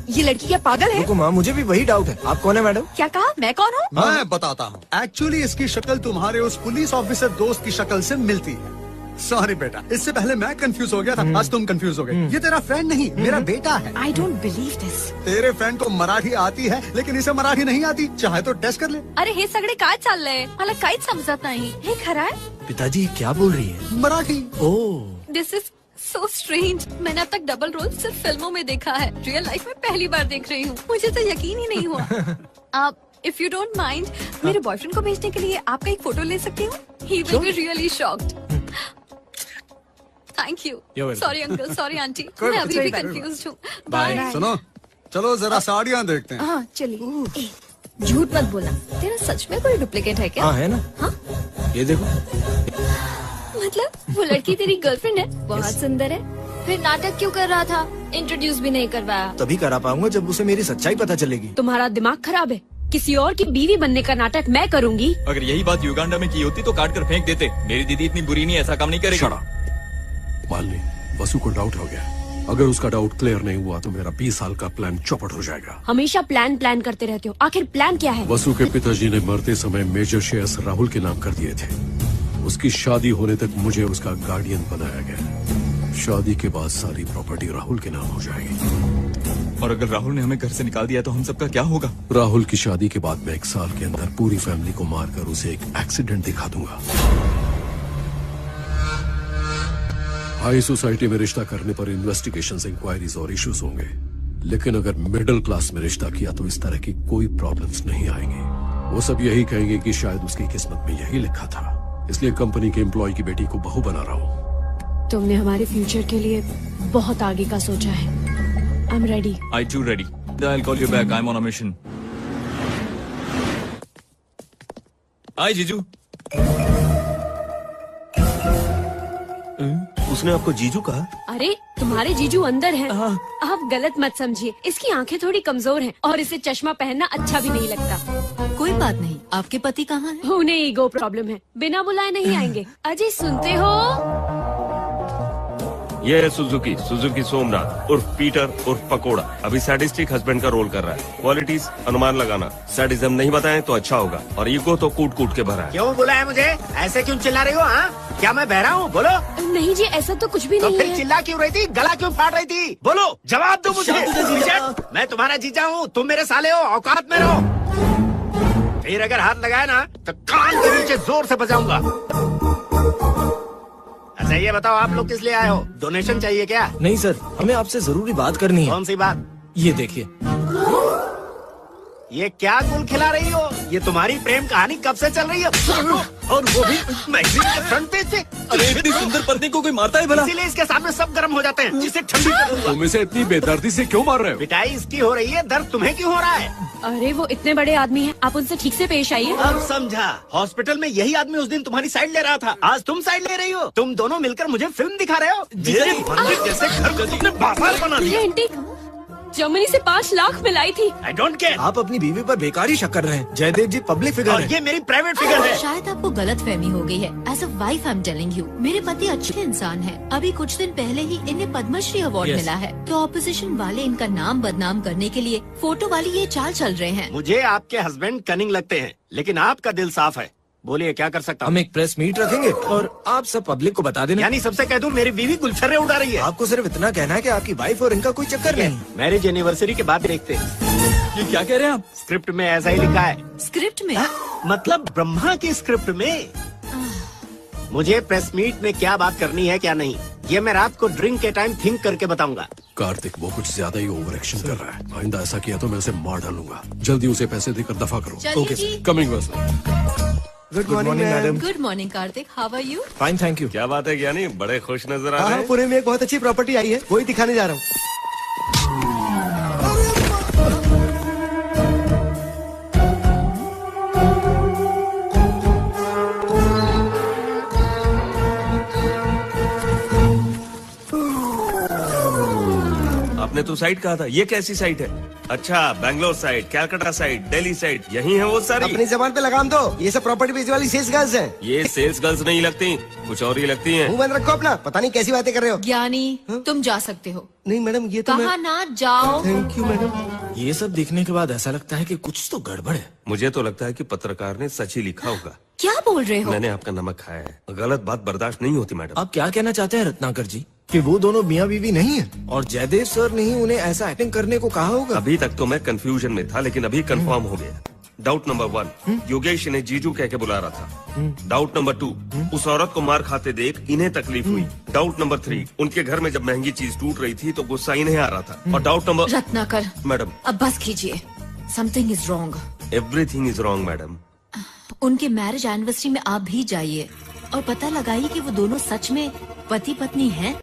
ये लड़की क्या पागल है? रुको माँ, मुझे भी वही डाउट है। आप कौन है मैडम? क्या कहा? मैं कौन हूँ? मैं बताता हूँ। एक्चुअली इसकी शक्ल तुम्हारे उस पुलिस ऑफिसर दोस्त की शक्ल से मिलती है। सॉरी बेटा, इससे पहले मैं कंफ्यूज हो गया था, आज तुम कंफ्यूज हो गए। ये तेरा फ्रेंड नहीं, मेरा बेटा है। I don't believe this. तेरे फ्रेंड को मराठी आती है, लेकिन इसे मराठी नहीं आती। चाहे तो टेस्ट कर ले। अरे हे सगळे काय चाललंय? मला काहीच समजत नाही। हे खरं आहे? पिताजी क्या बोल रही है? Marathi. Oh this is so strange. मैंने अब तक डबल रोल सिर्फ फिल्मों में देखा है, रियल लाइफ में पहली बार देख रही हूँ। मुझे तो यकीन ही नहीं हुआ। आप इफ यू डोंट माइंड, मेरे बॉयफ्रेंड को भेजने के लिए आपका एक फोटो ले सकती हूँ? He will be really shocked. Thank you. Sorry uncle, sorry aunty, मैं अभी भी कंफ्यूज्ड हूँ। बाय। सुनो, चलो जरा साड़ियाँ देखते हैं। हाँ चलिए। झूठ मत बोला, तेरा सच में कोई डुप्लीकेट है क्या? हाँ है ना। हाँ? ये देखो। मतलब वो लड़की तेरी गर्लफ्रेंड है? बहुत सुंदर है। फिर नाटक क्यों कर रहा था? इंट्रोड्यूस भी नहीं करवाया। तभी करा पाऊंगा जब उसे मेरी सच्चाई पता चलेगी। तुम्हारा दिमाग खराब है। किसी और की बीवी बनने का नाटक मैं करूंगी। अगर यही बात युगांडा में की होती तो काट कर फेंक देते। मेरी दीदी इतनी बुरी नहीं, ऐसा काम नहीं करेगी। मालनी, वसु को डाउट हो गया। अगर उसका डाउट क्लियर नहीं हुआ तो मेरा 20 साल का प्लान चौपट हो जाएगा। हमेशा प्लान करते रहते हो, आखिर प्लान क्या है? वसु के पिताजी ने मरते समय मेजर शेयर्स राहुल के नाम कर दिए थे। उसकी शादी होने तक मुझे उसका गार्डियन बनाया गया। शादी के बाद सारी प्रॉपर्टी राहुल के नाम हो जाएगी। और अगर राहुल ने हमें घर से निकाल दिया तो हम सबका क्या होगा? राहुल की शादी के बाद मैं 1 साल के अंदर पूरी फैमिली को मारकर उसे एक एक्सीडेंट दिखा दूंगा। हाई सोसाइटी में रिश्ता करने पर इन्वेस्टिगेशंस, इंक्वायरीज और इश्यूज होंगे, लेकिन अगर मिडिल क्लास में रिश्ता किया तो इस तरह की कोई प्रॉब्लम्स नहीं आएंगी। वो सब यही कहेंगे कि शायद उसकी किस्मत में यही लिखा था। इसलिए कंपनी के एम्प्लॉय की बेटी को बहू बना रहा हूँ। तुमने हमारे फ्यूचर के लिए बहुत आगे का सोचा है। I am ready. I too ready. I'll call you back. I'm on a mission. Hi जीजू। उसने आपको जीजू कहा? अरे तुम्हारे जीजू अंदर हैं। आप गलत मत समझिए, इसकी आंखें थोड़ी कमजोर हैं और इसे चश्मा पहनना अच्छा भी नहीं लगता। कोई बात नहीं, आपके पति कहाँ हैं? उन्हें ईगो प्रॉब्लम है, बिना बुलाए नहीं आएंगे। अजय सुनते हो? ये है सुजुकी सोमनाथ उर्फ पीटर उर्फ पकोड़ा। अभी सैडिस्टिक हस्बैंड का रोल कर रहा है। क्वालिटीज अनुमान लगाना, सैडिज्म नहीं बताएं तो अच्छा होगा, और ईगो तो कूट कूट के भरा है। क्यों बुलाया मुझे? ऐसे क्यों चिल्ला रही हो? हाँ, क्या मैं बहरा हूँ? बोलो। नहीं जी, ऐसा तो कुछ भी तो नहीं फिर है। चिल्ला क्यों रही थी? गला क्यों फाड़ रही थी? बोलो, जवाब दो मुझे। मैं तुम्हारा जीजा हूँ, तुम मेरे साले हो, औकात में रहो। फिर अगर हाथ लगाया ना तो कान के नीचे जोर से बजाऊंगा। अच्छा ये बताओ, आप लोग किस लिए आए हो? डोनेशन चाहिए क्या? नहीं सर, हमें आपसे जरूरी बात करनी है। कौन सी बात? ये देखिए। ये क्या गुल खिला रही हो? ये तुम्हारी प्रेम कहानी कब से चल रही है? और वो भी मैगजीन के फ्रंट पेज पे। अरे इतनी सुंदर पत्नी को कोई मारता है भला? इसीलिए इसके सामने सब गर्म हो जाते हैं, जिसे ठंडी कर दूंगा। तुम इसे इतनी बेदर्दी से क्यों मार रहे हो? पिटाई इसकी हो रही है, दर्द तुम्हें क्यों हो रहा है? अरे वो इतने बड़े आदमी हैं, आप उनसे ठीक से पेश आइए। अब समझा। हॉस्पिटल में यही आदमी उस दिन तुम्हारी साइड ले रहा था, आज तुम साइड ले रही हो। तुम दोनों मिलकर मुझे फिल्म दिखा रहे हो। मेरे मंदिर जैसे घर को तुमने बाजार बना दिया। ये आंटी जर्मनी से 5 लाख मिलाई थी। I don't care. आप अपनी बीवी पर बेकार ही शक कर रहे हैं। जयदेव जी पब्लिक फिगर और है। ये मेरी प्राइवेट फिगर है। शायद आपको गलत फहमी हो गई है। As a wife I am telling you, मेरे पति अच्छे इंसान हैं। अभी कुछ दिन पहले ही इन्हें पद्मश्री अवार्ड मिला है। तो ऑपोजिशन वाले इनका नाम बदनाम करने के लिए फोटो वाली ये चाल चल रहे हैं। मुझे आपके हस्बैंड कनिंग लगते हैं, लेकिन आपका दिल साफ है। बोलिए क्या कर सकता हूँ? हम एक प्रेस मीट रखेंगे और आप सब पब्लिक को बता देना। यानी सबसे कह दूं मेरी बीवी गुलछर्रे उड़ा रही है। आपको सिर्फ इतना कहना है कि आपकी वाइफ और इनका कोई चक्कर नहीं। मैरिज एनिवर्सरी के बाद देखते हैं। ये क्या कह रहे हैं आप? स्क्रिप्ट में ऐसा ही लिखा है। स्क्रिप्ट में? मतलब ब्रह्मा की स्क्रिप्ट में। मुझे प्रेस मीट में क्या बात करनी है क्या नहीं, ये मैं रात को ड्रिंक के टाइम थिंक करके बताऊंगा। कार्तिक वो कुछ ज्यादा ही ओवर एक्शन कर रहा है। आइंदा ऐसा किया तो मैं उसे मार डालूंगा। जल्दी उसे पैसे देकर दफा करो। ओके जी। कमिंग बस। Good morning madam. Good morning Kartik, how are you? Fine thank you. क्या बात है ज्ञानी, बड़े खुश नजर आ रहे हाँ हैं। पुणे में एक बहुत अच्छी प्रॉपर्टी आई है, वही दिखाने जा रहा हूँ। आपने तो साइट कहा था, ये कैसी साइट है? अच्छा, Bangalore side, Calcutta side, Delhi side, यही है वो सारी? अपनी जबान पे लगाम दो, ये सब प्रॉपर्टी बेचने वाली सेल्स गर्ल्स हैं। ये सेल्स गर्ल्स नहीं लगती, कुछ और ही लगती हैं। मुंह बंद रखो अपना, पता नहीं कैसी बातें कर रहे हो। ज्ञानी तुम जा सकते हो। नहीं मैडम ये तो कहा ना जाओ। Thank you madam. ये सब देखने के बाद ऐसा लगता है कि कुछ तो गड़बड़ है। मुझे तो लगता है कि पत्रकार ने सच ही लिखा होगा। क्या बोल रहे हो? मैंने आपका नमक खाया है, गलत बात बर्दाश्त नहीं होती मैडम। आप क्या कहना चाहते हैं रत्नाकर जी कि वो दोनों मियाँ बीवी नहीं है और जयदेव सर ने ही उन्हें ऐसा एक्टिंग करने को कहा होगा? अभी तक तो मैं कंफ्यूजन में था, लेकिन अभी कंफर्म हो गया। डाउट नंबर 1, योगेश इन्हें जीजू कह के बुला रहा था। डाउट नंबर 2, उस औरत को मार खाते देख इन्हें तकलीफ हुई। डाउट नंबर 3, उनके घर में जब महंगी चीज टूट रही थी तो गुस्सा इन्हें आ रहा था। और डाउट नंबर रत्नाकर मैडम, अब बस कीजिए। Something is wrong. Everything is wrong madam. उनके मैरिज एनिवर्सरी में आप भी जाइए और पता लगाइए कि वो दोनों सच में पति पत्नी हैं।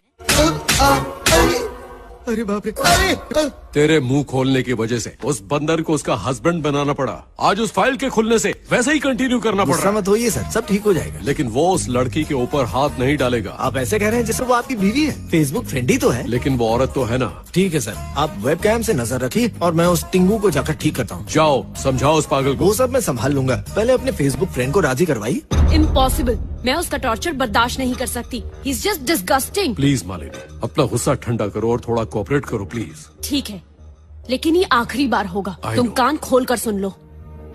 अरे बाप रे। तेरे मुंह खोलने की वजह से उस बंदर को उसका हस्बैंड बनाना पड़ा। आज उस फाइल के खुलने से वैसे ही कंटिन्यू करना पड़ रहा है। मत होइए सर, सब ठीक हो जाएगा। लेकिन वो उस लड़की के ऊपर हाथ नहीं डालेगा। आप ऐसे कह रहे हैं जैसे वो आपकी बीवी है। फेसबुक फ्रेंड ही तो है। लेकिन वो औरत तो है ना। ठीक है सर, आप वेबकैम से नजर रखिए और मैं उस टिंगू को जाकर ठीक करता हूँ। जाओ समझाओ उस पागल को। वो सब मैं संभाल लूंगा, पहले अपने फेसबुक फ्रेंड को राजी करवाइए। इम्पॉसिबल, मैं उसका टॉर्चर बर्दाश्त नहीं कर सकती। He is just disgusting. Please Malini, अपना गुस्सा ठंडा करो और थोड़ा कोऑपरेट करो प्लीज। ठीक है, लेकिन ये आखिरी बार होगा। तुम कान खोल कर सुन लो।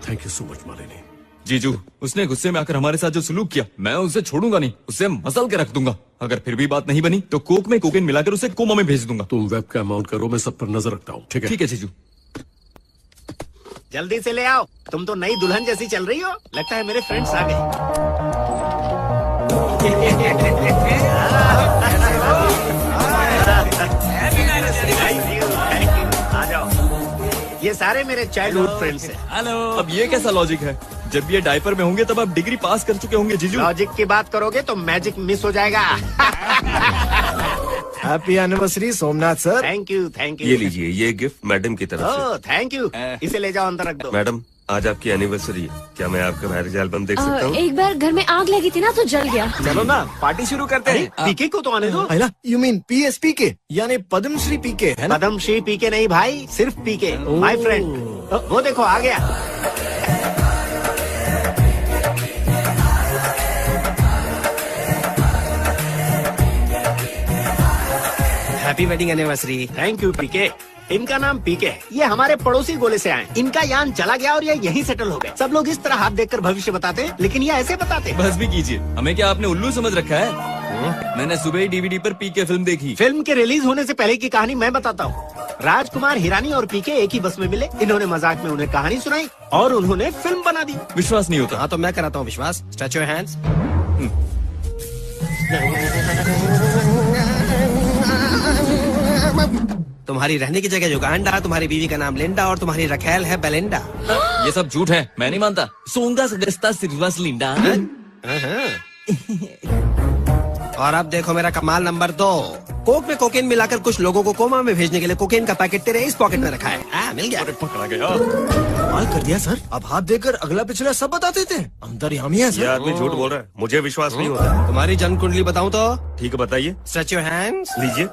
Thank you so much Malini. जीजू, उसने गुस्से में आकर हमारे साथ जो सलूक किया, मैं उसे छोड़ूंगा नहीं, उसे मसल के रख दूंगा। अगर फिर भी बात नहीं बनी तो कोक में कोकेन मिलाकर उसे कोमा में भेज दूंगा। तुम वेबकैम ऑन करो, मैं सब पर नजर रखता हूँ। ठीक है? ठीक है जीजू। जल्दी से ले आओ, तुम तो नई दुल्हन जैसी चल रही हो। लगता है मेरे फ्रेंड्स आ गए। आ जाओ, ये सारे मेरे चाइल्डहुड फ्रेंड्स हैं। हेलो। अब ये कैसा लॉजिक है? जब ये डायपर में होंगे तब आप डिग्री पास कर चुके होंगे जीजू। लॉजिक की बात करोगे तो मैजिक मिस हो जाएगा। Happy anniversary Somnath sir. Thank you thank you. ये लीजिए, ये गिफ्ट मैडम की तरफ से। Thank you. इसे ले जाओ अंदर रख दो। मैडम, आज आपकी एनिवर्सरी है, क्या मैं आपका मैरिज एल्बम देख सकता हूँ? एक बार घर में आग लगी थी ना तो जल गया। चलो ना पार्टी शुरू करते हैं। पीके को तो आने दो। यू मीन PSP के यानी पद्मश्री पीके है ना? पद्मश्री पीके नहीं भाई, सिर्फ पीके माय फ्रेंड। वो देखो आ गया। Happy wedding anniversary. Thank you PK. इनका नाम पीके है, ये हमारे पड़ोसी गोले से आए। इनका यान चला गया और ये यहीं सेटल हो गए। सब लोग इस तरह हाथ देखकर भविष्य बताते, लेकिन ये ऐसे बताते। बस भी कीजिए, हमें क्या आपने उल्लू समझ रखा है? मैंने सुबह ही DVD पर पीके फिल्म देखी। फिल्म के रिलीज होने से पहले की कहानी मैं बताता हूँ। राजकुमार हिरानी और पीके एक ही बस में मिले। इन्होंने मजाक में उन्हें कहानी सुनाई और उन्होंने फिल्म बना दी। विश्वास नहीं होता। हाँ तो मैं कराता हूँ विश्वास। Stretch your hands. तुम्हारी रहने की जगह युगांडा, तुम्हारी बीवी का नाम लिंडा और तुम्हारी रखेल है बेलिंडा। ये सब झूठ है, मैं नहीं मानता। सोंगा सगस्ता सिल्वास लिंडा। और अब देखो मेरा कमाल नंबर 2। कोक में कोकेन मिलाकर कुछ लोगों को कोमा में भेजने के लिए कोकेन का पैकेट तेरे इस पॉकेट में रखा है। मिल गया। पकड़ा गया। कमाल कर दिया सर, अब हाथ देकर अगला पिछला सब बताते थे। अंदर यामी है ये सर। आदमी झूठ बोल रहा है, मुझे विश्वास नहीं होता। तुम्हारी जन्म कुंडली बताऊं तो? ठीक है बताइए। Stretch your hands. लीजिए।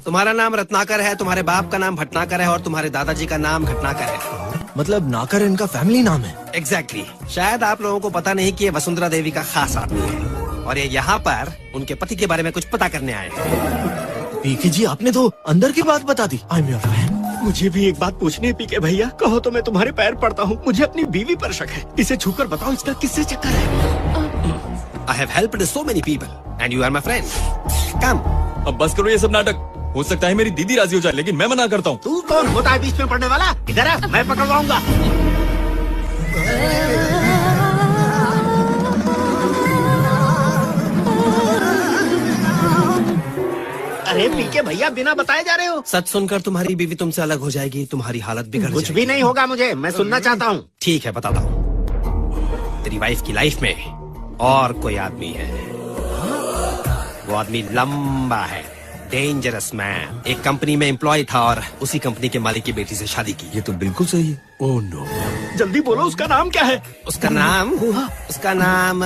तुम्हारा नाम रत्नाकर है, तुम्हारे बाप का नाम भटनाकर है और तुम्हारे दादाजी का नाम घटनाकर है। मतलब नाकर इनका फैमिली नाम है। एग्जैक्टली। शायद आप लोगों को पता नहीं कि ये वसुंधरा देवी का खास आदमी है और ये यहाँ पर उनके पति के बारे में कुछ पता करने आए हैं। पीके जी आपने तो अंदर की बात बता दी। I am your fan. मुझे भी एक बात पूछनी है पीके भैया, कहो तो मैं तुम्हारे पैर पड़ता हूँ। मुझे अपनी बीवी पर शक है, इसे छूकर बताओ इसका किससे चक्कर है। I have helped so many people and you are my friend. Come. अब बस करो ये सब नाटक। हो सकता है मेरी दीदी राजी हो जाए, लेकिन मैं मना करता हूँ। तू कौन होता है बीच में पड़ने वाला? इधर आ, मैं पकड़वाऊंगा। अरे पीके भैया बिना बताए जा रहे हो। सच सुनकर तुम्हारी बीवी तुमसे अलग हो जाएगी, तुम्हारी हालत बिगड़ कुछ जाएगी। भी नहीं होगा मुझे, मैं सुनना चाहता हूँ। ठीक है बताता हूँ। तेरी वाइफ की लाइफ में और कोई आदमी है। वो आदमी लंबा है, डेंजरस मैन। एक कंपनी में एम्प्लॉय था और उसी कंपनी के मालिक की बेटी से शादी की। ये तो बिल्कुल सही है। Oh no. जल्दी बोलो उसका नाम क्या है? उसका नाम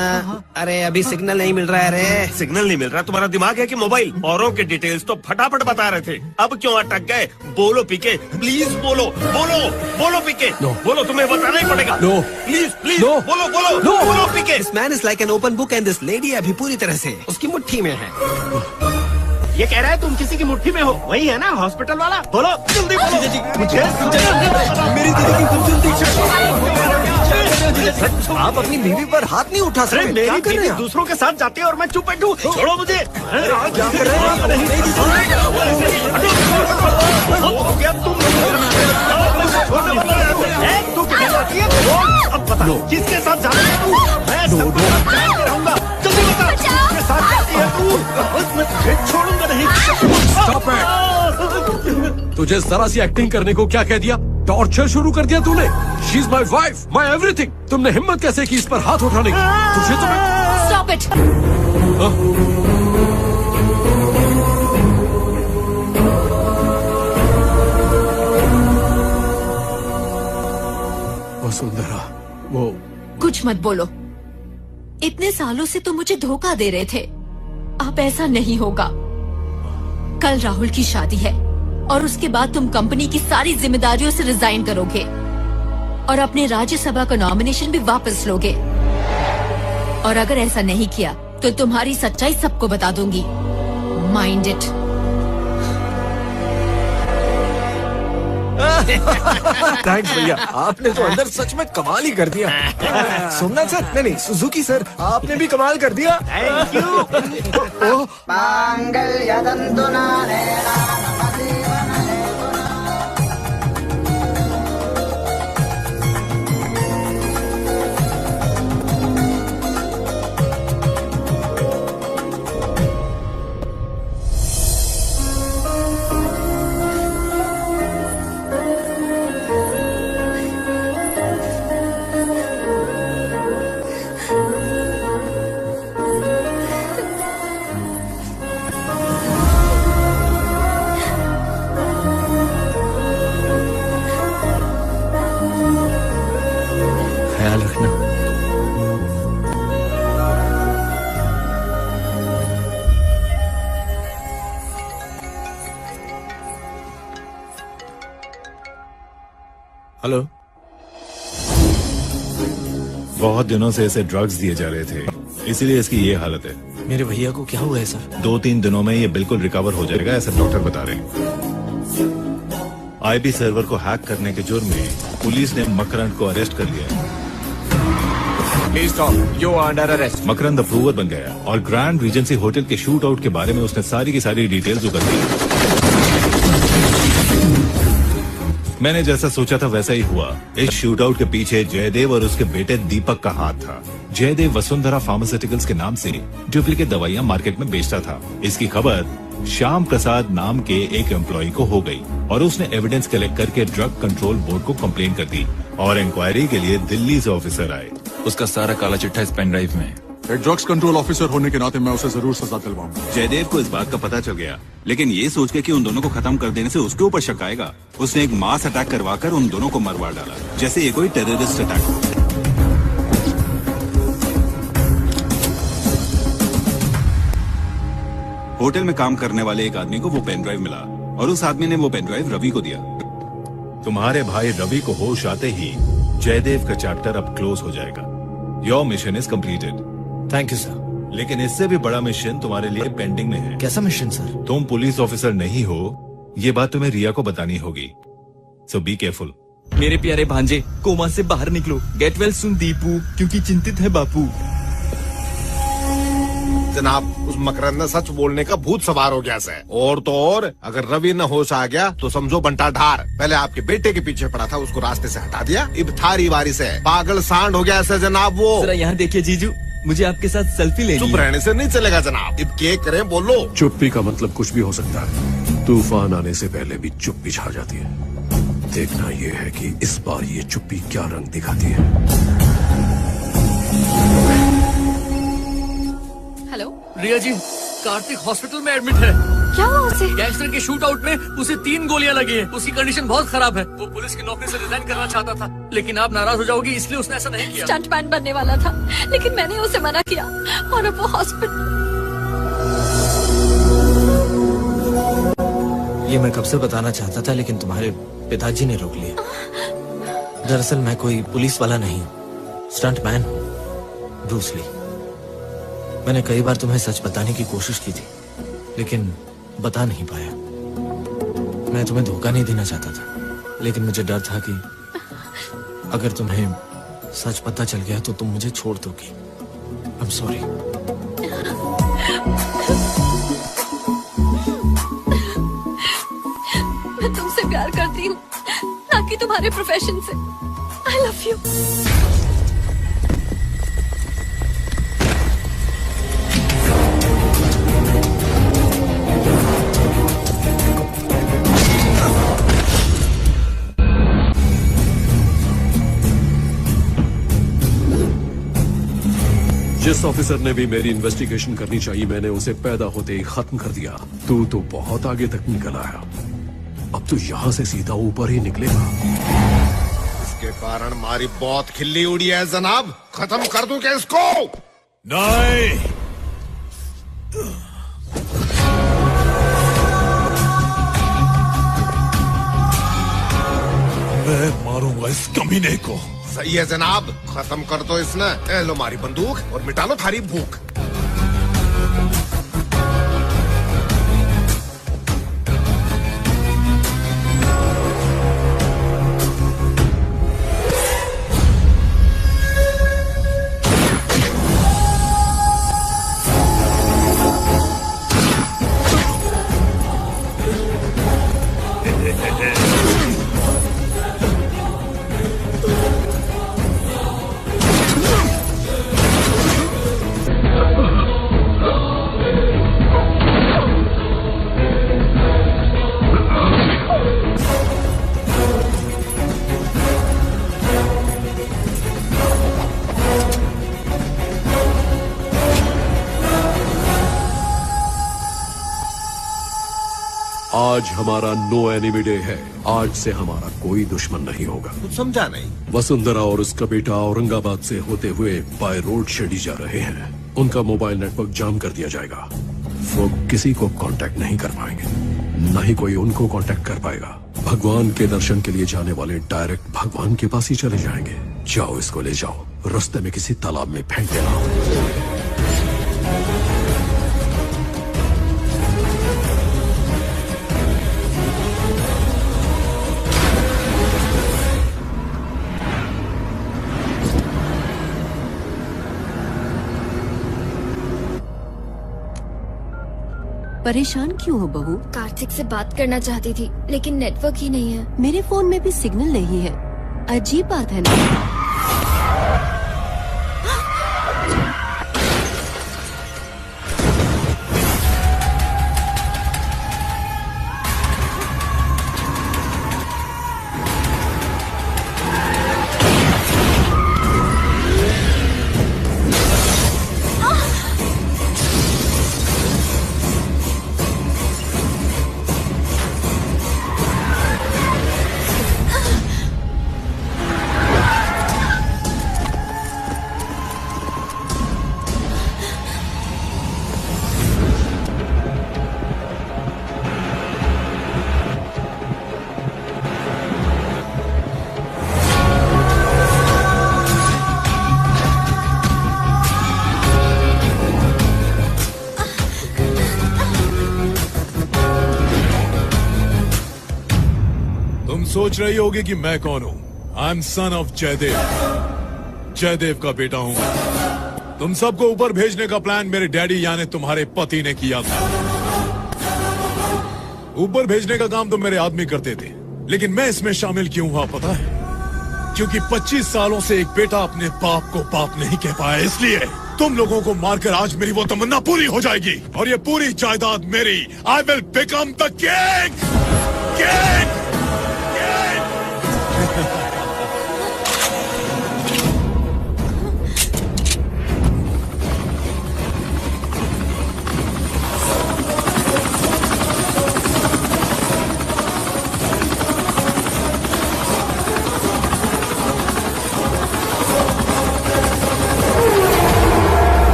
अरे अभी सिग्नल नहीं मिल रहा है। रे सिग्नल नहीं मिल रहा? तुम्हारा दिमाग है कि मोबाइल? औरों के डिटेल्स तो फटाफट बता रहे थे, अब क्यों अटक गए? बोलो पीके, प्लीज बोलो बोलो बोलो पीके। बोलो, तुम्हें बताना ही पड़ेगा। प्लीज प्लीज बोलो बोलो बोलो PK. This man is like an open book and this lady अभी पूरी तरह से उसकी मुट्ठी में है। ये कह रहा है तुम किसी की मुट्ठी में हो, वही है ना हॉस्पिटल वाला? बोलो जल्दी बोलो। मुझे मेरी दीदी की आप अपनी बीवी पर हाथ नहीं उठा सकते। मेरी बीवी दूसरों के साथ जाती है और मैं चुप बैठूं? छोड़ो मुझे। क्या कर रहे हो? अब बता किसके साथ जा रही है तू? मैं सब रहूंगा। जल्दी बता किसके साथ जाती है तू? मैं तुझे छोड़ूंगा नहीं। Stop it! तुझे जरा सी एक्टिंग करने को क्या कह दिया? टॉर्चर शुरू कर दिया तूने। She is my wife, my everything. तुमने हिम्मत कैसे की इस पर हाथ उठाने की? तुझे तो मैं... Stop it! वसुंधरा, वो कुछ मत बोलो। इतने सालों से तुम मुझे धोखा दे रहे थे। अब ऐसा नहीं होगा। कल राहुल की शादी है और उसके बाद तुम कंपनी की सारी जिम्मेदारियों से रिजाइन करोगे और अपने राज्यसभा का नॉमिनेशन भी वापस लोगे। और अगर ऐसा नहीं किया तो तुम्हारी सच्चाई सबको बता दूंगी। Mind it. थैंक्स भैया, आपने तो अंदर सच में कमाल ही कर दिया। सोमनाथ सर, नहीं सुजुकी सर, आपने भी कमाल कर दिया। Thank you. ख्याल रखना। हेलो। बहुत दिनों से इसे ड्रग्स दिए जा रहे थे, इसीलिए इसकी ये हालत है। मेरे भैया को क्या हुआ है सर? 2-3 दिनों में ये बिल्कुल रिकवर हो जाएगा, ऐसा डॉक्टर बता रहे हैं। आईपी सर्वर को हैक करने के जुर्म में पुलिस ने मकरंद को अरेस्ट कर लिया है। Please stop. You are under arrest. Makarand approver बन गया और ग्रैंड रीजेंसी होटल के शूट आउट के बारे में उसने सारी की सारी डिटेल्स उगल दी। मैंने जैसा सोचा था वैसा ही हुआ। इस शूटआउट के पीछे जयदेव और उसके बेटे दीपक का हाथ था। जयदेव वसुंधरा फार्मास्यूटिकल्स के नाम से डुप्लीकेट दवाइयां मार्केट में बेचता था। इसकी खबर श्याम प्रसाद नाम के एक एम्प्लॉय को हो गई और उसने एविडेंस कलेक्ट करके ड्रग कंट्रोल बोर्ड को कंप्लेन कर दी और इंक्वायरी के लिए दिल्ली से ऑफिसर आए। उसका सारा काला चिट्ठा इस पेन ड्राइव में। एक ड्रग्स कंट्रोल ऑफिसर होने के नाते मैं उसे जरूर सजा दिलवाऊंगा। जयदेव को इस बात का पता चल गया, लेकिन ये सोच के कि उन दोनों को खत्म कर देने से उसके ऊपर शक आएगा, उसने एक मास अटैक करवाकर उन दोनों को मरवा डाला, जैसे ये कोई टेररिस्ट अटैक हो। होटल में काम करने वाले एक आदमी को वो पेन ड्राइव मिला और उस आदमी ने वो पेन ड्राइव रवि को दिया। तुम्हारे भाई रवि को होश आते ही जयदेव का चैप्टर अब क्लोज हो जाएगा। Your mission is completed. Thank you sir. लेकिन इससे भी बड़ा मिशन तुम्हारे लिए पेंडिंग में है। कैसा मिशन सर? तुम पुलिस ऑफिसर नहीं हो, ये बात तुम्हें रिया को बतानी होगी। सो बी केयरफुल। मेरे प्यारे भांजे, कोमा से बाहर निकलो। गेट वेल सुन दीपू, क्योंकि चिंतित है बापू। जनाब, उस मकरंद ने सच बोलने का भूत सवार हो गया है। और तो और अगर रवि न होश आ गया तो समझो बंटा ढार। पहले आपके बेटे के पीछे पड़ा था, उसको रास्ते से हटा दिया, अब थारी वारी से पागल सांड हो गया है जनाब वो। जरा यहाँ देखिए जीजू, मुझे आपके साथ सेल्फी लेनी है। चुप रहने से नहीं चलेगा जनाब, अब क्या करें बोलो। चुप्पी का मतलब कुछ भी हो सकता है। तूफान आने से पहले भी चुप्पी छा जाती है। देखना ये है कि इस बार ये चुप्पी क्या रंग दिखाती है। हेलो रिया जी, कार्तिक हॉस्पिटल में एडमिट है। क्या हुआ उसे? गैंगस्टर के शूट आउट में उसे 3 गोलियां लगी हैं। उसकी कंडीशन बहुत खराब है। वो पुलिस की नौकरी से रिजाइन करना चाहता था, लेकिन आप नाराज हो जाओगी इसलिए उसने ऐसा नहीं किया। स्टंटमैन बनने वाला था, लेकिन मैंने उसे मना किया और अब वो हॉस्पिटल। ये मैं कब से बताना चाहता था, लेकिन तुम्हारे पिताजी ने रोक लिया। दरअसल मैं कोई पुलिस वाला नहीं, स्टंटमैन ब्रूस ली। मैंने कई बार तुम्हें सच बताने की कोशिश की थी, लेकिन बता नहीं पाया। मैं तुम्हें धोखा नहीं देना चाहता था, लेकिन मुझे डर था कि अगर तुम्हें सच पता चल गया तो तुम मुझे छोड़ दोगी। I am sorry. मैं तुमसे प्यार करती हूँ, ना कि तुम्हारे प्रोफेशन से। I love you. जिस ऑफिसर ने भी मेरी इन्वेस्टिगेशन करनी चाहिए, मैंने उसे पैदा होते ही खत्म कर दिया। तू तो बहुत आगे तक निकल आया, अब तो यहाँ से सीधा ऊपर ही निकलेगा। इसके कारण हमारी बहुत खिल्ली उड़ी है जनाब, खत्म कर दूं क्या इसको? नहीं, मैं मारूंगा इस कमीने को। सही है जनाब, खत्म कर दो इसने। ए लो मारी बंदूक और मिटा लो थारी भूख। आज हमारा नो एनिमी डे है। आज से हमारा कोई दुश्मन नहीं होगा। कुछ समझा नहीं। वसुंधरा और उसका बेटा औरंगाबाद से होते हुए बाय रोड शिरडी जा रहे हैं। उनका मोबाइल नेटवर्क जाम कर दिया जाएगा। वो किसी को कांटेक्ट नहीं कर पाएंगे, न ही कोई उनको कांटेक्ट कर पाएगा। भगवान के दर्शन के लिए जाने वाले डायरेक्ट भगवान के पास ही चले जाएंगे। जाओ, इसको ले जाओ, रास्ते में किसी तालाब में फेंक देना। परेशान क्यों हो बहू? कार्तिक से बात करना चाहती थी लेकिन नेटवर्क ही नहीं है। मेरे फोन में भी सिग्नल नहीं है। अजीब बात है ना। सोच रही होगी कि मैं कौन हूँ। I am son of Jaidev, Jaidev का बेटा हूँ। तुम सबको ऊपर भेजने का प्लान मेरे डैडी यानी तुम्हारे पति ने किया था। ऊपर भेजने का काम तो मेरे आदमी करते थे, लेकिन मैं इसमें शामिल क्यों हुआ पता है? क्योंकि 25 सालों से एक बेटा अपने बाप को बाप नहीं कह पाया, इसलिए तुम लोगों को मारकर आज मेरी वो तमन्ना पूरी हो जाएगी और ये पूरी जायदाद मेरी। I will become the king. King.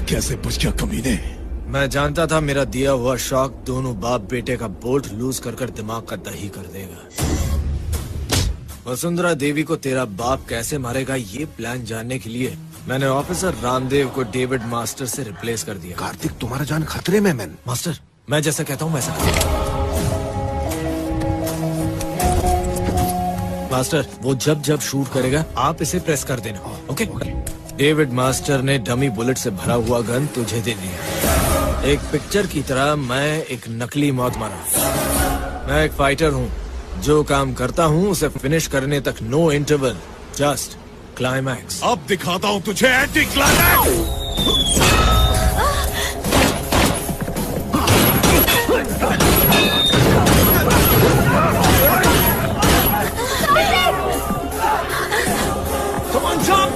कैसे बच गया कमीने? मैं जानता था मेरा दिया हुआ शौक दोनों बाप बेटे का बोल्ट लूज कर दिमाग का दही कर देगा। वसुंधरा देवी को तेरा बाप कैसे मारेगा ये प्लान जानने के लिए मैंने ऑफिसर रामदेव को डेविड मास्टर से रिप्लेस कर दिया। कार्तिक तुम्हारा जान खतरे में मैन। मास्टर मैं जैसा कहता हूँ वैसा। मास्टर वो जब जब शूट करेगा आप इसे प्रेस कर देना। ओके? डेविड मास्टर ने डमी बुलेट से भरा हुआ गन तुझे दे दिया। एक पिक्चर की तरह मैं एक नकली मौत मारा। मैं एक फाइटर हूँ, जो काम करता हूँ उसे फिनिश करने तक नो इंटरवल, जस्ट क्लाइमैक्स। अब दिखाता हूँ तुझे anti climax. Come on, jump!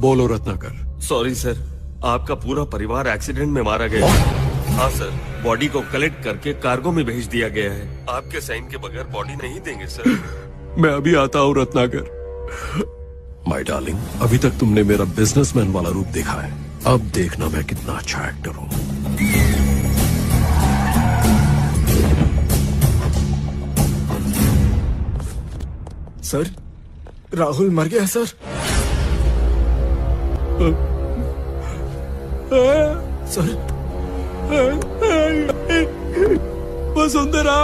बोलो रत्नाकर। सॉरी सर, आपका पूरा परिवार एक्सीडेंट में मारा गया। हाँ सर, बॉडी को कलेक्ट करके कार्गो में भेज दिया गया है। आपके साइन के बगैर बॉडी नहीं देंगे सर। मैं अभी आता हूँ रत्नाकर। माय डार्लिंग, अभी तक तुमने मेरा बिजनेसमैन वाला रूप देखा है, अब देखना मैं कितना अच्छा एक्टर हूँ। सर, राहुल मर गया सर। सर, वसुंधरा,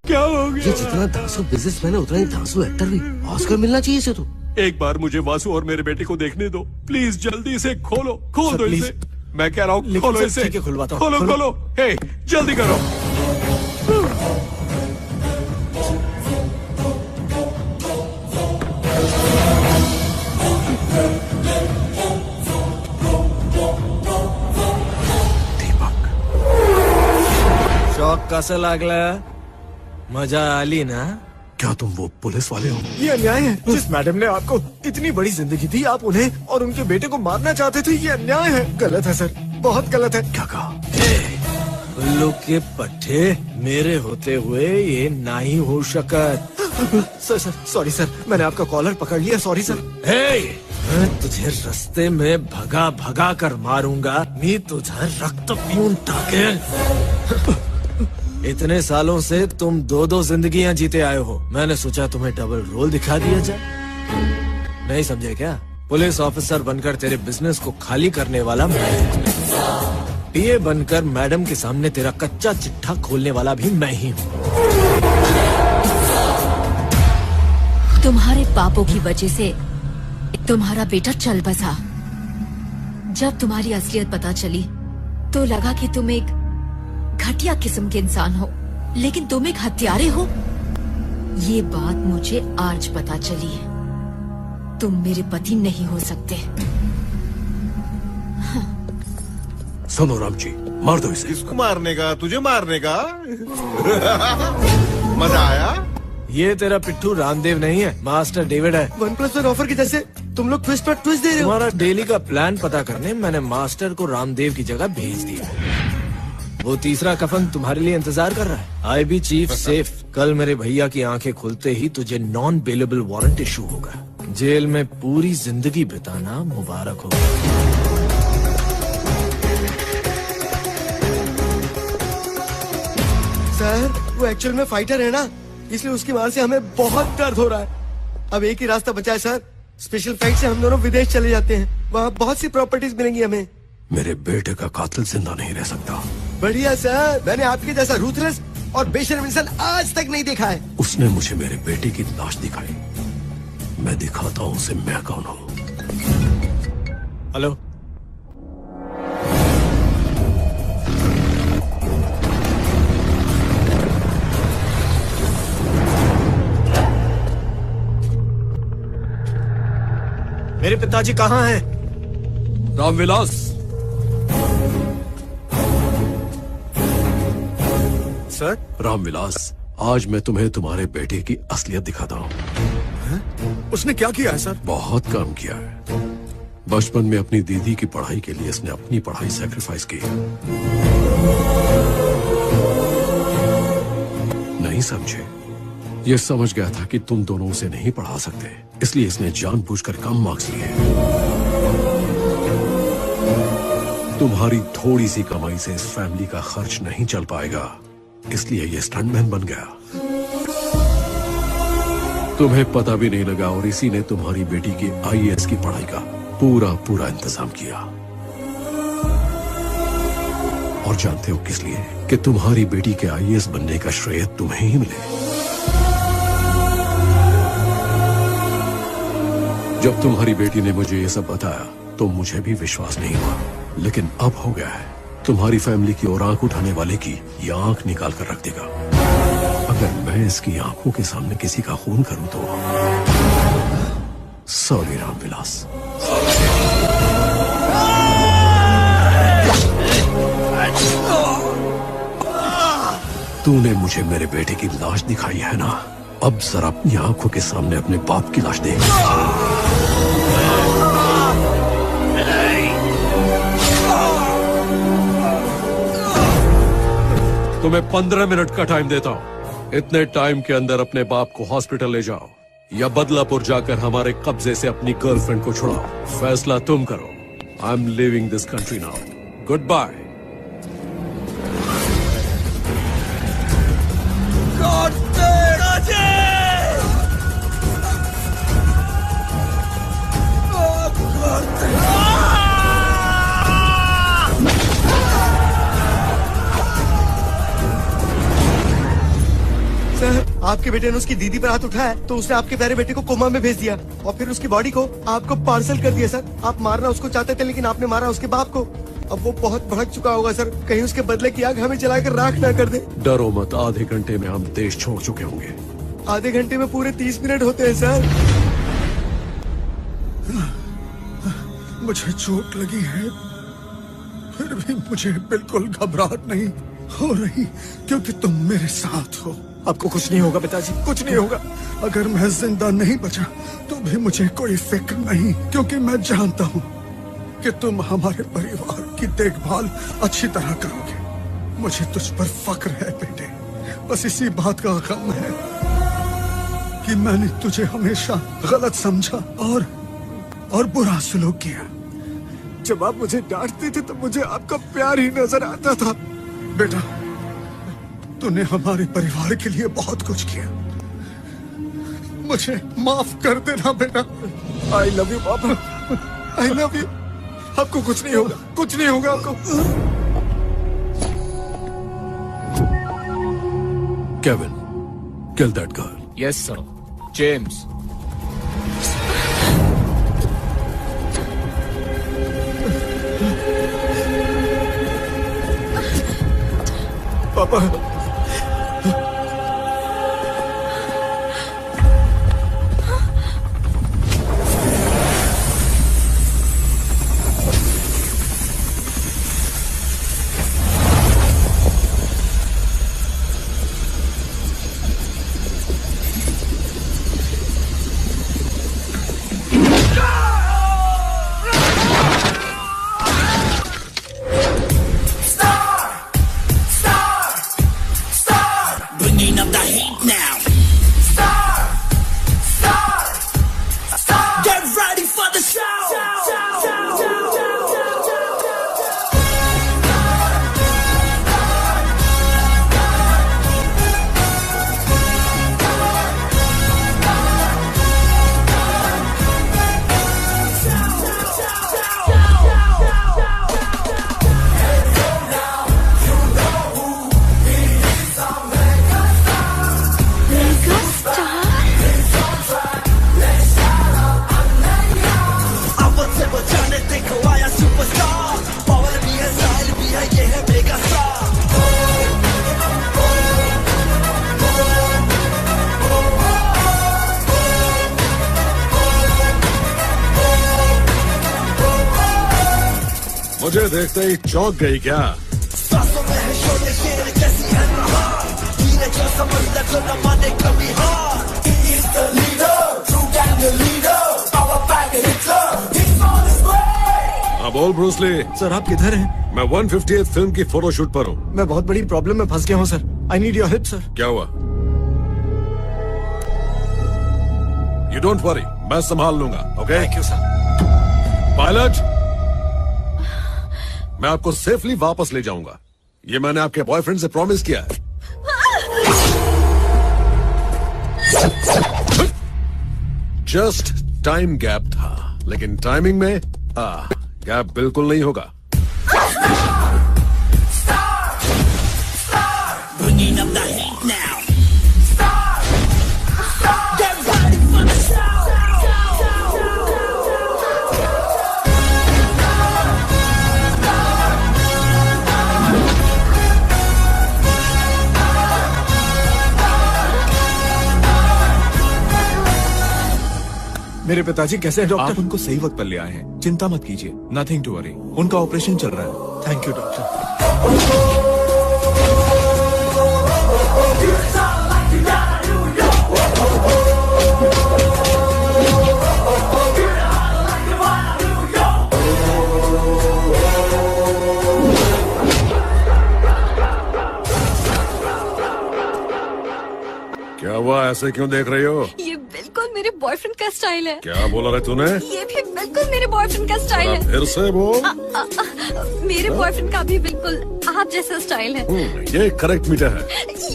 क्या हो गया? ये जितना धांसू बिजनेसमैन है उतना ही धांसू एक्टर भी। ऑस्कर मिलना चाहिए इसे तो। एक बार मुझे वासु और मेरे बेटे को देखने दो प्लीज। जल्दी इसे खोलो, खोल सर, दो प्लीज। इसे। मैं कह रहा हूँ लेकिन खोलो सर, इसे। ठीक है, खुलवाता हूँ। खोलो खोलो। खोलो, हे जल्दी करो। शॉक कसं लागलं? मजा आली ना? क्या तुम वो पुलिस वाले हो? ये अन्याय है। जिस मैडम ने आपको इतनी बड़ी जिंदगी दी, आप उन्हें और उनके बेटे को मारना चाहते थे। ये अन्याय है, गलत है सर, बहुत गलत है। क्या कहा? उल्लू के पट्टे मेरे होते हुए ये नहीं हो सकत। सर सर, सॉरी सर, मैंने आपका कॉलर पकड़ लिया, सॉरी सर। मैं तुझे रास्ते में भगा भगा कर मारूंगा। मैं तुझे रक्त पीऊं टाकेल। इतने सालों से तुम दो दो जिंदगियां जीते आए हो। मैंने सोचा तुम्हें डबल रोल दिखा दिया जाए। नहीं समझे क्या? पुलिस ऑफिसर बनकर तेरे बिजनेस को खाली करने वाला मैं, पीए बनकर मैडम के सामने तेरा कच्चा चिट्ठा खोलने वाला भी मैं ही हूँ। तुम्हारे पापों की वजह से तुम्हारा बेटा चल बसा। जब तुम्हारी असलियत पता चली तो लगा कि तुम एक घटिया किस्म के इंसान हो, लेकिन तुम एक हत्यारे हो। ये बात मुझे आज पता चली है। तुम मेरे पति नहीं हो सकते। सुनो राम जी, मार दो इसे। किसको मारने का? तुझे मारने का? मजा आया? ये तेरा पिट्ठू रामदेव नहीं है, मास्टर डेविड है। 1+1 ऑफर की जैसे तुम लोग ट्विस्ट पर ट्विस्ट दे रहे हो। तुम्हारा डेली का प्लान पता करने मैंने मास्टर को रामदेव की जगह भेज दिया। वो तीसरा कफन तुम्हारे लिए इंतजार कर रहा है। आई बी चीफ सेफ। कल मेरे भैया की आंखें खुलते ही तुझे नॉन बेलेबल वारंट इशू होगा। जेल में पूरी जिंदगी बिताना मुबारक होगा। सर, वो एक्चुअल में फाइटर है ना, इसलिए उसकी मार से हमें बहुत दर्द हो रहा है। अब एक ही रास्ता बचा है सर, स्पेशल फ्लाइट से हम दोनों विदेश चले जाते हैं। वहाँ बहुत सी प्रॉपर्टीज मिलेंगी हमें। मेरे बेटे का कातिल जिंदा नहीं रह सकता। बढ़िया सर, मैंने आपके जैसा रूथलेस और बेशर्म इंसान आज तक नहीं देखा है। उसने मुझे मेरे बेटे की लाश दिखाई। मैं दिखाता हूँ उसे मैं कौन हूँ। हेलो, मेरे पिताजी कहाँ हैं? रामविलास, सर। रामविलास, आज मैं तुम्हें तुम्हारे बेटे की असलियत दिखाता हूँ। उसने क्या किया है सर? बहुत काम किया है। बचपन में अपनी दीदी की पढ़ाई के लिए इसने अपनी पढ़ाई सैक्रिफाइस की। नहीं समझे? ये समझ गया था कि तुम दोनों उसे नहीं पढ़ा सकते, इसलिए इसने जानबूझकर कम मार्क्स लिए। तुम्हारी थोड़ी सी कमाई से इस फैमिली का खर्च नहीं चल पाएगा, इसलिए ये स्टंटमैन बन गया। तुम्हें पता भी नहीं लगा और इसी ने तुम्हारी बेटी की आईएएस की पढ़ाई का पूरा इंतजाम किया। और जानते हो किस लिए? कि तुम्हारी बेटी के आईएएस बनने का श्रेय तुम्हें ही मिले। जब तुम्हारी बेटी ने मुझे ये सब बताया तो मुझे भी विश्वास नहीं हुआ, लेकिन अब हो गया है। तुम्हारी फैमिली की ओर आंख उठाने वाले की ये आंख निकाल कर रख देगा। अगर मैं इसकी आंखों के सामने किसी का खून करूं तो सॉरी रामविलास। तूने मुझे मेरे बेटे की लाश दिखाई है ना, अब जरा अपनी आंखों के सामने अपने बाप की लाश देख। तुम्हें 15 मिनट का टाइम देता हूँ। इतने टाइम के अंदर अपने बाप को हॉस्पिटल ले जाओ या बदलापुर जाकर हमारे कब्जे से अपनी गर्लफ्रेंड को छुड़ाओ। फैसला तुम करो। I am leaving this country now. Good bye. Sir, आपके बेटे ने उसकी दीदी पर हाथ उठाया तो उसने आपके प्यारे बेटे को कोमा में भेज दिया और फिर उसकी बॉडी को आपको पार्सल कर दिया। सर, आप मारना उसको चाहते थे लेकिन आपने मारा उसके बाप को। अब वो बहुत भड़क चुका होगा सर, कहीं उसके बदले की आग हमें जलाकर राख ना कर दे। डरो मत, आधे घंटे में हम देश छोड़ चुके होंगे। आधे घंटे में पूरे 30 मिनट होते हैं सर। मुझे चोट लगी है, फिर भी मुझे बिल्कुल घबराहट नहीं हो रही क्योंकि तुम मेरे साथ हो। आपको कुछ नहीं होगा पिताजी, कुछ नहीं होगा। अगर मैं जिंदा नहीं बचा तो भी मुझे कोई फिक्र नहीं, क्योंकि मैं जानता हूँ कि तुम हमारे परिवार की देखभाल अच्छी तरह करोगे। मुझे तुझ पर फक्र है बेटे, बस इसी बात का गम है कि मैंने तुझे हमेशा गलत समझा और बुरा सलूक किया। जब आप मुझे डांटते थे तो मुझे आपका प्यार ही नजर आता था। बेटा, तूने हमारे परिवार के लिए बहुत कुछ किया, मुझे माफ कर देना बेटा। आई लव यू पापा, आई लव यू। आपको कुछ नहीं होगा, कुछ नहीं होगा आपको। Kevin, kill that girl. Yes sir. James. पापा, मुझे देखते ही चौंक गई क्या? हाँ बोल ब्रूस ली। सर आप किधर हैं? मैं 150th फिल्म की फोटोशूट पर हूँ। मैं बहुत बड़ी प्रॉब्लम में फंस गया हूँ sir. I need your help sir. क्या हुआ? यू डोंट वरी, मैं संभाल लूंगा। Okay? Thank you sir. Pilot, मैं आपको सेफली वापस ले जाऊंगा, ये मैंने आपके बॉयफ्रेंड से प्रॉमिस किया है। जस्ट टाइम गैप था, लेकिन टाइमिंग में गैप बिल्कुल नहीं होगा। मेरे पिताजी कैसे हैं डॉक्टर? आप उनको सही वक्त पर ले आए हैं, चिंता मत कीजिए। नथिंग टू वरी, उनका ऑपरेशन चल रहा है। Thank you doctor. क्या हुआ, ऐसे क्यों देख रही हो? ये बिल्कुल मेरे बॉयफ्रेंड का स्टाइल है। क्या बोला रे तूने? ये भी बिल्कुल मेरे बॉयफ्रेंड का स्टाइल है। फिर से बोल। मेरे बॉयफ्रेंड का भी बिल्कुल आप जैसा स्टाइल है। ये करेक्ट मीटर है।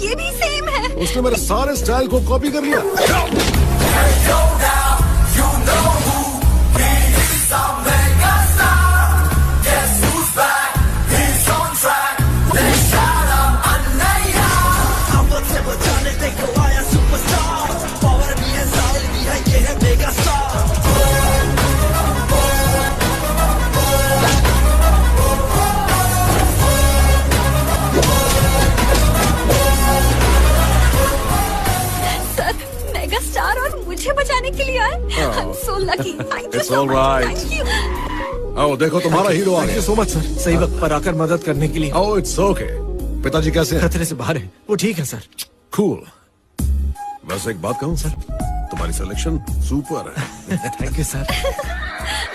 ये भी सेम है। उसने मेरे सारे स्टाइल को कॉपी कर लिया। स्टार और मुझे बचाने के लिए आए। I'm so lucky. Thank you It's so all much. right. Thank you. आओ देखो तुम्हारा हीरो आ थैंक गया। यू सो मच सर, सही वक्त पर आकर मदद करने के लिए। Oh it's okay. पिताजी कैसे हैं? खतरे से बाहर है, वो ठीक है सर। कूल। वैसे एक बात कहूँ सर, तुम्हारी सिलेक्शन सुपर है। Thank you sir.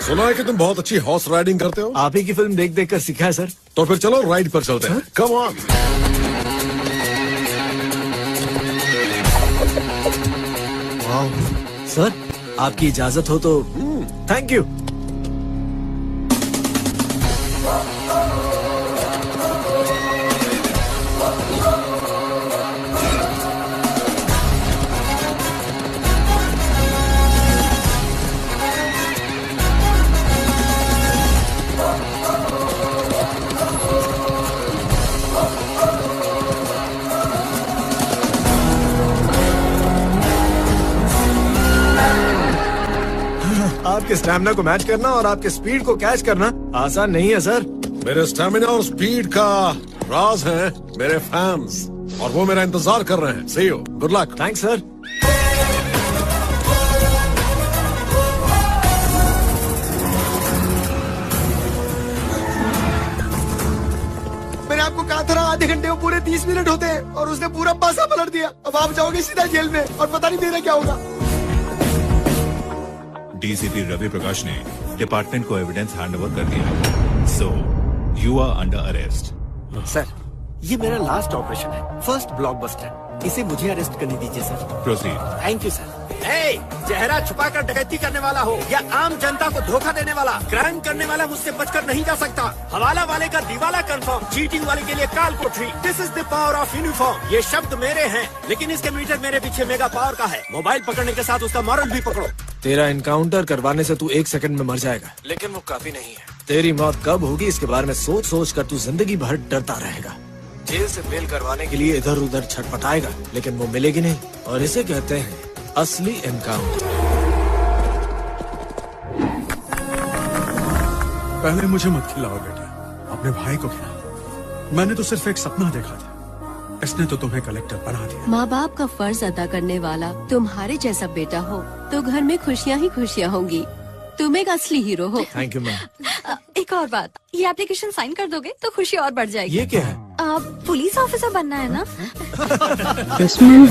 सुना है कि तुम बहुत अच्छी हॉर्स राइडिंग करते हो। आप ही की फिल्म देख देख कर सीखा है सर। तो फिर चलो राइड पर चलते हैं। Come on. सर आपकी इजाजत हो तो थैंक यू। आपके स्टैमिना को मैच करना और आपके स्पीड को कैच करना आसान नहीं है सर। मेरे स्टैमिना और स्पीड का राज है मेरे फैंस, और वो मेरा इंतजार कर रहे हैं। See you, good luck. Thanks sir. मैंने आपको कहा था ना, आधे घंटे में पूरे 30 मिनट होते हैं और उसने पूरा पासा पलट दिया। अब आप जाओगे सीधा जेल में और पता नहीं मेरा क्या होगा। डीसीपी रवि प्रकाश ने डिपार्टमेंट को एविडेंस हैंडओवर कर दिया। So you are under arrest. Sir ये मेरा लास्ट ऑपरेशन है, फर्स्ट ब्लॉकबस्टर। इसे मुझे अरेस्ट करने दीजिए sir. Proceed. Thank you sir. चेहरा छुपाकर डकैती करने वाला हो या आम जनता को धोखा देने वाला, क्राइम करने वाला मुझसे बचकर नहीं जा सकता। हवाला वाले का दीवाला कंफर्म, चीटिंग वाले के लिए काल कोठरी। This is the power of uniform. ये शब्द मेरे हैं, लेकिन इसके मीटर मेरे पीछे मेगा पावर का है। मोबाइल पकड़ने के साथ उसका मॉरल भी पकड़ो। तेरा इनकाउंटर करवाने से तू 1 सेकंड में मर जाएगा, लेकिन वो काफी नहीं है। तेरी मौत कब होगी इसके बारे में सोच सोच कर तू जिंदगी भर डरता रहेगा। जेल से बेल करवाने के लिए इधर उधर छटपटाएगा, लेकिन वो मिलेगी नहीं। और इसे कहते हैं असली एनकाउंटर। पहले मुझे मत खिलाओ बेटा, अपने भाई को खिलाओ। मैंने तो सिर्फ एक सपना देखा था, इसने तो तुम्हें कलेक्टर बना दिया। माँ बाप का फर्ज अदा करने वाला तुम्हारे जैसा बेटा हो तो घर में खुशियाँ ही खुशियाँ होंगी। तुम एक असली हीरो हो। Thank you ma'am. एक और बात, ये एप्लीकेशन साइन कर दोगे तो खुशी और बढ़ जाएगी। ये क्या है? पुलिस ऑफिसर बनना है ना? This movie